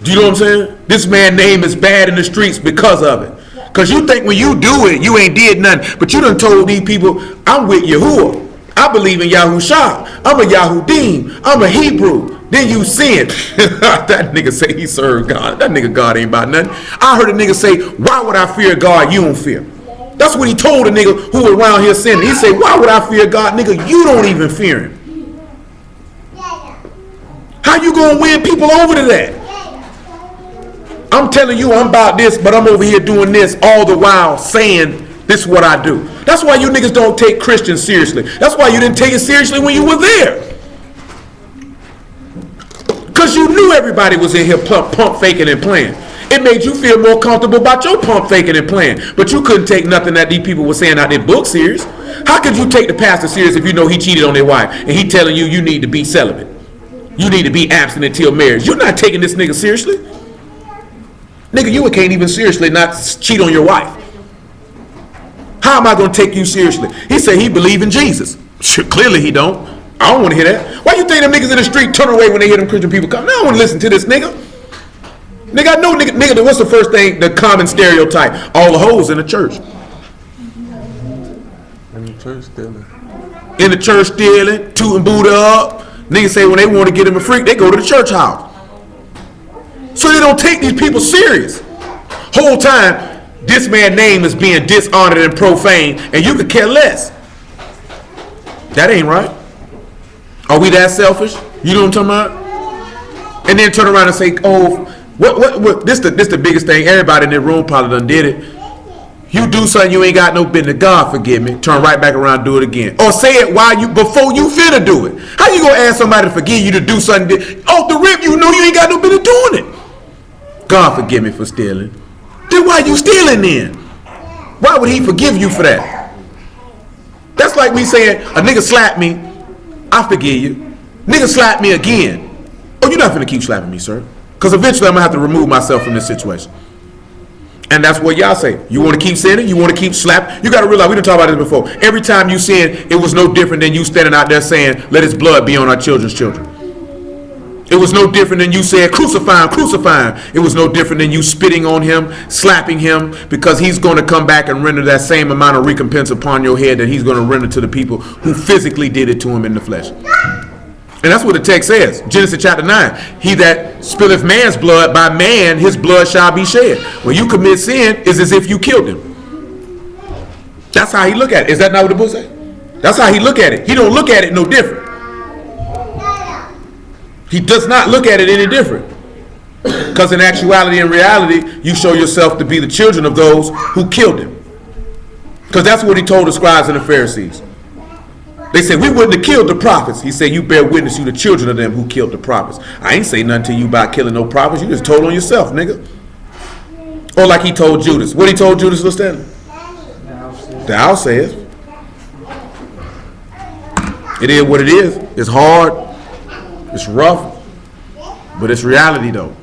Do you know what I'm saying? This man name is bad in the streets because of it. Because you think when you do it, you ain't did nothing. But you done told these people, I'm with Yahuwah. I believe in Yahushua. I'm a Yahudim. I'm a Hebrew. Then you sin. That nigga say he served God. That nigga God ain't about nothing. I heard a nigga say, why would I fear God you don't fear? That's what he told a nigga who was around here sinning. He said, why would I fear God? Nigga, you don't even fear him. How you gonna win people over to that? I'm telling you I'm about this, but I'm over here doing this all the while saying this is what I do. That's why you niggas don't take Christians seriously. That's why you didn't take it seriously when you were there. Because you knew everybody was in here pump faking and playing. It made you feel more comfortable about your pump faking and playing. But you couldn't take nothing that these people were saying out their book serious. How could you take the pastor serious if you know he cheated on their wife and he telling you you need to be celibate? You need to be abstinent till marriage. You're not taking this nigga seriously. Nigga, you can't even seriously not cheat on your wife. How am I going to take you seriously? He said he believe in Jesus. Sure, clearly he don't. I don't want to hear that. Why you think them niggas in the street turn away when they hear them Christian people come? I don't want to listen to this nigga. Nigga, I know nigga, what's the first thing, the common stereotype? All the hoes in the church. In the church stealing. In the church stealing, tooting Buddha up. Niggas say when they want to get him a freak, they go to the church house. So they don't take these people serious. Whole time, this man's name is being dishonored and profane, and you could care less. That ain't right. Are we that selfish? You know what I'm talking about? And then turn around and say, oh, what this the biggest thing. Everybody in the room probably done did it. You do something you ain't got no business. God forgive me. Turn right back around and do it again. Or say it before you finna do it. How you gonna ask somebody to forgive you to do something off the rip you know you ain't got no business doing it? God forgive me for stealing. Then why you stealing then? Why would he forgive you for that? That's like me saying, a nigga slapped me, I forgive you. Nigga slapped me again. Oh, you're not gonna keep slapping me, sir. Because eventually I'm gonna have to remove myself from this situation. And that's what y'all say. You want to keep sinning? You want to keep slapping? You got to realize, we done talked about this before. Every time you sin, it was no different than you standing out there saying, let his blood be on our children's children. It was no different than you saying, crucify him, crucify him. It was no different than you spitting on him, slapping him, because he's going to come back and render that same amount of recompense upon your head that he's going to render to the people who physically did it to him in the flesh. And that's what the text says. Genesis chapter 9. He that spilleth man's blood, by man his blood shall be shed. When you commit sin, it's as if you killed him. That's how he look at it. Is that not what the book says? That's how he look at it. He don't look at it no different. He does not look at it any different. Because in actuality and reality, you show yourself to be the children of those who killed him. Because that's what he told the scribes and the Pharisees. They said, we wouldn't have killed the prophets. He said, you bear witness, you the children of them who killed the prophets. I ain't say nothing to you about killing no prophets. You just told on yourself, nigga. Or like he told Judas. What he told Judas was Stanley? Thou sayest. It is what it is. It's hard. It's rough. But it's reality, though.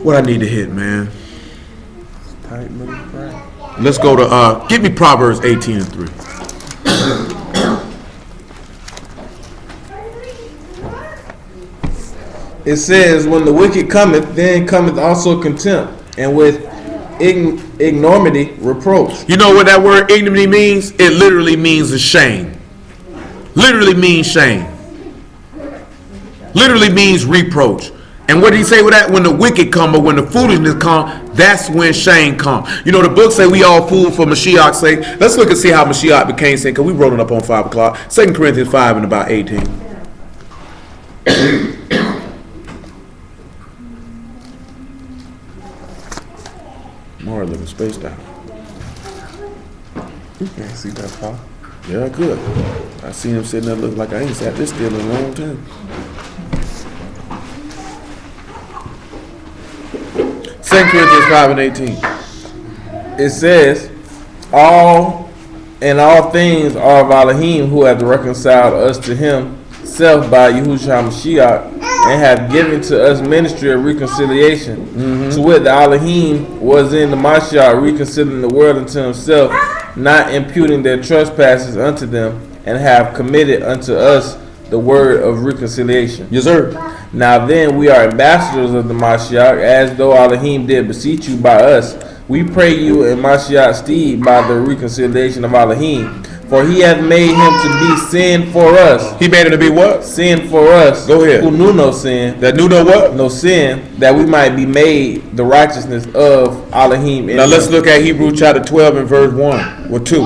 What I need to hit, man. Tight middle ground. Let's go to, give me Proverbs 18:3. It says, when the wicked cometh, then cometh also contempt, and with ignominy reproach. You know what that word ignominy means? It literally means a shame. Literally means shame. Literally means reproach. And what did he say with that? When the wicked come or when the foolishness come, that's when shame come. You know, the book say we all fool for Mashiach's sake. Let's look and see how Mashiach became sin, because we wrote it up on 5 o'clock. 2 Corinthians 5 and about 18. More living spaced out. You can't see that far. Yeah, I could. I seen him sitting there looking like I ain't sat this still in a long time. 2 Corinthians 5 and 18. It says, all things are of Elohim, who hath reconciled us to himself by Yahushua Mashiach, and have given to us ministry of reconciliation. To wit, the Elohim was in the Mashiach reconciling the world unto himself, not imputing their trespasses unto them, and have committed unto us the word of reconciliation. Yes, sir. Now then, we are ambassadors of the Mashiach, as though Elohim did beseech you by us. We pray you in Mashiach's stead by the reconciliation of Elohim. For he hath made him to be sin for us. He made him to be what? Sin for us. Go ahead. Who knew no sin. That knew no what? No sin, that we might be made the righteousness of Elohim. Now let's look at Hebrews chapter 12 and verse 1 or 2.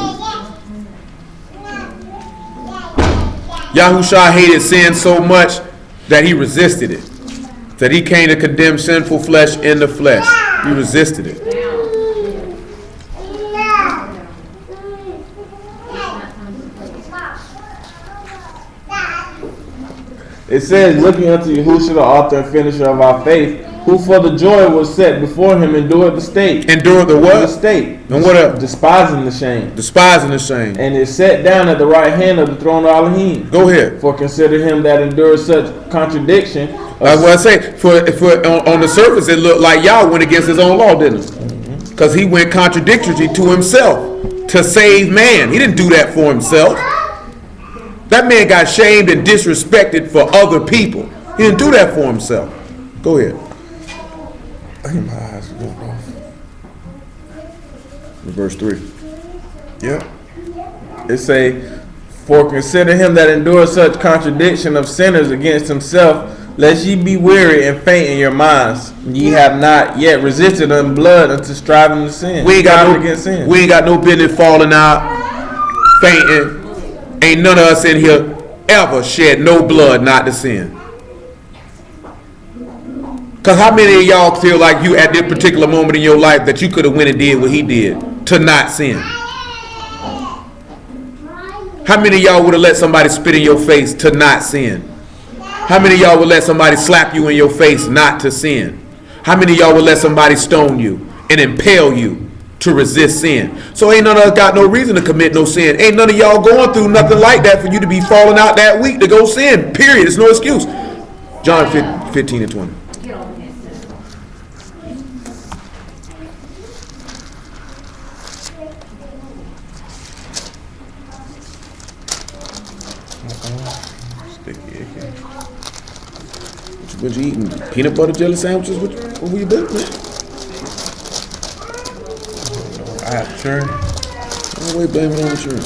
Yahushua hated sin so much that he resisted it. That he came to condemn sinful flesh in the flesh. He resisted it. It says, looking unto Yahushua, the author and finisher of our faith, who for the joy was set before him endured the state. Endured the The what? state. And what else? Despising the shame. Despising the shame. And is set down at the right hand of the throne of Elohim. Go ahead. For consider him that endures such contradiction. That's what I say. For on the surface, it looked like Yah went against his own law, didn't it? Because he went contradictory to himself to save man. He didn't do that for himself. That man got shamed and disrespected for other people. He didn't do that for himself. Go ahead. My eyes are going off. Verse 3. Yep. It say, for consider him that endures such contradiction of sinners against himself, lest ye be weary and faint in your minds. Ye have not yet resisted in blood unto striving to sin. We ain't got against sin. We ain't got no business falling out, fainting. Ain't none of us in here ever shed no blood not to sin. Because how many of y'all feel like you at this particular moment in your life that you could have went and did what he did to not sin? How many of y'all would have let somebody spit in your face to not sin? How many of y'all would let somebody slap you in your face not to sin? How many of y'all would let somebody stone you and impale you to resist sin? So ain't none of us got no reason to commit no sin. Ain't none of y'all going through nothing like that for you to be falling out that week to go sin. Period. It's no excuse. John 15 and 20. What you eating? Peanut butter jelly sandwiches? What you doing, man? I have churn. Always blame it on the churn.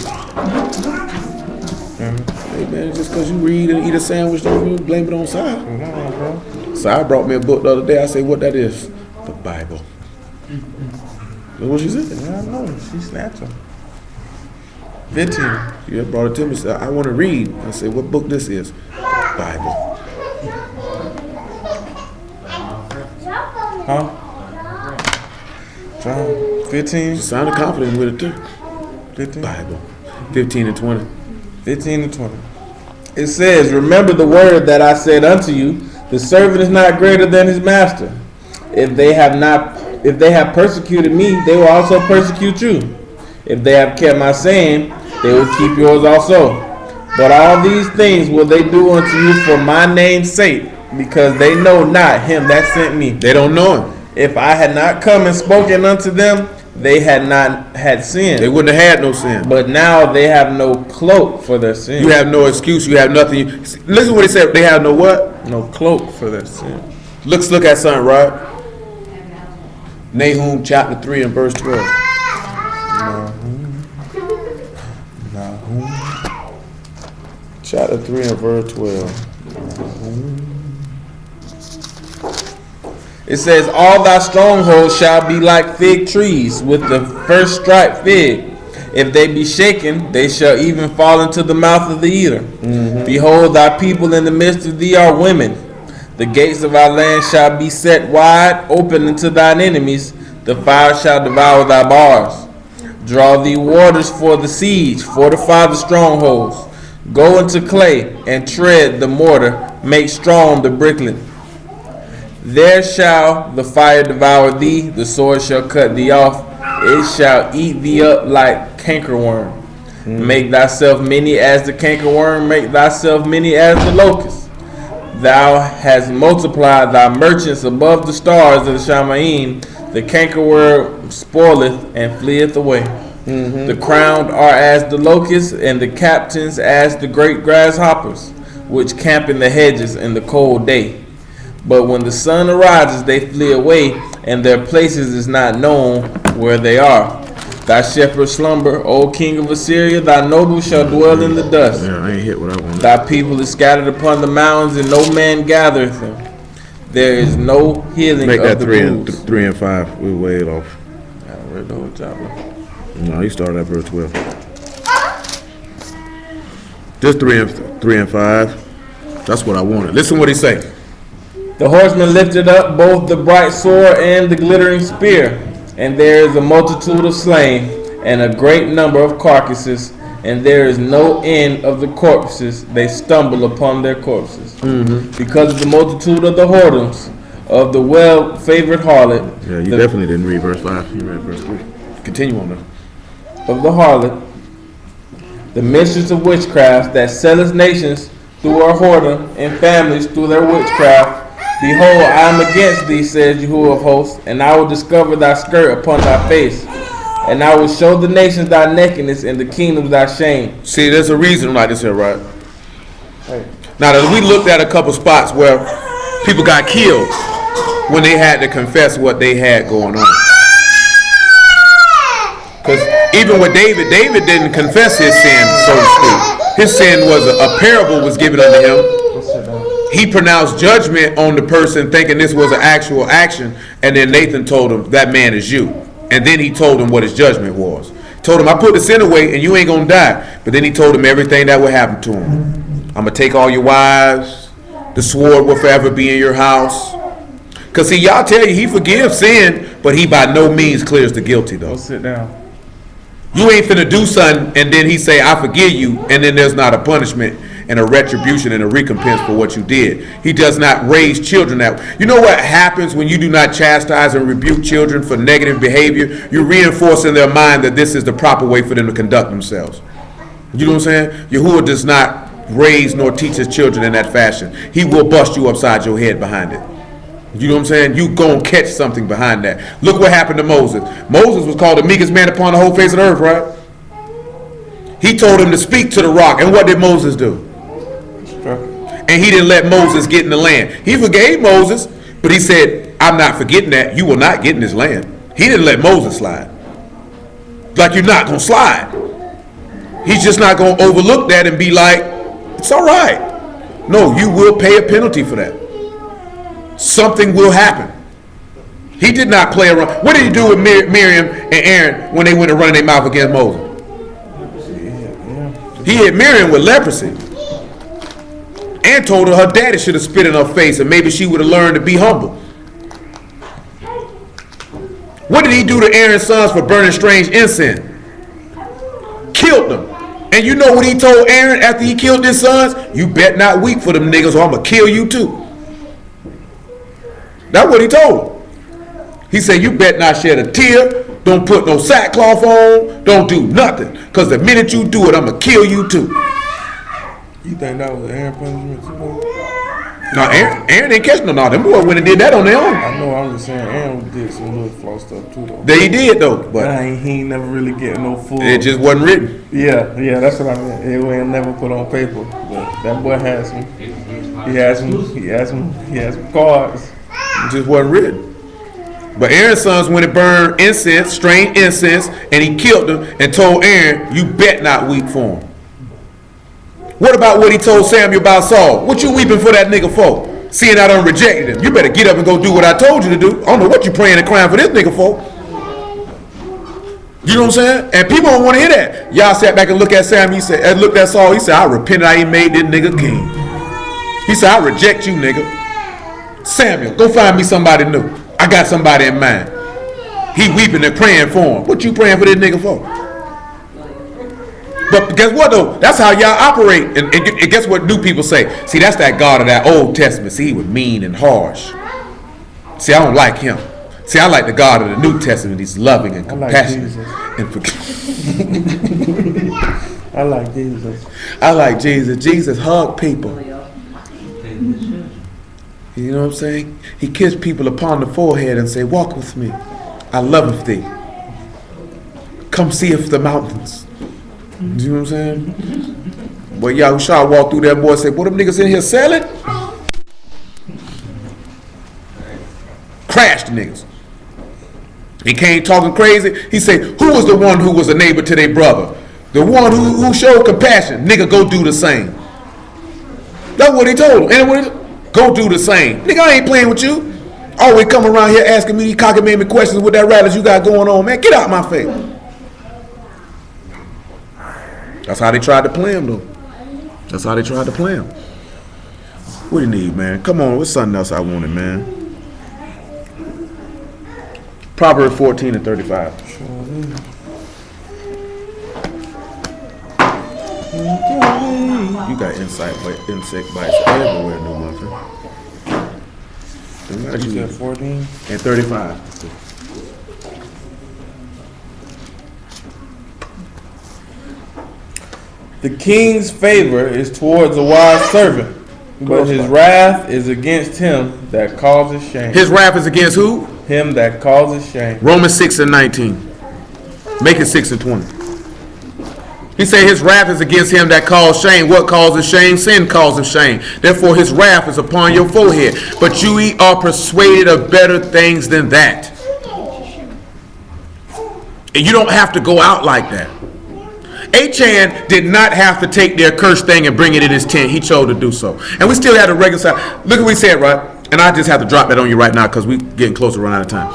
Hey man, just because you read and eat a sandwich, don't you blame it on Si. Si brought me a book the other day. I say, what that is? The Bible. That's what she said. Yeah, I know. She snatched him. 15. She had brought it to me. Said, I want to read. I said, what book this is? Bible. Huh? John 15. She sounded confident with it too. 15. Bible. 15 and 20. 15 and 20. It says, remember the word that I said unto you, the servant is not greater than his master. If they have persecuted me, they will also persecute you. If they have kept my saying, they will keep yours also. But all these things will they do unto you for my name's sake, because they know not him that sent me. They don't know him. If I had not come and spoken unto them, they had not had sin. They wouldn't have had no sin. But now they have no cloak for their sin. You have no excuse. You have nothing. Listen what he said. They have no what? No cloak for their sin. Let's look at something, right? Nahum chapter 3 and verse 12. Nahum. Chapter 3 and verse 12. It says, all thy strongholds shall be like fig trees with the first striped fig. If they be shaken, they shall even fall into the mouth of the eater. Behold, thy people in the midst of thee are women. The gates of our land shall be set wide open unto thine enemies. The fire shall devour thy bars. Draw thee waters for the siege, fortify the strongholds. Go into clay and tread the mortar, make strong the bricklet. There shall the fire devour thee, the sword shall cut thee off, it shall eat thee up like cankerworm. Make thyself many as the cankerworm, make thyself many as the locust. Thou hast multiplied thy merchants above the stars of the Shamaim. The cankerworm spoileth and fleeth away. The crowned are as the locusts, and the captains as the great grasshoppers, which camp in the hedges in the cold day. But when the sun arises, they flee away, and their places is not known where they are. Thy shepherds slumber, O king of Assyria. Thy nobles shall dwell in the dust. Yeah, I ain't hit what I wanted. Thy people is scattered upon the mountains, and no man gathereth them. There is no healing Make of that the 3 and bruise. 3 and 5. We way off. I read the whole chapter. No, he started at verse 12. Just 3 and 5. That's what I wanted. Listen what he say. The horseman lifted up both the bright sword and the glittering spear, and there is a multitude of slain, and a great number of carcasses, and there is no end of the corpses. They stumble upon their corpses. Because of the multitude of the whoredoms of the well-favored harlot, Yeah, you definitely didn't read verse 5. You read verse 3. Continue on though. of the harlot, the mistress of witchcraft that selleth nations through her whoredom, and families through their witchcraft. Behold, I am against thee, says Yahuwah of hosts, and I will discover thy skirt upon thy face, and I will show the nations thy nakedness, and the kingdoms thy shame. See, there's a reason like this here, right? Now, we looked at a couple spots where people got killed when they had to confess what they had going on. Because even with David, David didn't confess his sin, so to speak. His sin was a parable was given unto him. He pronounced judgment on the person thinking this was an actual action, and then Nathan told him, that man is you. And then he told him what his judgment was. Told him, I put the sin away and you ain't gonna die. But then he told him everything that would happen to him. I'm gonna take all your wives. The sword will forever be in your house. Because see, y'all tell you he forgives sin, but he by no means clears the guilty though. Go sit down. You ain't finna do something and then he say, I forgive you, and then there's not a punishment and a retribution and a recompense for what you did. He does not raise children that. You know what happens when you do not chastise and rebuke children for negative behavior? You reinforce in their mind that this is the proper way for them to conduct themselves. You know what I'm saying? Yahuwah does not raise nor teach his children in that fashion. He will bust you upside your head behind it. You know what I'm saying? You gonna catch something behind that. Look what happened to Moses. Moses was called the meekest man upon the whole face of the earth, right? He told him to speak to the rock, and what did Moses do? And he didn't let Moses get in the land. He forgave Moses, but he said, I'm not forgetting that. You will not get in this land. He didn't let Moses slide. Like you're not gonna slide. He's just not gonna overlook that and be like, it's all right. No, you will pay a penalty for that. Something will happen. He did not play around. What did he do with Miriam and Aaron when they went and running their mouth against Moses? He hit Miriam with leprosy and told her daddy should have spit in her face and maybe she would have learned to be humble. What did he do to Aaron's sons for burning strange incense? Killed them. And you know what he told Aaron after he killed his sons? You bet not weep for them niggas or I'm going to kill you too. That's what he told him. He said, you bet not shed a tear. Don't put no sackcloth on. Don't do nothing. Because the minute you do it, I'm going to kill you too. You think that was Aaron punishment too? No, Aaron didn't catch no. Them boys went and did that on their own. I know, I'm just saying Aaron did some little flaw stuff too though. They did though, but He ain't never really getting no full. it just wasn't written. Yeah, that's what I meant. It ain't never put on paper. But that boy has some. He has some cards. It just wasn't written. But Aaron's sons went and burned incense, strange incense, and he killed them and told Aaron, you bet not weep for him. What about what he told Samuel about Saul? What you weeping for that nigga for? Seeing I done rejected him. You better get up and go do what I told you to do. I don't know what you praying and crying for this nigga for. You know what I'm saying? And people don't want to hear that. Y'all sat back and looked at Samuel. He said, and looked at Saul. He said, I repented I ain't made this nigga king. He said, I reject you, nigga. Samuel, go find me somebody new. I got somebody in mind. He weeping and praying for him. What you praying for this nigga for? But guess what though? That's how y'all operate. And guess what new people say? See, that's that God of that Old Testament. See, he was mean and harsh. See, I don't like him. See, I like the God of the New Testament. He's loving and compassionate. I like Jesus. I like Jesus. Jesus hugged people. You know what I'm saying? He kissed people upon the forehead and say, walk with me. I loveth thee. Come seeth the mountains. You know what I'm saying? But Yahushua walked through that boy and said, what them niggas in here selling? Crashed the niggas. He came talking crazy. He said, who was the one who was a neighbor to their brother? The one who showed compassion. Nigga, go do the same. That's what he told him. And go do the same. Nigga, I ain't playing with you. Always come around here asking me these cockamamie questions with that rattles you got going on, man. Get out my face. That's how they tried to play him, though. That's how they tried to play him. What do you need, man? Come on, what's something else I wanted, man? Proverbs 14 and 35. You got insect bites everywhere, no motherfucker. You said 14? And 35. The king's favor is towards a wise servant, but his wrath is against him that causes shame. His wrath is against who? Him that causes shame. Romans 6 and 19. Make it 6 and 20. He said his wrath is against him that causes shame. What causes shame? Sin causes shame. Therefore his wrath is upon your forehead. But you are persuaded of better things than that. And you don't have to go out like that. Achan did not have to take their cursed thing and bring it in his tent. He chose to do so. And we still had to reconcile. Look what we said, right? And I just have to drop that on you right now because we're getting close to running out of time.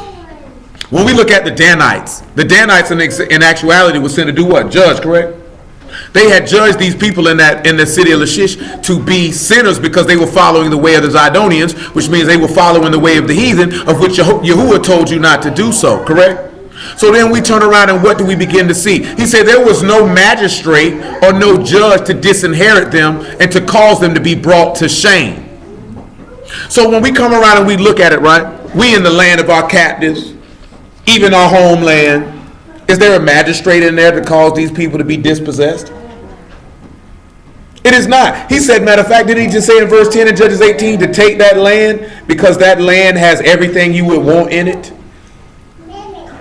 When we look at the Danites in actuality was sent to do what? Judge, correct? They had judged these people in the city of Lachish to be sinners because they were following the way of the Zidonians, which means they were following the way of the heathen, of which Yahuwah told you not to do so, correct? So then we turn around and what do we begin to see? He said there was no magistrate or no judge to disinherit them and to cause them to be brought to shame. So when we come around and we look at it, right, we in the land of our captives, even our homeland, is there a magistrate in there to cause these people to be dispossessed? It is not. He said, matter of fact, didn't he just say in verse 10 in Judges 18 to take that land because that land has everything you would want in it?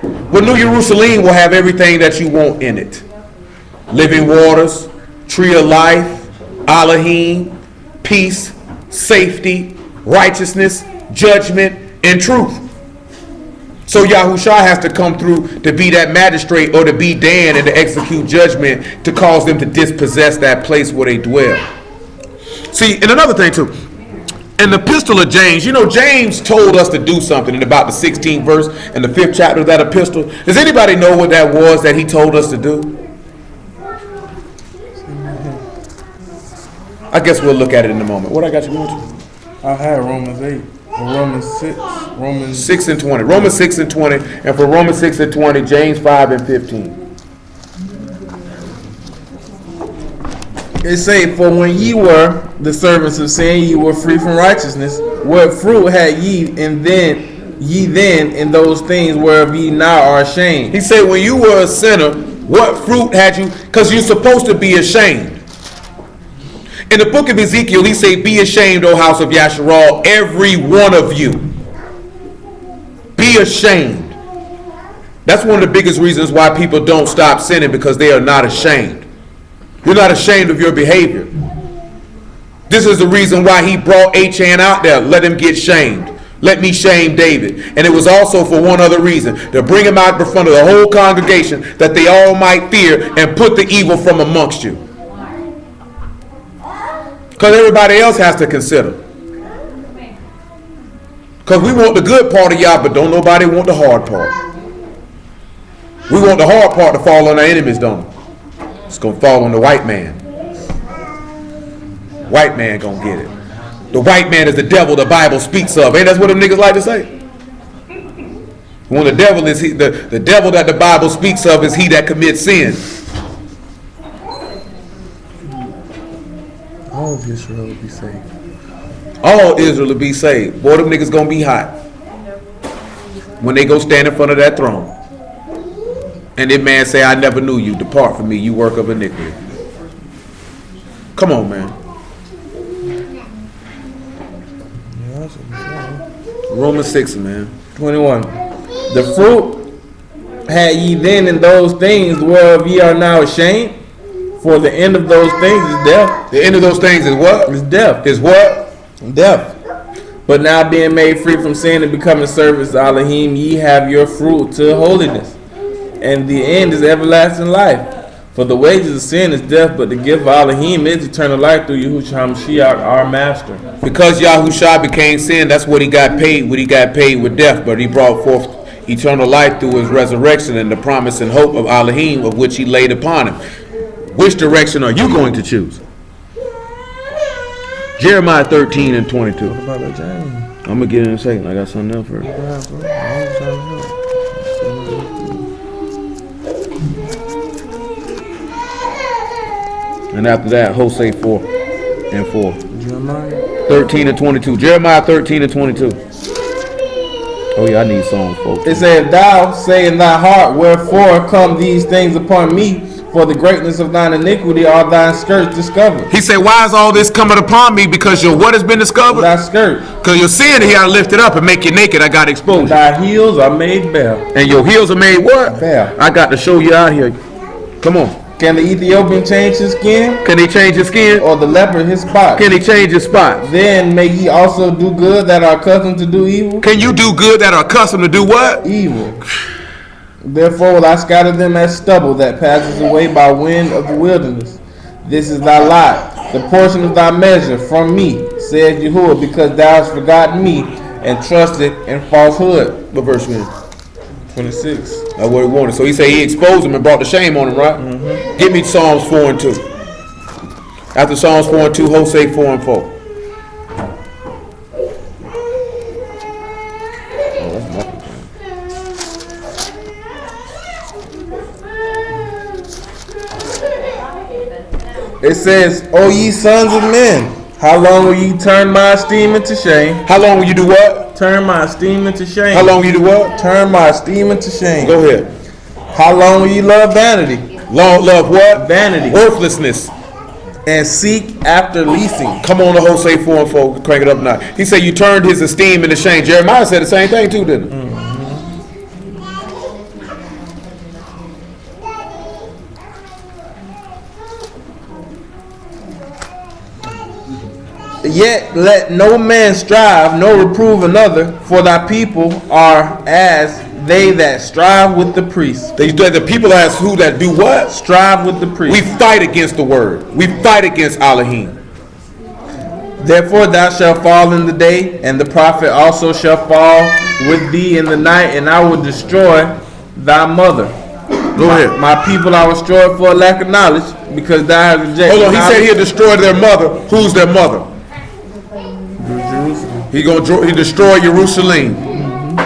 Well, New Jerusalem will have everything that you want in it. Living waters, tree of life, Elohim, peace, safety, righteousness, judgment, and truth. So Yahushua has to come through to be that magistrate or to be Dan and to execute judgment to cause them to dispossess that place where they dwell. See, and another thing too, in the epistle of James, you know, James told us to do something in about the 16th verse and the 5th chapter of that epistle. Does anybody know what that was that he told us to do? I guess we'll look at it in a moment. What I got you going to? I had Romans 8. Romans 6. Romans 6 and 20. Romans 6 and 20. And for Romans 6 and 20, James 5 and 15. It say, for when ye were the servants of sin, ye were free from righteousness. What fruit had ye then in those things whereof ye now are ashamed? He said, when you were a sinner, what fruit had you? Because you're supposed to be ashamed. In the book of Ezekiel, he said, be ashamed, O house of Yasharal, every one of you. Be ashamed. That's one of the biggest reasons why people don't stop sinning, because they are not ashamed. You're not ashamed of your behavior. This is the reason why he brought Achan out there. Let him get shamed. Let me shame David. And it was also for one other reason, to bring him out in front of the whole congregation, that they all might fear and put the evil from amongst you. Because everybody else has to consider. Because we want the good part of y'all, but don't nobody want the hard part. We want the hard part to fall on our enemies, don't we? It's going to fall on the white man. White man going to get it. The white man is the devil the Bible speaks of. Ain't that what them niggas like to say? When the devil is the devil that the Bible speaks of is he that commits sin. All of Israel will be saved. All Israel will be saved. Boy, them niggas gonna be hot when they go stand in front of that throne. And that man say, I never knew you. Depart from me, you work of iniquity. Come on, man. Romans 6, man. 21. The fruit had ye then in those things whereof ye are now ashamed, for the end of those things is death. The end of those things is what? Is death. Is what? Death. But now being made free from sin and becoming servants to Elohim, ye have your fruit to holiness. And the end is everlasting life. For the wages of sin is death, but the gift of Elohim is eternal life through Yahushua HaMashiach, our master. Because Yahushua became sin, that's what he got paid. What he got paid with death, but he brought forth eternal life through his resurrection and the promise and hope of Elohim, of which he laid upon him. Which direction are you going to choose? Jeremiah 13 and 22. What about that, James? I'm going to get in a second. I got something else first. And after that, Hosea 4 and 4. Jeremiah 13 and 22. Jeremiah 13 and 22. Oh yeah, I need songs, folks. It said, Thou say in thy heart, wherefore come these things upon me? For the greatness of thine iniquity are thy skirts discovered. He said, why is all this coming upon me? Because your what has been discovered? Thy skirt. Because your sin here I lifted up and make you naked. I got exposed. Thy heels are made bare. And your heels are made what? Bare. I got to show you out here. Come on. Can the Ethiopian change his skin? Can he change his skin? Or the leopard his spot? Can he change his spots? Then may ye also do good that are accustomed to do evil? Can you do good that are accustomed to do what? Evil. Therefore will I scatter them as stubble that passes away by wind of the wilderness. This is thy lot, the portion of thy measure from me, says Yahuwah, because thou hast forgotten me and trusted in falsehood. What verse we in? 26. That's what he wanted. So he said he exposed him and brought the shame on him, right? Mm-hmm. Give me Psalms 4 and 2. After Psalms 4 and 2, Hosea 4 and 4. It says, O ye sons of men, how long will ye turn my esteem into shame? How long will you do what? Turn my esteem into shame. How long will you do what? Turn my esteem into shame. Go ahead. How long will ye love vanity? Long love what? Vanity. Worthlessness. And seek after leasing. Come on to Hosea 4 and 4. Crank it up now. He said you turned his esteem into shame. Jeremiah said the same thing too, didn't he? Yet let no man strive, nor reprove another, for thy people are as they that strive with the priests. The people ask who that do what? Strive with the We priests. fight against the word. We fight against Elohim. Therefore thou shalt fall in the day, and the prophet also shall fall with thee in the night, and I will destroy thy mother. Go ahead. My people are destroyed for a lack of knowledge, because thou hast rejected Hold on, he said knowledge. he'll destroy their mother. Who's their mother? Jerusalem. He destroy Jerusalem.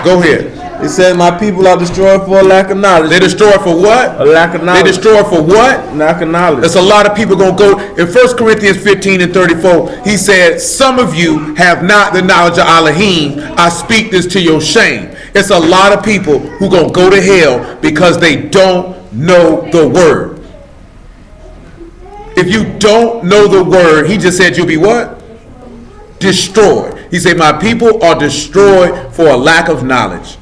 Go ahead. It says my people are destroyed for a lack of knowledge. They destroy for what? A lack of They knowledge. destroy for what? Lack of knowledge. There's a lot of people gonna go in 1 Corinthians 15 and 34. He said, some of you have not the knowledge of Elohim. I speak this to your shame. It's a lot of people who gonna go to hell because they don't know the word. If you don't know the word, he just said you'll be what? Destroyed. He said my people are destroyed for a lack of knowledge.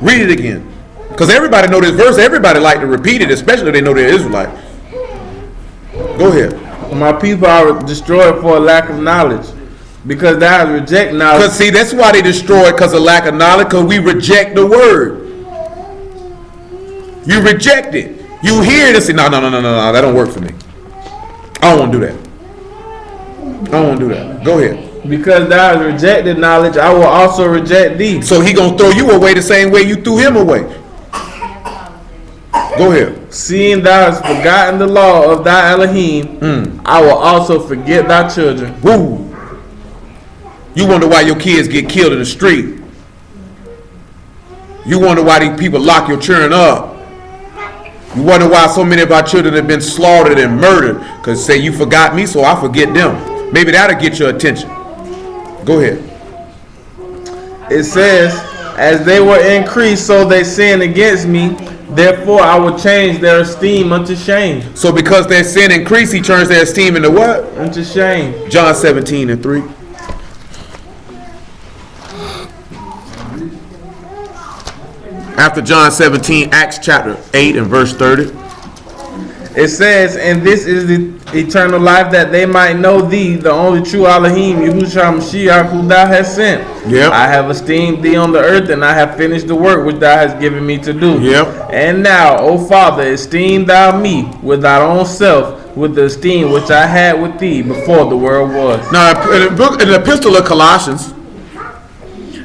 Read it again. Because everybody know this verse. Everybody like to repeat it, especially if they know they're Israelite. Go ahead. My people are destroyed for a lack of knowledge, because thou hast rejected knowledge. Because see, that's why they destroyed, because of lack of knowledge, because we reject the word. You reject it. You hear it and say, no, that don't work for me. I don't want to do that. I don't want to do that. Go ahead. Because thou hast rejected knowledge, I will also reject thee. So he going to throw you away the same way you threw him away. Go ahead. Seeing thou hast forgotten the law of thy Elohim, I will also forget thy children. Woo. You wonder why your kids get killed in the street. You wonder why these people lock your children up. You wonder why so many of our children have been slaughtered and murdered. Because say you forgot me, so I forget them. Maybe that'll get your attention. Go ahead. It says, as they were increased, so they sinned against me. Therefore I will change their esteem unto shame. So because their sin increased, he turns their esteem into what? Unto shame. John 17 and 3. After John 17, Acts chapter 8 and verse 30. It says, and this is the eternal life, that they might know thee, the only true Elohim, Yahushua Mashiach, who thou hast sent. Yep. I have esteemed thee on the earth, and I have finished the work which thou hast given me to do. Yep. And now, O Father, esteem thou me with thy own self, with the esteem which I had with thee before the world was. Now, in the epistle of Colossians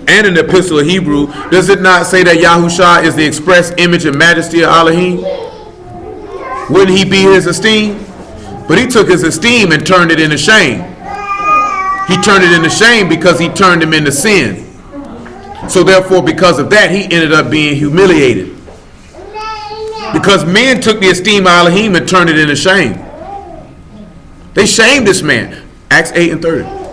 and in the epistle of Hebrew, does it not say that Yahushua is the express image and majesty of Elohim? Wouldn't he be his esteem? But he took his esteem and turned it into shame. He turned it into shame because he turned him into sin. So therefore, because of that, he ended up being humiliated. Because men took the esteem of Elohim and turned it into shame. They shamed this man. Acts 8 and 30.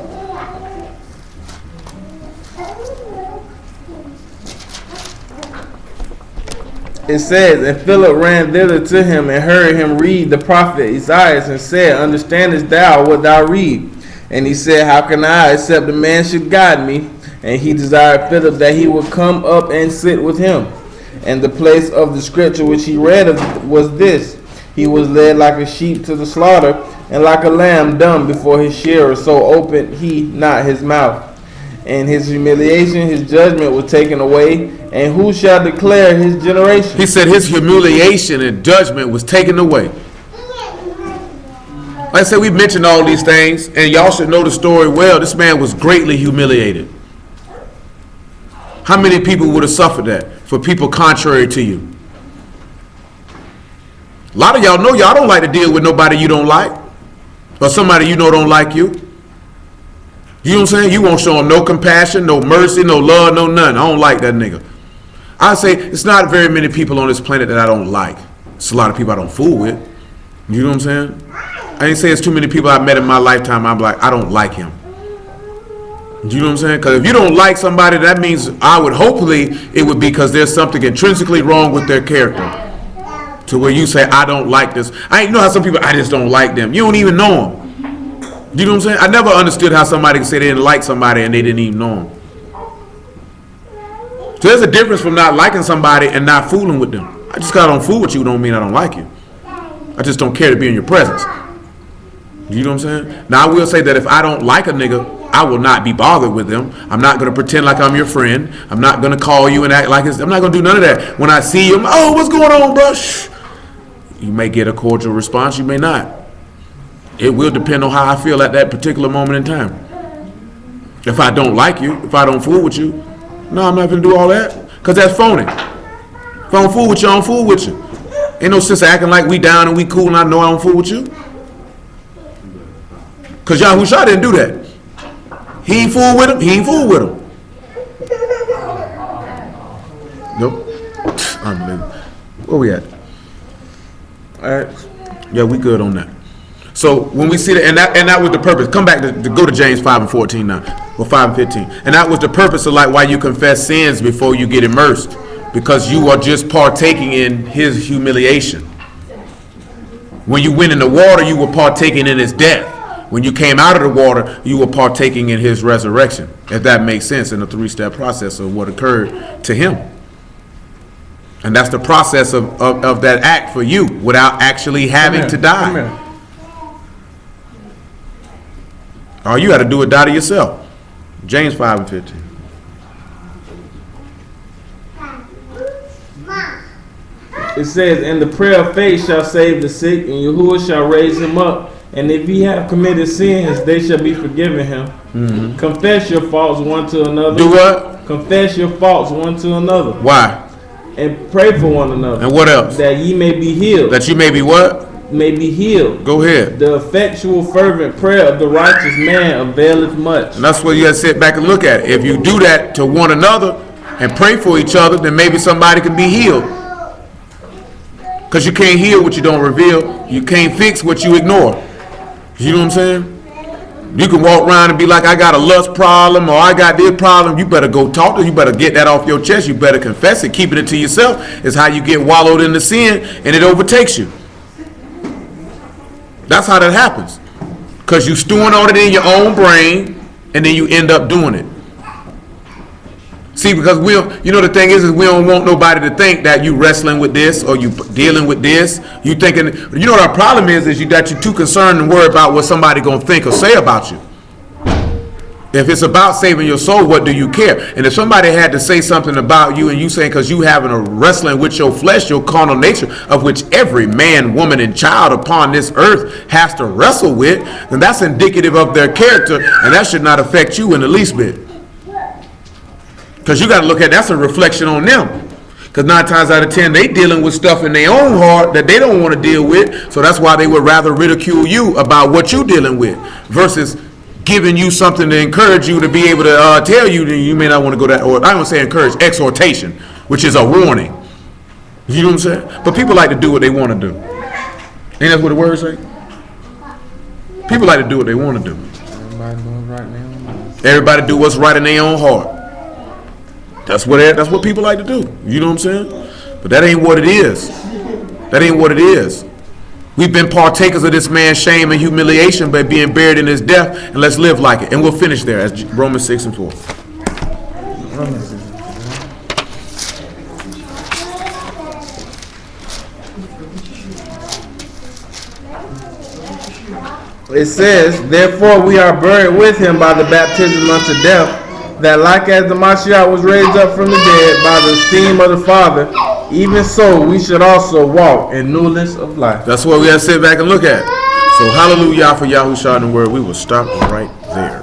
It says, and Philip ran thither to him and heard him read the prophet Isaiah, and said, understandest thou what thou read? And he said, how can I, except a man should guide me? And he desired Philip that he would come up and sit with him. And the place of the scripture which he read of was this: he was led like a sheep to the slaughter, and like a lamb dumb before his shearer, so opened he not his mouth. And his humiliation, his judgment was taken away, and who shall declare his generation? He said his humiliation and judgment was taken away. Like I said, we've mentioned all these things, and y'all should know the story well. This man was greatly humiliated. How many people would have suffered that for people contrary to you? A lot of y'all know y'all don't like to deal with nobody you don't like, or somebody you know don't like you. You know what I'm saying? You won't show them no compassion, no mercy, no love, no nothing. I don't like that nigga. I say it's not very many people on this planet that I don't like. It's a lot of people I don't fool with. You know what I'm saying? I ain't say it's too many people I've met in my lifetime. I'm like, I don't like him. You know what I'm saying? Because if you don't like somebody, that means hopefully it would be because there's something intrinsically wrong with their character. To where you say, I don't like this. I know how some people, I just don't like them. You don't even know them. You know what I'm saying? I never understood how somebody can say they didn't like somebody and they didn't even know them. So there's a difference from not liking somebody and not fooling with them. I just got don't fool with you don't mean I don't like you. I just don't care to be in your presence. You know what I'm saying? Now I will say that if I don't like a nigga, I will not be bothered with them. I'm not going to pretend like I'm your friend. I'm not going to call you and act like I'm not going to do none of that. When I see you, oh, what's going on, bro? Shh. You may get a cordial response, you may not. It will depend on how I feel at that particular moment in time. If I don't like you, if I don't fool with you, no, I'm not going to do all that. Because that's phony. If I don't fool with you, I don't fool with you. Ain't no sense acting like we down and we cool and I know I don't fool with you. Because Yahushua didn't do that. He ain't fool with him, he ain't fool with him. Nope. Unbelievable. Where we at? All right. Yeah, we good on that. So when we see that, and that was the purpose. Come back to go to James 5 and 14 now, or 5 and 15. And that was the purpose of like why you confess sins before you get immersed, because you are just partaking in his humiliation. When you went in the water, you were partaking in his death. When you came out of the water, you were partaking in his resurrection. If that makes sense in the 3-step process of what occurred to him. And that's the process of that act for you without actually having to die. All you got to do is die to yourself. James 5 and 15. It says, and the prayer of faith shall save the sick, and Yahuwah shall raise him up. And if he have committed sins, they shall be forgiven him. Mm-hmm. Confess your faults one to another. Do what? Confess your faults one to another. Why? And pray for one another. And what else? That ye may be healed. That you may be what? May be healed. Go ahead. The effectual fervent prayer of the righteous man availeth much. And that's what you got to sit back and look at. If you do that to one another and pray for each other, then maybe somebody can be healed. Because you can't heal what you don't reveal. You can't fix what you ignore. You know what I'm saying? You can walk around and be like, I got a lust problem or I got this problem. You better go talk to. You better get that off your chest. You better confess it. Keeping it to yourself is how you get wallowed in the sin and it overtakes you. That's how that happens. Because you stewing on it in your own brain and then you end up doing it. See, because you know, the thing is we don't want nobody to think that you wrestling with this or you dealing with this. You thinking, you know what our problem is that you're too concerned and worried about what somebody gonna think or say about you. If it's about saving your soul, what do you care? And if somebody had to say something about you and you saying because you having a wrestling with your flesh, your carnal nature, of which every man, woman, and child upon this earth has to wrestle with, then that's indicative of their character, and that should not affect you in the least bit. Because you got to look at that's a reflection on them. Because 9 times out of 10, they dealing with stuff in their own heart that they don't want to deal with. So that's why they would rather ridicule you about what you're dealing with versus giving you something to encourage you to be able to tell you that you may not want to go that, or I don't say encourage, exhortation, which is a warning. You know what I'm saying? But people like to do what they want to do. Ain't that what the words say? People like to do what they want to do. Everybody doing right now. Everybody do what's right in their own heart. That's what people like to do. You know what I'm saying? But that ain't what it is. That ain't what it is. We've been partakers of this man's shame and humiliation by being buried in his death, and let's live like it. And we'll finish there as Romans 6 and 4. It says, therefore we are buried with him by the baptism unto death, that like as the Mashiach was raised up from the dead by the esteem of the Father, even so we should also walk in newness of life. That's what we have to sit back and look at. So hallelujah for Yahushua in the word. We will stop right there.